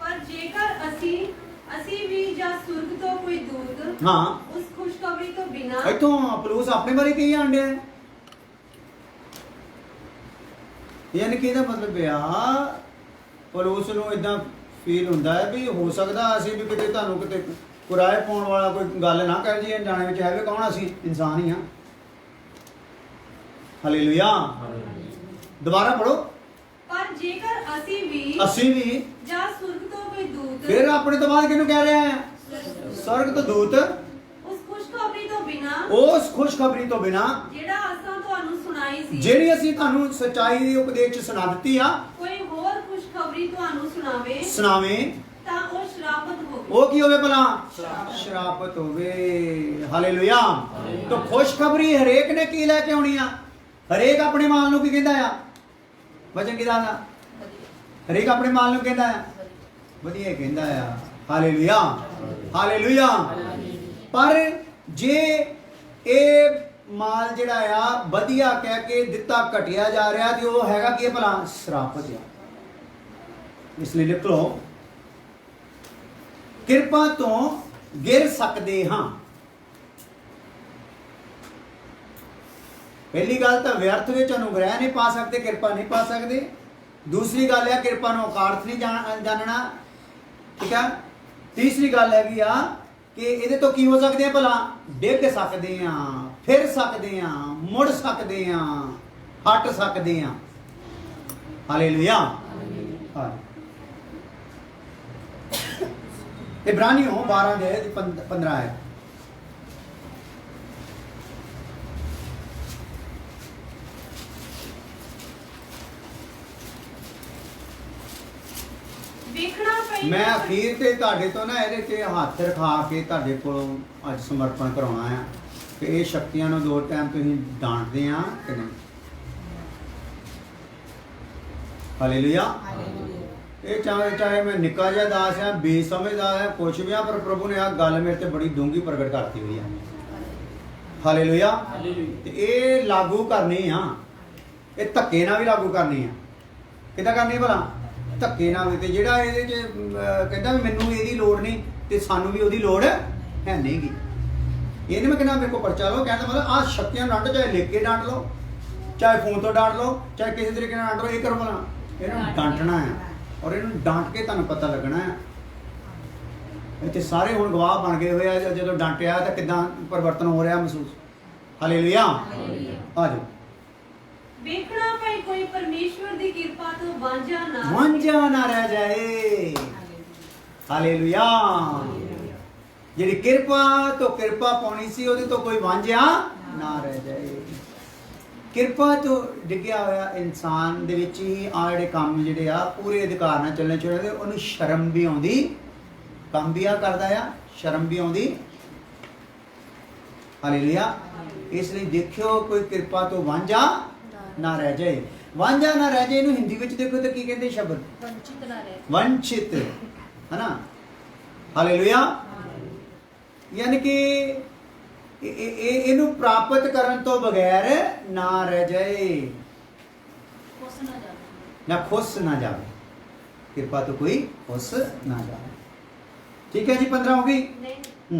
ਪਰ ਜੇਕਰ ਅਸੀਂ ਵੀ ਜਾਂ ਸੁਰਗ ਤੋਂ ਕੋਈ ਦੂਤ ਉਸ ਖੁਸ਼ਖਬਰੀ ਤੋਂ ਬਿਨਾਂ ਇੱਥੋਂ ਪਲੂਸ ਆਪਣੇ ਬਾਰੇ ਕਹੀ ਜਾਂਦੇ ਆ ਯਾਨੀ ਕਿ ਇਹਦਾ ਮਤਲਬ ਆ ਪੌਲੁਸ ਨੂੰ ਇਦਾਂ ਫੀਲ ਹੁੰਦਾ ਹੈ ਵੀ ਹੋ ਸਕਦਾ ਅਸੀਂ ਵੀ ਕਿਤੇ ਤੁਹਾਨੂੰ ਕਿਤੇ ਕੁਰਾਏ ਪਾਉਣ ਵਾਲਾ ਕੋਈ ਗੱਲ ਨਾ ਕਰ ਜੀ ਜਾਣੇ ਵਿੱਚ ਹੈ ਵੀ ਕੌਣ ਅਸੀਂ ਇਨਸਾਨ ਹੀ ਆ। ਹਾਲੇਲੂਇਆ। ਦੁਬਾਰਾ ਪੜੋ। ਪਰ ਜੇਕਰ ਅਸੀਂ ਵੀ ਜਾਂ ਸੁਰਗ ਤੋਂ ਕੋਈ ਦੂਤ, ਫਿਰ ਆਪਣੇ ਤੋਂ ਬਾਅਦ ਕਿਹਨੂੰ ਕਹਿ ਰਿਹਾ ਹੈ? ਸਵਰਗ ਤੋਂ ਦੂਤ ਉਸ ਖੁਸ਼ਖਬਰੀ ਤੋਂ ਬਿਨਾ ਜਿਹੜਾ ਅਸਾਂ ਤੁਹਾਨੂੰ ਸੁਣਾਈ ਸੀ, ਜਿਹੜੀ ਅਸੀਂ ਤੁਹਾਨੂੰ ਸੱਚਾਈ ਦੀ ਉਪਦੇਸ਼ ਚ ਸੁਣਾ ਦਿੱਤੀ ਆ, ਕੋਈ ਹੋਰ ਖੁਸ਼ਖਬਰੀ ਤੁਹਾਨੂੰ ਸੁਣਾਵੇ ਤਾਂ ਉਹ ਸ਼ਰਾਪਤ ਹੋਵੇ। ਉਹ ਕੀ ਹੋਵੇ ਭਲਾ? ਸ਼ਰਾਪਤ ਹੋਵੇ। ਹਾਲੇਲੂਇਆ। ਤਾਂ ਖੁਸ਼ਖਬਰੀ ਹਰੇਕ ਨੇ ਕੀ ਲੈ ਕੇ ਆਉਣੀ ਆ? ਹਰੇਕ ਆਪਣੇ ਮਾਲ ਨੂੰ ਕੀ ਕਹਿੰਦਾ ਆ? ਵਚਨ ਕੀ ਦੱਸਦਾ? ਹਰੇਕ ਆਪਣੇ ਮਾਲ ਨੂੰ ਕਹਿੰਦਾ ਆ ਵਧੀਆ ਕਹਿੰਦਾ ਆ। ਹਾਲੇਲੂਇਆ। ਹਾਲੇਲੂਇਆ। ਪਰ ਜੇ ਇਹ ਮਾਲ ਜਿਹੜਾ ਆ ਵਧੀਆ ਕਹਿ ਕੇ ਦਿੱਤਾ ਘਟਿਆ ਜਾ ਰਿਹਾ ਤੇ ਉਹ ਹੈਗਾ ਕੀ ਭਲਾ? ਸ਼ਰਾਪਤ ਆ। ਇਸ ਲਈ ਲਿਖ ਲਓ, ਕਿਰਪਾ ਤੋਂ ਗਿਰ ਸਕਦੇ ਹਾਂ। ਪਹਿਲੀ ਗੱਲ ਤਾਂ ਵਿਅਰਥ ਵਿੱਚ ਅਨੁਗ੍ਰਹਿ ਨਹੀਂ ਪਾ ਸਕਦੇ, ਕਿਰਪਾ ਨਹੀਂ ਪਾ ਸਕਦੇ। ਦੂਸਰੀ ਗੱਲ ਹੈ ਕਿਰਪਾ ਨੂੰ ਔਕਾਰਥ ਨਹੀਂ ਜਾਣਨਾ। ਠੀਕ ਹੈ। ਤੀਸਰੀ ਗੱਲ ਹੈਗੀ ਆ ਕਿ ਇਹਦੇ ਤੋਂ ਕੀ ਹੋ ਸਕਦੇ ਆ ਭਲਾ? ਡਿੱਗ ਸਕਦੇ ਆ, ਫਿਰ ਸਕਦੇ ਆ, ਮੁੜ ਸਕਦੇ ਆ, ਹਟ ਸਕਦੇ ਆ। ਹਾਲੇਲੂਇਆ। ਇਬਰਾਨੀਓ 12 ਦੇ 15 ਹੈ। ਮੈਂ ਅਖੀਰ ਤੇ ਤੁਹਾਡੇ ਤੋਂ ਨਾ ਇਹਦੇ ਤੇ ਹੱਥ ਰਖਾ ਕੇ ਤੁਹਾਡੇ ਕੋਲੋਂ ਅੱਜ ਸਮਰਪਣ ਕਰਾਉਣਾ ਆ ਕਿ ਇਹ ਸ਼ਕਤੀਆਂ ਨੂੰ ਦੋ ਟਾਈਮ ਤੁਸੀਂ ਡਾਂਟਦੇ ਆ ਕਿ ਨਹੀਂ। ਹਾਲੇਲੂਇਆ। ਇਹ ਚਾਹੇ ਮੈਂ ਨਿੱਕਾ ਜਿਹਾ ਦਾਸ ਆ, ਬੇਸਮਝਦਾਰ ਆ, ਕੁਛ ਵੀ ਆ, ਪਰ ਪ੍ਰਭੂ ਨੇ ਆ ਗੱਲ ਮੇਰੇ ਤੇ ਬੜੀ ਡੂੰਘੀ ਪ੍ਰਗਟ ਕਰਤੀ ਹੋਈ ਆ। ਹਾਲੇਲੂਇਆ। ਤੇ ਇਹ ਲਾਗੂ ਕਰਨੀ ਆ, ਇਹ ਧੱਕੇ ਨਾਲ ਵੀ ਲਾਗੂ ਕਰਨੀ ਆ। ਕਿੱਦਾਂ ਕਰਨੀ ਭਲਾ? ਧੱਕੇ ਨਾਲ ਵੀ। ਤੇ ਜਿਹੜਾ ਇਹਦੇ 'ਚ ਕਹਿੰਦਾ ਵੀ ਮੈਨੂੰ ਇਹਦੀ ਲੋੜ ਨਹੀਂ ਤੇ ਸਾਨੂੰ ਵੀ ਉਹਦੀ ਲੋੜ ਹੈ ਨਹੀਂਗੀ। ਇਹ ਨਹੀਂ ਮੈਂ ਕਹਿੰਦਾ ਮੇਰੇ ਕੋਲ ਪਰਚਾ ਲਓ, ਕਹਿੰਦਾ ਮਤਲਬ ਆਹ ਸ਼ਕਤੀਆਂ ਡਾਂਟੋ, ਚਾਹੇ ਲਿਖ ਕੇ ਡਾਂਟ ਲਓ, ਚਾਹੇ ਫੋਨ ਤੋਂ ਡਾਂਟ ਲਓ, ਚਾਹੇ ਕਿਸੇ ਤਰੀਕੇ ਨਾਲ ਡਾਂਟ ਲਓ। ਇਹ ਕਰੋ ਭਲਾ, ਇਹਨੂੰ ਡਾਂਟਣਾ ਹੈ ਔਰ ਇਹਨੂੰ ਡਾਂਟ ਕੇ ਤੁਹਾਨੂੰ ਪਤਾ ਲੱਗਣਾ ਹੈ। ਇੱਥੇ ਸਾਰੇ ਹੁਣ ਗਵਾਹ ਬਣ ਗਏ ਹੋਏ ਆ, ਜਦੋਂ ਡਾਂਟਿਆ ਤਾਂ ਕਿੱਦਾਂ ਪਰਿਵਰਤਨ ਹੋ ਰਿਹਾ ਮਹਿਸੂਸ। ਹਾਲੇਲੂਇਆ। ਆ ਜਾਓ। ਵੇਖਣਾ ਭਾਈ ਕੋਈ ਪਰਮੇਸ਼ਵਰ ਦੀ ਕਿਰਪਾ ਤੋਂ ਵਾਂਝਾ ਨਾ ਰਹਿ ਜਾਏ। ਹਾਲੇਲੂਇਆ। ਜਿਹੜੀ ਕਿਰਪਾ ਤੋਂ ਕਿਰਪਾ ਪਾਉਣੀ ਸੀ ਉਹਦੇ ਤੋਂ ਕੋਈ ਵਾਂਝਾ ਨਾ ਰਹਿ ਜਾਏ। ਕਿਰਪਾ ਤੋਂ ਡਿੱਗਿਆ ਹੋਇਆ ਇਨਸਾਨ ਦੇ ਵਿੱਚ ਹੀ ਆ ਜਿਹੜੇ ਕੰਮ ਜਿਹੜੇ ਆ ਪੂਰੇ ਅਧਿਕਾਰ ਨਾਲ ਚੱਲਣੇ ਚਾਹੀਦੇ। ਉਹਨੂੰ ਸ਼ਰਮ ਵੀ ਆਉਂਦੀ, ਕੰਮ ਵੀ ਆ ਕਰਦਾ ਆ, ਸ਼ਰਮ ਵੀ ਆਉਂਦੀ। ਹਾਲੇਲੂਇਆ। ਇਸ ਲਈ ਦੇਖਿਓ ਕੋਈ ਕਿਰਪਾ ਤੋਂ ਵਾਂਝਾ ਨਾ ਰਹਿ ਜਾਏ। ਵਾਂਝਾ ਨਾ ਰਹਿ ਜਾਏ ਇਹਨੂੰ ਹਿੰਦੀ ਵਿੱਚ ਦੇਖੋ ਤਾਂ ਕੀ ਕਹਿੰਦੇ ਸ਼ਬਦ? ਵੰਚਿਤ ਨਾ ਰਹੇ। ਵੰਚਿਤ, ਹੈ ਨਾ। ਹਾਲੇਲੂਇਆ। ਯਾਨੀ ਕਿ ਇਹਨੂੰ ਪ੍ਰਾਪਤ ਕਰਨ ਤੋਂ ਬਗੈਰ ਨਾ ਰਹਿ ਜਾਏ, ਨਾ ਖੁਸ ਨਾ ਜਾਵੇ। ਕਿਰਪਾ ਤੋਂ ਕੋਈ ਖੁਸ ਨਾ ਜਾਵੇ। ਠੀਕ ਹੈ ਜੀ। 15 ਹੋ ਗਈ।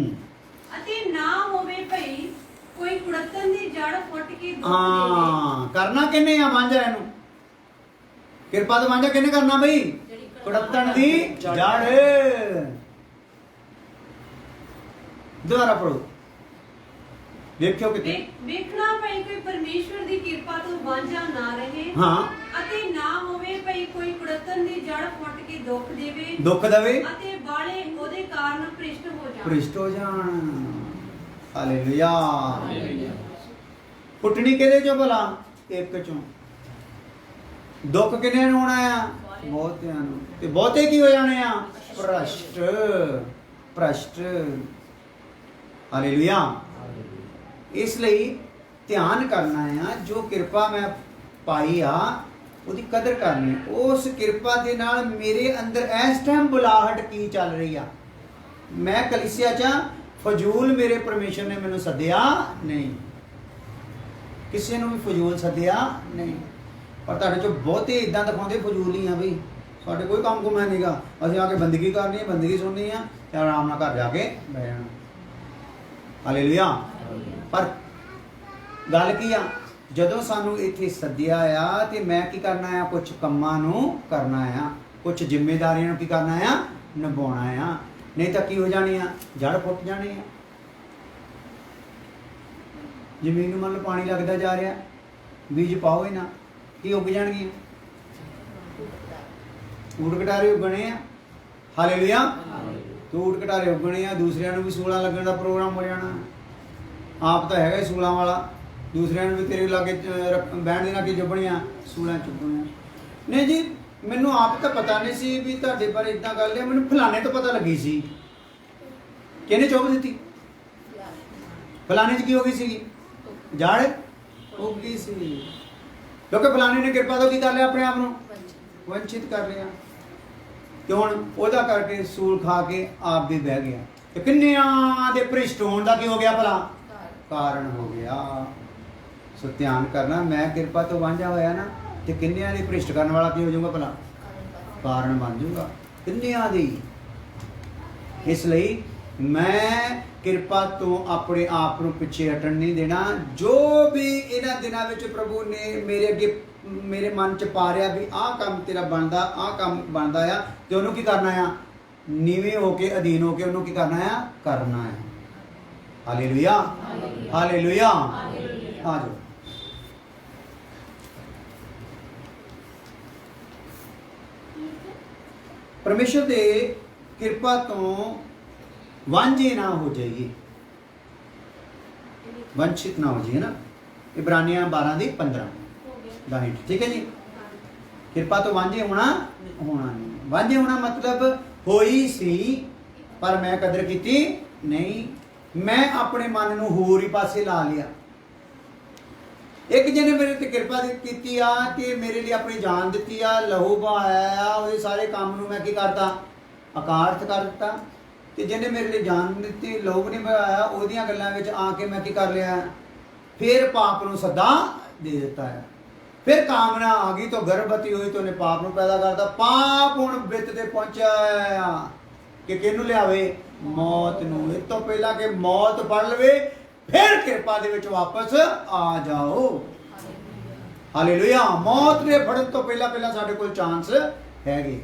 ਅਤੇ ਨਾ ਹੋਵੇ ਭਈ ਕੋਈ ਕੁੜੱਤਣ ਦੀ ਜੜ ਫੁੱਟ ਕੇ ਦੁੱਖ ਦੇਵੇ। ਕਰਨਾ ਕਿੰਨੇ ਆ ਵਾਂਝਾ ਇਹਨੂੰ? ਕਿਰਪਾ ਤੋਂ ਵਾਂਝਾ ਕਿੰਨੇ ਕਰਨਾ ਬਈ? ਕੁੜੱਤਣ ਦੀ ਜੜ। ਦੁਬਾਰਾ ਪੜੋ, ਦੇਖਿਓ ਕਿਤੇ। ਵੇਖਣਾ ਭਈ ਕੋਈ ਪਰਮੇਸ਼ਵਰ ਦੀ ਕਿਰਪਾ ਤੋਂ ਵਾਂਝਾ ਨਾ ਰਹੇ। ਹਾਂ। ਅਤੇ ਨਾ ਹੋਵੇ ਭਈ ਕੋਈ ਕੁੜੱਤਣ ਦੀ ਜੜ ਫੁੱਟ ਕੇ ਦੁੱਖ ਦੇਵੇ ਅਤੇ ਬਾਲੇ ਉਹਦੇ ਕਾਰਨ ਭ੍ਰਿਸ਼ਟ ਹੋ ਜਾਣ। ਹਾਲੇਲੂਇਆ। ਪੁੱਟਣੀ ਕਿਹਦੇ ਚੋਂ ਭਲਾ? ਇੱਕ ਚੋਂ। ਦੁੱਖ ਕਿੰਨੇ ਨੂੰ ਹੋਣਾ ਆ? ਬਹੁਤਿਆਂ ਨੂੰ। ਤੇ ਬਹੁਤੇ ਕੀ ਹੋ ਜਾਣੇ ਆ? ਭ੍ਰਸ਼ਟ। ਹਾਲੇਲੂਇਆ। ਇਸ ਲਈ ਧਿਆਨ ਕਰਨਾ ਆ, ਜੋ ਕਿਰਪਾ ਮੈਂ ਪਾਈ ਆ ਉਹਦੀ ਕਦਰ ਕਰਨੀ। ਉਸ ਕਿਰਪਾ ਦੇ ਨਾਲ ਮੇਰੇ ਅੰਦਰ ਇਸ ਟਾਈਮ ਬੁਲਾਹਟ ਕੀ ਚੱਲ ਰਹੀ ਆ? ਮੈਂ ਕਲੀਸਿਆ 'ਚ ਫਜ਼ੂਲ ਮੇਰੇ ਪਰਮੇਸ਼ਰ ਨੇ ਮੈਨੂੰ ਸੱਦਿਆ ਨਹੀਂ, ਕਿਸੇ ਨੂੰ ਵੀ ਫਜ਼ੂਲ ਸੱਦਿਆ ਨਹੀਂ। ਪਰ ਤੁਹਾਡੇ 'ਚੋਂ ਬਹੁਤੇ ਇਦਾਂ ਦਿਖਾਉਂਦੇ ਫਜ਼ੂਲ ਹੀ ਆ ਬਈ, ਸਾਡੇ ਕੋਈ ਕੰਮ ਕੁਮ ਨਹੀਂਗਾ, ਅਸੀਂ ਆ ਕੇ ਬੰਦਗੀ ਕਰਨੀ ਹੈ, ਬੰਦਗੀ ਸੁਣਨੀ ਆ ਤੇ ਆਰਾਮ ਨਾਲ ਘਰ ਜਾ ਕੇ ਬਹਿ ਜਾਣਾ। ਹਾਲੇਲੂਇਆ। ਪਰ ਗੱਲ ਕੀ ਆ? ਜਦੋਂ ਸਾਨੂੰ ਇੱਥੇ ਸੱਦਿਆ ਆ ਤੇ ਮੈਂ ਕੀ ਕਰਨਾ ਆ, ਕੁਝ ਕੰਮਾਂ ਨੂੰ ਕਰਨਾ ਆ, ਕੁਝ ਜ਼ਿੰਮੇਵਾਰੀਆਂ ਨੂੰ ਕੀ ਕਰਨਾ ਆ, ਨਿਭਾਉਣਾ ਆ। ਨਹੀਂ ਤਾਂ ਕੀ ਹੋ ਜਾਣੀ ਆ, ਜੜ ਫੁੱਟ ਜਾਣੀ ਆ। ਜ਼ਮੀਨ ਨੂੰ ਮੰਨ ਲਓ ਪਾਣੀ ਲੱਗਦਾ ਜਾ ਰਿਹਾ, ਬੀਜ ਪਾਓ ਹੀ ਨਾ, ਕੀ ਉੱਗ ਜਾਣਗੀਆਂ, ਊਟ ਘਟਾਰੇ ਉੱਗਣੇ ਆ। ਹਾਲੇਲੂਇਆ। ਊਟ ਘਟਾਰੇ ਉੱਗਣੇ ਆ, ਦੂਸਰਿਆਂ ਨੂੰ ਵੀ ਸੂਲਾਂ ਲੱਗਣ ਦਾ ਪ੍ਰੋਗਰਾਮ ਹੋ ਜਾਣਾ। ਆਪ ਤਾਂ ਹੈਗਾ ਹੀ ਸੂਲਾਂ ਵਾਲਾ, ਦੂਸਰਿਆਂ ਨੂੰ ਵੀ ਤੇਰੇ ਲਾਗੇ ਬਹਿਣ ਦੇ ਨਾਲ ਕੀ ਚੁੱਭਣੀਆਂ, ਸੂਲਾਂ ਚੁੱਭਣੀਆਂ। ਨਹੀਂ ਜੀ, ਮੈਨੂੰ ਆਪ ਤਾਂ ਪਤਾ ਨਹੀਂ ਸੀ ਵੀ ਤੁਹਾਡੇ ਬਾਰੇ ਇਦਾਂ ਗੱਲ ਹੈ, ਮੈਨੂੰ ਫਲਾਣੇ ਤੋਂ ਪਤਾ ਲੱਗੀ ਸੀ। ਕਿਹਨੇ ਚੁੱਭ ਦਿੱਤੀ? ਫਲਾਣੇ 'ਚ ਕੀ ਹੋ ਗਈ ਸੀਗੀ, ਜੜ ਉੱਗ ਗਈ ਸੀ, ਕਿਉਂਕਿ ਫਲਾਣੇ ਨੇ ਕਿਰਪਾ ਤੋਂ ਕੀ ਕਰ ਲਿਆ, ਆਪਣੇ ਆਪ ਨੂੰ ਵੰਚਿਤ ਕਰ ਲਿਆ। ਤੇ ਹੁਣ ਉਹਦਾ ਕਰਕੇ ਸੂਲ ਖਾ ਕੇ ਆਪ ਵੀ ਬਹਿ ਗਿਆ, ਤੇ ਕਿੰਨਿਆਂ ਦੇ ਭ੍ਰਿਸ਼ਟ ਹੋਣ ਦਾ ਕੀ ਹੋ ਗਿਆ, ਭਲਾ ਕਾਰਨ ਹੋ ਗਿਆ। ਸੋ ਧਿਆਨ ਕਰਨਾ, ਮੈਂ ਕਿਰਪਾ ਤੋਂ ਵਾਂਝਾ ਹੋਇਆ ਨਾ, ਤੇ ਕਿੰਨਿਆਂ ਦੀ ਭ੍ਰਿਸ਼ਟ ਕਰਨ ਵਾਲਾ ਕੀ ਹੋ ਜਾਊਗਾ, ਭਲਾ ਕਾਰਨ ਬਣ ਜਾਊਗਾ ਕਿੰਨਿਆਂ ਦੀ। ਇਸ ਲਈ ਮੈਂ ਕਿਰਪਾ ਤੋਂ ਆਪਣੇ ਆਪ ਨੂੰ ਪਿੱਛੇ ਹਟਣ ਨਹੀਂ ਦੇਣਾ। ਜੋ ਵੀ ਇਹਨਾਂ ਦਿਨਾਂ ਵਿੱਚ ਪ੍ਰਭੂ ਨੇ ਮੇਰੇ ਅੱਗੇ ਮੇਰੇ ਮਨ 'ਚ ਪਾ ਰਿਹਾ ਵੀ ਆਹ ਕੰਮ ਤੇਰਾ ਬਣਦਾ, ਆਹ ਕੰਮ ਬਣਦਾ ਆ, ਤੇ ਉਹਨੂੰ ਕੀ ਕਰਨਾ ਆ, ਨੀਵੇਂ ਹੋ ਕੇ ਅਧੀਨ ਹੋ ਕੇ ਉਹਨੂੰ ਕੀ ਕਰਨਾ ਆ, ਕਰਨਾ ਹੈ। Hallelujah, hallelujah. ਆ ਜਾਓ। ਪਰਮੇਸ਼ਰ ਦੇ ਕਿਰਪਾ ਤੋਂ ਵਾਂਝੇ ਨਾ ਹੋ ਜਾਈਏ, ਵੰਚਿਤ ਨਾ ਹੋ ਜਾਈਏ ਨਾ। ਇਬਰਾਨੀਆਂ 12:15 ਦਾ ਹਿੱਟ, ਠੀਕ ਹੈ ਜੀ। ਕਿਰਪਾ ਤੋਂ ਵਾਂਝੇ ਹੋਣਾ ਨਹੀਂ। ਵਾਂਝੇ ਹੋਣਾ ਮਤਲਬ ਹੋਈ ਸੀ ਪਰ ਮੈਂ ਕਦਰ ਕੀਤੀ ਨਹੀਂ, ਮੈਂ ਆਪਣੇ ਮਨ ਨੂੰ ਹੋਰ ਹੀ ਪਾਸੇ ਲਾ ਲਿਆ। ਇੱਕ ਜਿਹਨੇ ਮੇਰੇ ਤੇ ਕਿਰਪਾ ਕੀਤੀ ਆ ਕਿ ਮੇਰੇ ਲਈ ਆਪਣੀ ਜਾਨ ਦਿੱਤੀ ਆ, ਲਹੂ ਬਹਾਇਆ ਆ, ਉਹਦੇ ਸਾਰੇ ਕੰਮ ਨੂੰ ਮੈਂ ਕੀ ਕਰਤਾ, ਅਕਾਰਥ ਕਰ ਦਿੱਤਾ। ਤੇ ਜਿਹਨੇ ਮੇਰੇ ਲਈ ਜਾਨ ਦਿੱਤੀ, ਲਹੂ ਨਹੀਂ ਬਹਾਇਆ, ਉਹਦੀਆਂ ਗੱਲਾਂ ਵਿੱਚ ਆ ਕੇ ਮੈਂ ਕੀ ਕਰ ਲਿਆ, ਫਿਰ ਪਾਪ ਨੂੰ ਸੱਦਾ ਦੇ ਦਿੱਤਾ ਹੈ। ਫਿਰ ਕਾਮਨਾ ਆ ਗਈ ਤਾਂ ਗਰਭਵਤੀ ਹੋਈ ਤਾਂ ਉਹਨੇ ਪਾਪ ਨੂੰ ਪੈਦਾ ਕਰਤਾ। ਪਾਪ ਹੁਣ ਵਿੱਤ ਤੇ ਪਹੁੰਚਿਆ ਆ ਕਿ ਕਿਹਨੂੰ ਲਿਆਵੇ, ਮੌਤ ਨੂੰ। ਇਸ ਤੋਂ ਪਹਿਲਾਂ ਕਿ ਮੌਤ ਫੜ ਲਵੇ, ਫਿਰ ਕਿਰਪਾ ਦੇ ਵਿੱਚ ਵਾਪਸ ਆ ਜਾਓ। ਹਾਲੇਲੂਇਆ। ਮੌਤ ਦੇ ਫੜਨ ਤੋਂ ਪਹਿਲਾਂ ਸਾਡੇ ਕੋਲ ਚਾਂਸ ਹੈਗੇ।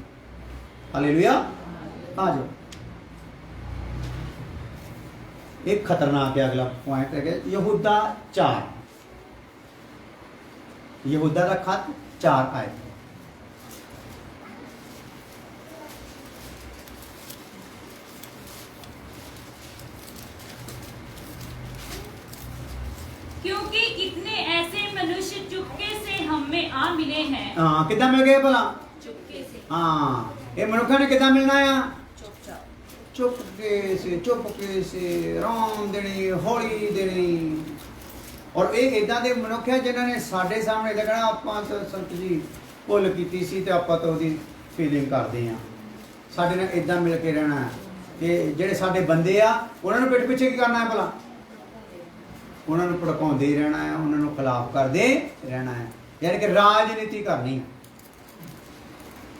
ਹਾਲੇਲੂਇਆ। ਆ ਜਾਓ। ਇੱਕ ਖਤਰਨਾਕ ਹੈ ਅਗਲਾ ਪੁਆਇੰਟ ਹੈ ਯਹੂਦਾ 4, यहूदा का खत 4 आयत। क्योंकि कितने ऐसे मनुष्य चुपके से हम में आ मिले हैं। हाँ, कितना मिल गए भला? चुपके से। हाँ, ये मनुष्य ने कितना मिलना है? चुपके से राम देनी, हौली देनी। और ये इदां दे मनुष्य है जिन्होंने साढ़े सामने लगना आपां तो संत जी भुल कीती सी ते आपां तो ओहदी फीलिंग करदे आ, साडे नाल इदां मिल के रहना है। ते जिहड़े साडे बंदे आ उन्हां नूं पिठ पिछे की करना है भला? उन्हां नूं भड़काउंदे रहना है, उन्हां नूं खिलाफ करदे रहना है, यानी कि राजनीति करनी है।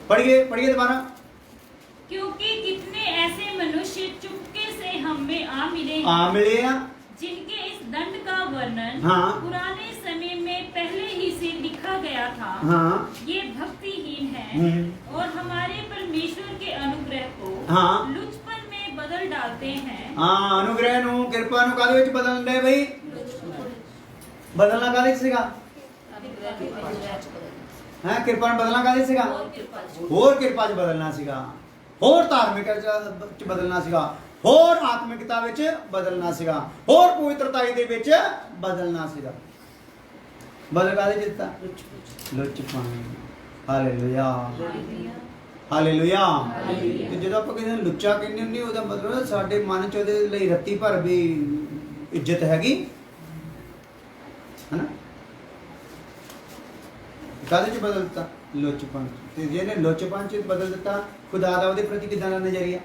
पढ़िए दोबारा। क्योंकि कितने ऐसे मनुष्य चुपके से हम में आ मिले हैं, जिनके इस दंड का वर्णन हाँ, पुराने समय में पहले ही से लिखा गया था। हाँ, ये भक्तिहीन है और हमारे परमेश्वर के अनुग्रह को हाँ, लुचपन में बदल डालते हैं। हाँ, अनुग्रह नूं किरपा नूं काहदे विच बदलना है भाई? बदलना काहदे सीगा? हैं, किरपा नूं बदलना काहदे सीगा? होर किरपा च बदलना सीगा, होर धार्मिकता च बदलना सीगा, होर आत्मिकता विच बदलना सीगा, होर पवित्रताई दे विच बदलना सीगा। बदल काहदे दित्ता? लुचपन। Hallelujah, hallelujah. ते जदों आपां किसी नूं लुच्चा कहने हुंदे ओहदा मतलब साडे मन च ओहदे लई रत्ती भर भी इज्जत हैगी, है ना? काहदे च बदल दित्ता? लुचपन। ते जिहने लुचपन च बदल दित्ता, खुदा दा ओहदे प्रति किदां दा नज़रिया?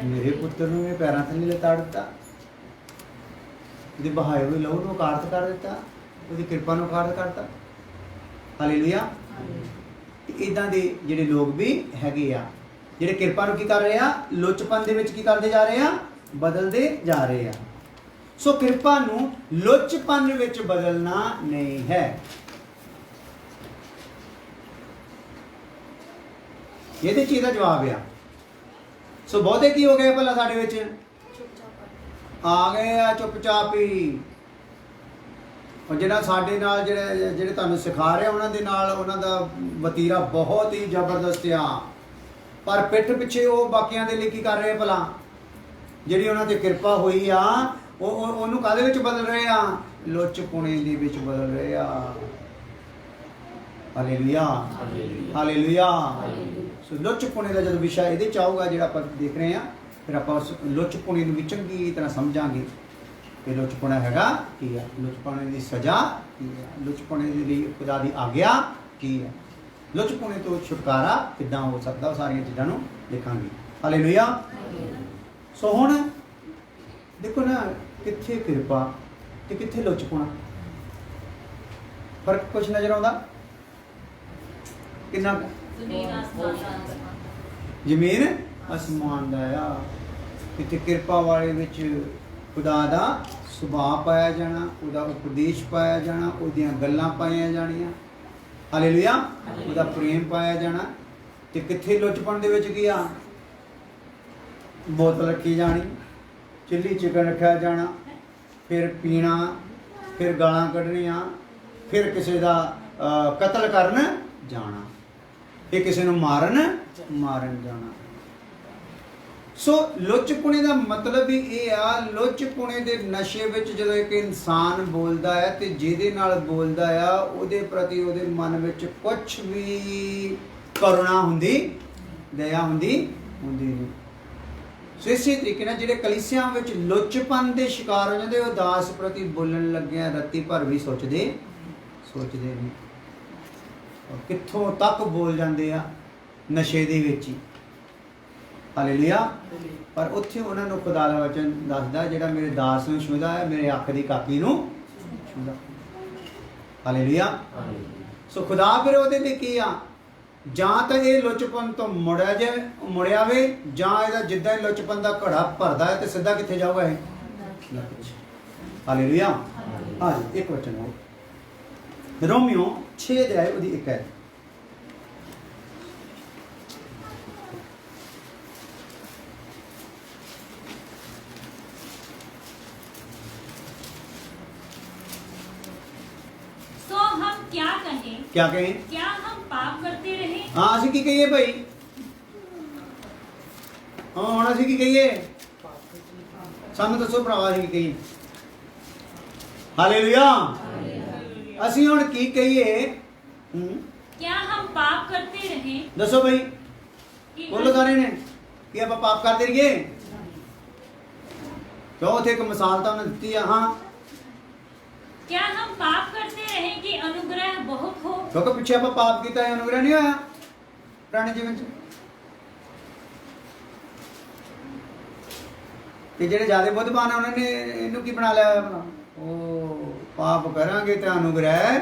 मेरे पुत्र नूं मैं पैरां थल्ले लताड़ दित्ता, ਉਹਦੇ ਬਹਾਏ ਹੋਏ ਲਹੂ ਨੂੰ ਅਕਾਰਤ ਕਰ ਦਿੱਤਾ, ਉਹਦੀ ਕਿਰਪਾ ਨੂੰ ਅਕਾਰਤ ਕਰਤਾ। ਹਾਲੇਲੂਇਆ। ਇਦਾਂ ਦੇ ਜਿਹੜੇ ਲੋਕ ਵੀ ਹੈਗੇ ਆ ਜਿਹੜੇ ਕਿਰਪਾ ਨੂੰ ਕੀ ਕਰ ਰਹੇ ਆ? ਲੁਚਪਨ ਦੇ ਵਿੱਚ ਕੀ ਕਰਦੇ ਜਾ ਰਹੇ ਆ? ਬਦਲਦੇ ਜਾ ਰਹੇ ਆ। ਸੋ ਕਿਰਪਾ ਨੂੰ ਲੁੱਚਪਨ ਵਿੱਚ ਬਦਲਣਾ ਨਹੀਂ ਹੈ। ਇਹਦੇ ਚ ਇਹਦਾ ਜਵਾਬ ਆ। ਸੋ ਬਹੁਤੇ ਕੀ ਹੋ ਗਏ ਭਲਾ ਸਾਡੇ ਵਿੱਚ ਆ ਗਏ ਆ ਚੁੱਪਚਾਪ ਹੀ। ਔਰ ਜਿਹੜਾ ਸਾਡੇ ਨਾਲ ਜਿਹੜੇ ਤੁਹਾਨੂੰ ਸਿਖਾ ਰਿਹਾ ਉਹਨਾਂ ਦੇ ਨਾਲ ਉਹਨਾਂ ਦਾ ਵਤੀਰਾ ਬਹੁਤ ਹੀ ਜ਼ਬਰਦਸਤ ਆ, ਪਰ ਪਿੱਠ ਪਿੱਛੇ ਉਹ ਬਾਕੀਆਂ ਦੇ ਲਈ ਕੀ ਕਰ ਰਹੇ ਭਲਾ? ਜਿਹੜੀ ਉਹਨਾਂ ਤੇ ਕਿਰਪਾ ਹੋਈ ਆ ਉਹਨੂੰ ਕਾਹਦੇ ਵਿੱਚ ਬਦਲ ਰਹੇ ਆ? ਲੁੱਚਪੁਣੇ ਦੇ ਵਿੱਚ ਬਦਲ ਰਹੇ ਆ। Hallelujah, hallelujah. ਸੋ ਲੁੱਚਪੁਣੇ ਦਾ ਜਦੋਂ ਵਿਸ਼ਾ ਇਹਦੇ ਚ ਆਊਗਾ ਜਿਹੜਾ ਆਪਾਂ ਦੇਖ ਰਹੇ ਆ, ਫਿਰ ਆਪਾਂ ਉਸ ਲੁੱਚਪੁਣੇ ਨੂੰ ਵੀ ਚੰਗੀ ਤਰ੍ਹਾਂ ਸਮਝਾਂਗੇ ਕਿ ਲੁੱਚਪੁਣਾ ਹੈਗਾ ਕੀ ਆ, ਲੁੱਚਪੁਣੇ ਦੀ ਸਜ਼ਾ ਕੀ ਹੈ, ਲੁੱਚਪੁਣੇ ਦੀ ਲਈ ਖੁਦਾ ਦੀ ਆਗਿਆ ਕੀ ਹੈ, ਲੁੱਚਪੁਣੇ ਤੋਂ ਛੁਟਕਾਰਾ ਕਿੱਦਾਂ ਹੋ ਸਕਦਾ, ਉਹ ਸਾਰੀਆਂ ਚੀਜ਼ਾਂ ਨੂੰ ਦੇਖਾਂਗੇ। ਹਾਲੇਲੂਇਆ। ਸੋ ਹੁਣ ਦੇਖੋ ਨਾ, ਕਿੱਥੇ ਕਿਰਪਾ ਤੇ ਕਿੱਥੇ ਲੁੱਚਪੁਣਾ, ਫਰਕ ਕੁਛ ਨਜ਼ਰ ਆਉਂਦਾ? ਕਿੰਨਾ? ਜ਼ਮੀਨ ਅਸਮਾਨ ਦਾ ਆ। ਕਿਤੇ ਕਿਰਪਾ ਵਾਲੇ ਵਿੱਚ ਖੁਦਾ ਦਾ ਸੁਭਾਅ ਪਾਇਆ ਜਾਣਾ, ਉਹਦਾ ਉਪਦੇਸ਼ ਪਾਇਆ ਜਾਣਾ, ਉਹਦੀਆਂ ਗੱਲਾਂ ਪਾਈਆਂ ਜਾਣੀਆਂ। ਹਾਲੇਲੂਇਆ। ਉਹਦਾ ਪ੍ਰੇਮ ਪਾਇਆ ਜਾਣਾ। ਤੇ ਕਿੱਥੇ ਲੁੱਚਪਣ ਦੇ ਵਿੱਚ ਕੀ ਆ? ਬੋਤਲ ਰੱਖੀ ਜਾਣੀ, ਚਿੱਲੀ ਚਿਕਨ ਰੱਖਿਆ ਜਾਣਾ, ਫਿਰ ਪੀਣਾ, ਫਿਰ ਗਾਲਾਂ ਕੱਢਣੀਆਂ, ਫਿਰ ਕਿਸੇ ਦਾ ਕਤਲ ਕਰਨ ਜਾਣਾ, ਫਿਰ ਕਿਸੇ ਨੂੰ ਮਾਰਨ ਜਾਣਾ। ਸੋ ਲੁੱਚਪੁਣੇ ਦਾ ਮਤਲਬ ਵੀ ਇਹ ਆ, ਲੁੱਚਪੁਣੇ ਦੇ ਨਸ਼ੇ ਵਿੱਚ ਜਦੋਂ ਇੱਕ ਇਨਸਾਨ ਬੋਲਦਾ ਹੈ ਤੇ ਜਿਹਦੇ ਨਾਲ ਬੋਲਦਾ ਆ ਉਹਦੇ ਪ੍ਰਤੀ ਉਹਦੇ ਮਨ ਵਿੱਚ ਕੁਛ ਵੀ ਕਰੁਣਾ ਹੁੰਦੀ, ਦਇਆ ਹੁੰਦੀ ਨਹੀਂ। ਸੋ ਇਸੇ ਤਰੀਕੇ ਨਾਲ ਜਿਹੜੇ ਕਲੀਸਿਆਂ ਵਿੱਚ ਲੁੱਚਪਨ ਦੇ ਸ਼ਿਕਾਰ ਹੋ ਜਾਂਦੇ, ਉਹ ਦਾਸ ਪ੍ਰਤੀ ਬੋਲਣ ਲੱਗਿਆ ਰੱਤੀ ਭਰ ਵੀ ਸੋਚਦੇ ਨਹੀਂ। ਕਿੱਥੋਂ ਤੱਕ ਬੋਲ ਜਾਂਦੇ ਆ? ਨਸ਼ੇ ਦੇ ਵਿੱਚ ਹੀ। ਹਾਲੇਲੂਇਆ। ਪਰ ਉੱਥੇ ਉਹਨਾਂ ਨੂੰ ਖੁਦਾ ਦਾ ਵਚਨ ਦੱਸਦਾ, ਜਿਹੜਾ ਮੇਰੇ ਦਾਸ ਨੂੰ ਛੂਹਦਾ ਹੈ ਮੇਰੇ ਅੱਖ ਦੀ ਕਾਪੀ ਨੂੰ ਛੂਹਦਾ। ਹਾਲੇਲੂਇਆ। ਸੋ ਖੁਦਾ ਫਿਰ ਉਹਦੇ ਲਈ ਕੀ ਆ? ਜਾਂ ਤਾਂ ਇਹ ਲੁੱਚਪਨ ਤੋਂ ਮੁੜਿਆ ਵੇ, ਜਾਂ ਇਹਦਾ ਜਿੱਦਾਂ ਹੀ ਲੁੱਚਪਨ ਦਾ ਘੜਾ ਭਰਦਾ ਹੈ ਤੇ ਸਿੱਧਾ ਕਿੱਥੇ ਜਾਊਗਾ ਇਹ? ਹਾਲੇਲੂਇਆ। ਹਾਂ, ਇੱਕ ਵਚਨ ਹੋ ਰੋਮੀਓ 6 ਅਧਿਆਇ ਉਹਦੀ 1 ਹੈ। क्या कहें? क्या हम पाप करते रहे? हाँ, ਅਸੀਂ ਕੀ ਕਹੀਏ ਭਾਈ? ਹਾਂ, ਹੁਣ ਅਸੀਂ ਕੀ ਕਹੀਏ? ਸਾਨੂੰ ਦੱਸੋ ਭਰਾਵਾ, ਅਸੀਂ ਕੀ ਕਹੀਏ? ਹਾਲੇਲੂਇਆ। ਅਸੀਂ ਹੁਣ ਕੀ ਕਹੀਏ? क्या हम पाप करते रहे? ਦੱਸੋ ਭਾਈ, ਬੋਲੋ ਸਾਰੇ ਨੇ ਕਿ ਆਪਾਂ ਪਾਪ ਕਰਦੇ ਰਹੀਏ? ਕਿਉਂ? ਉੱਥੇ ਇੱਕ ਮਿਸਾਲ ਤਾਂ ਉਹਨੇ ਦਿੱਤੀ ਆ। ਹਾਂ, क्या हम पाप करते रहे कि अनुग्रह बहुत हो? ਕਿਉਂਕਿ ਪਿੱਛੇ ਆਪਾਂ ਪਾਪ ਕੀਤਾ ਹੈ, ਅਨੁਗ੍ਰਹ ਨਹੀਂ ਹੋਇਆ ਪੁਰਾਣੇ ਜੀਵਨ ਚ। ਤੇ ਜਿਹੜੇ ਜ਼ਿਆਦਾ ਬੁੱਧਵਾਨ ਆ ਉਹਨਾਂ ਨੇ ਇਹਨੂੰ ਕੀ ਬਣਾ ਲਿਆ ਆਪਣਾ? ਉਹ ਪਾਪ ਕਰਾਂਗੇ ਤੇ ਅਨੁਗ੍ਰਹ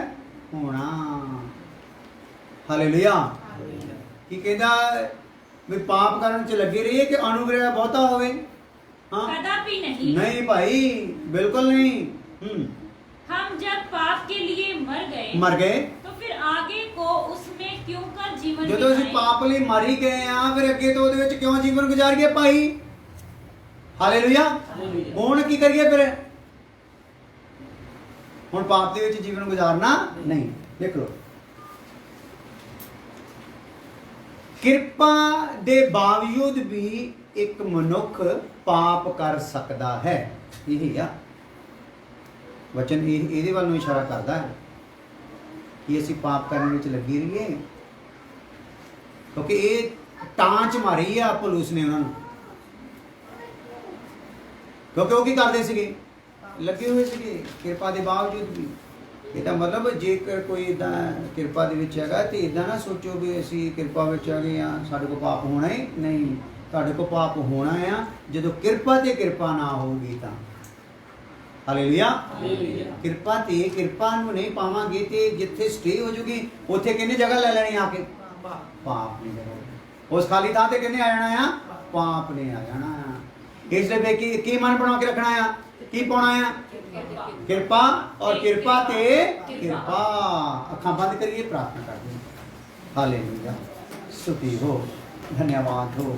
ਹੋਣਾ। ਹਾਲੇਲੂਇਆ। ਕੀ ਕਹਿੰਦਾ? ਵੀ ਪਾਪ ਕਰਨ ਚ ਲੱਗੇ ਰਹੀਏ ਕਿ ਅਨੁਗ੍ਰਹ ਬਹੁਤਾ ਹੋਵੇ? ਹਾਂ, कदापि नहीं। ਨਹੀਂ ਭਾਈ, ਬਿਲਕੁਲ ਨਹੀਂ। हम जब पाप के लिए मर गए तो फिर आगे को उसमें क्यों कर जीवन ਜਦੋਂ ਅਸੀਂ ਪਾਪ ਲਈ ਮਰ ਹੀ ਗਏ ਆ, ਫਿਰ ਅੱਗੇ ਤੋਂ ਉਹਦੇ ਵਿੱਚ ਕਿਉਂ ਜੀਵਨ ਗੁਜ਼ਾਰੀਏ ਭਾਈ? ਹਾਲੇਲੂਇਆ। ਹੁਣ ਕੀ ਕਰੀਏ ਫਿਰ? ਹੁਣ ਪਾਪ ਦੇ ਵਿੱਚ ਜੀਵਨ ਗੁਜ਼ਾਰਨਾ ਨਹੀਂ। ਦੇਖ ਲਓ, ਕਿਰਪਾ ਦੇ ਬਾਵਜੂਦ ਵੀ ਇੱਕ ਮਨੁੱਖ ਪਾਪ ਕਰ ਸਕਦਾ ਹੈ। ਇਹੀ ਆ ਵਚਨ, ਇਹਦੇ ਵੱਲ ਨੂੰ ਇਸ਼ਾਰਾ ਕਰਦਾ ਹੈ ਕਿ ਅਸੀਂ ਪਾਪ ਕਰਨ ਵਿੱਚ ਲੱਗੀ ਰਹੀਏ, ਕਿਉਂਕਿ ਇਹ ਟਾਂਚ ਮਾਰੀ ਆ ਪੌਲੁਸ ਨੇ ਉਹਨਾਂ ਨੂੰ। ਕਿਉਂਕਿ ਉਹ ਕੀ ਕਰਦੇ ਸੀਗੇ? ਲੱਗੇ ਹੋਏ ਸੀਗੇ ਕਿਰਪਾ ਦੇ ਬਾਵਜੂਦ ਵੀ। ਇਹਦਾ ਮਤਲਬ ਜੇਕਰ ਕੋਈ ਇੱਦਾਂ ਕਿਰਪਾ ਦੇ ਵਿੱਚ ਹੈਗਾ ਤੇ ਇੱਦਾਂ ਨਾ ਸੋਚੋ ਵੀ ਅਸੀਂ ਕਿਰਪਾ ਵਿੱਚ ਆ ਗਏ ਆ, ਸਾਡੇ ਕੋਲ ਪਾਪ ਹੋਣਾ ਹੀ ਨਹੀਂ। ਤੁਹਾਡੇ ਕੋਲ ਪਾਪ ਹੋਣਾ ਆ ਜਦੋਂ ਕਿਰਪਾ ਤੇ ਕਿਰਪਾ ਨਾ ਹੋਊਗੀ ਤਾਂ। ਹਾਲੇਲੂਇਆ। ਕਿਰਪਾ ਤੇ ਕਿਰਪਾ ਨੂੰ ਨਹੀਂ ਪਾਵਾਂਗੇ ਤੇ ਜਿੱਥੇ ਸਟੇ ਹੋ ਜੂਗੀ ਉੱਥੇ ਕਿੰਨੇ ਜਗ੍ਹਾ ਲੈ ਲੈਣੀ ਆ ਕੇ? ਪਾਪ ਨੇ ਜਗ੍ਹਾ। ਉਸ ਖਾਲੀ ਥਾਂ ਤੇ ਕਿੰਨੇ ਆ ਜਾਣਾ ਆ? ਪਾਪ ਨੇ ਆ ਜਾਣਾ। ਇਸ ਲਈ ਕੀ ਮਨ ਬਣਾ ਕੇ ਰੱਖਣਾ ਆ? की पाना है? कृपा। और कृपा ते कृपा। अखां बंद करिए, प्रार्थना कर दें। हालेलुया, स्तुति हो, धन्यवाद हो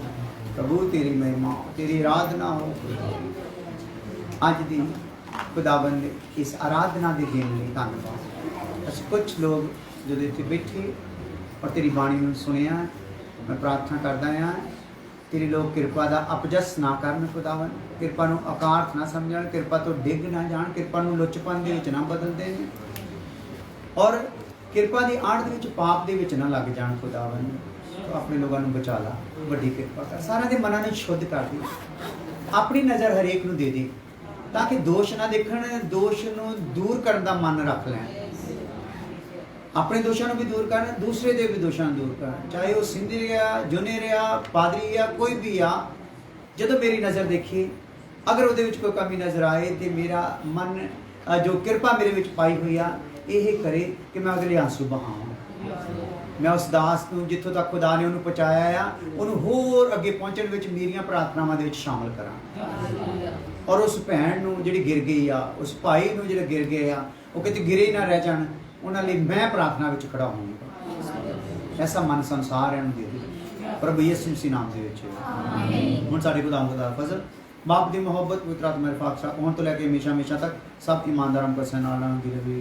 प्रभु, तेरी महिमा, तेरी आराधना हो। अज दी खुदाबंद इस आराधना के दिन लिए धन्यवाद। अस कुछ लोग जो इत्थे बैठे और तेरी बाणी में सुनिया, मैं प्रार्थना करदा हां तेरी लोग कृपा का अपजस ना करन खुदावन, कृपा नूं अकार्थ ना समझण, कृपा तो डिग ना जाण, कृपा नूं लुचपन दे विच ना बदल देण और कृपा की आड़ दे विच पाप दे विच ना लग जाण खुदावन। तो अपने लोगों नूं बचा ला, वड्डी कृपा कर, सारा दे मनां नूं शुद्ध कर दे, अपनी नज़र हरेक नूं दे दे ताकि दोष ना देखण, दोष नूं दूर करन दा मन रख लैण, अपने दोषों भी दूर कर, दूसरे दे भी दोषों दूर कर, चाहे वो सिंधी रहा, जुने रहा, पादरी या कोई भी आ, जो मेरी नज़र देखे अगर वो कोई कमी नज़र आए तो मेरा मन जो कृपा मेरे विच पाई हुई आ यह करे कि मैं अगले आंसू बहावां। मैं उस दास को जिथों तक खुदा ने उन्होंने पहुँचाया आ उन्होंने होर अगे पहुँचने विच मेरियां प्रार्थनावां दे विच शामिल करा। और उस भैन नूं जिहड़ी गिर गई आ, उस भाई नूं जिहड़े गिर गए आ, वो किते गिरे ना रह जाण, उन्होंने मैं प्रार्थना विच खड़ा होऊंगा। ऐसा मन संसार इन्हूं दे दे प्रभु यीशु मसीह नाम दे विच। हुण साडे खुदावंद दा फजल, बाप दी मोहब्बत, पवित्र आत्मा दी पाक साह हुण तो लैके हमेशा हमेशा तक सब ईमानदारां को सनाना दी रहे।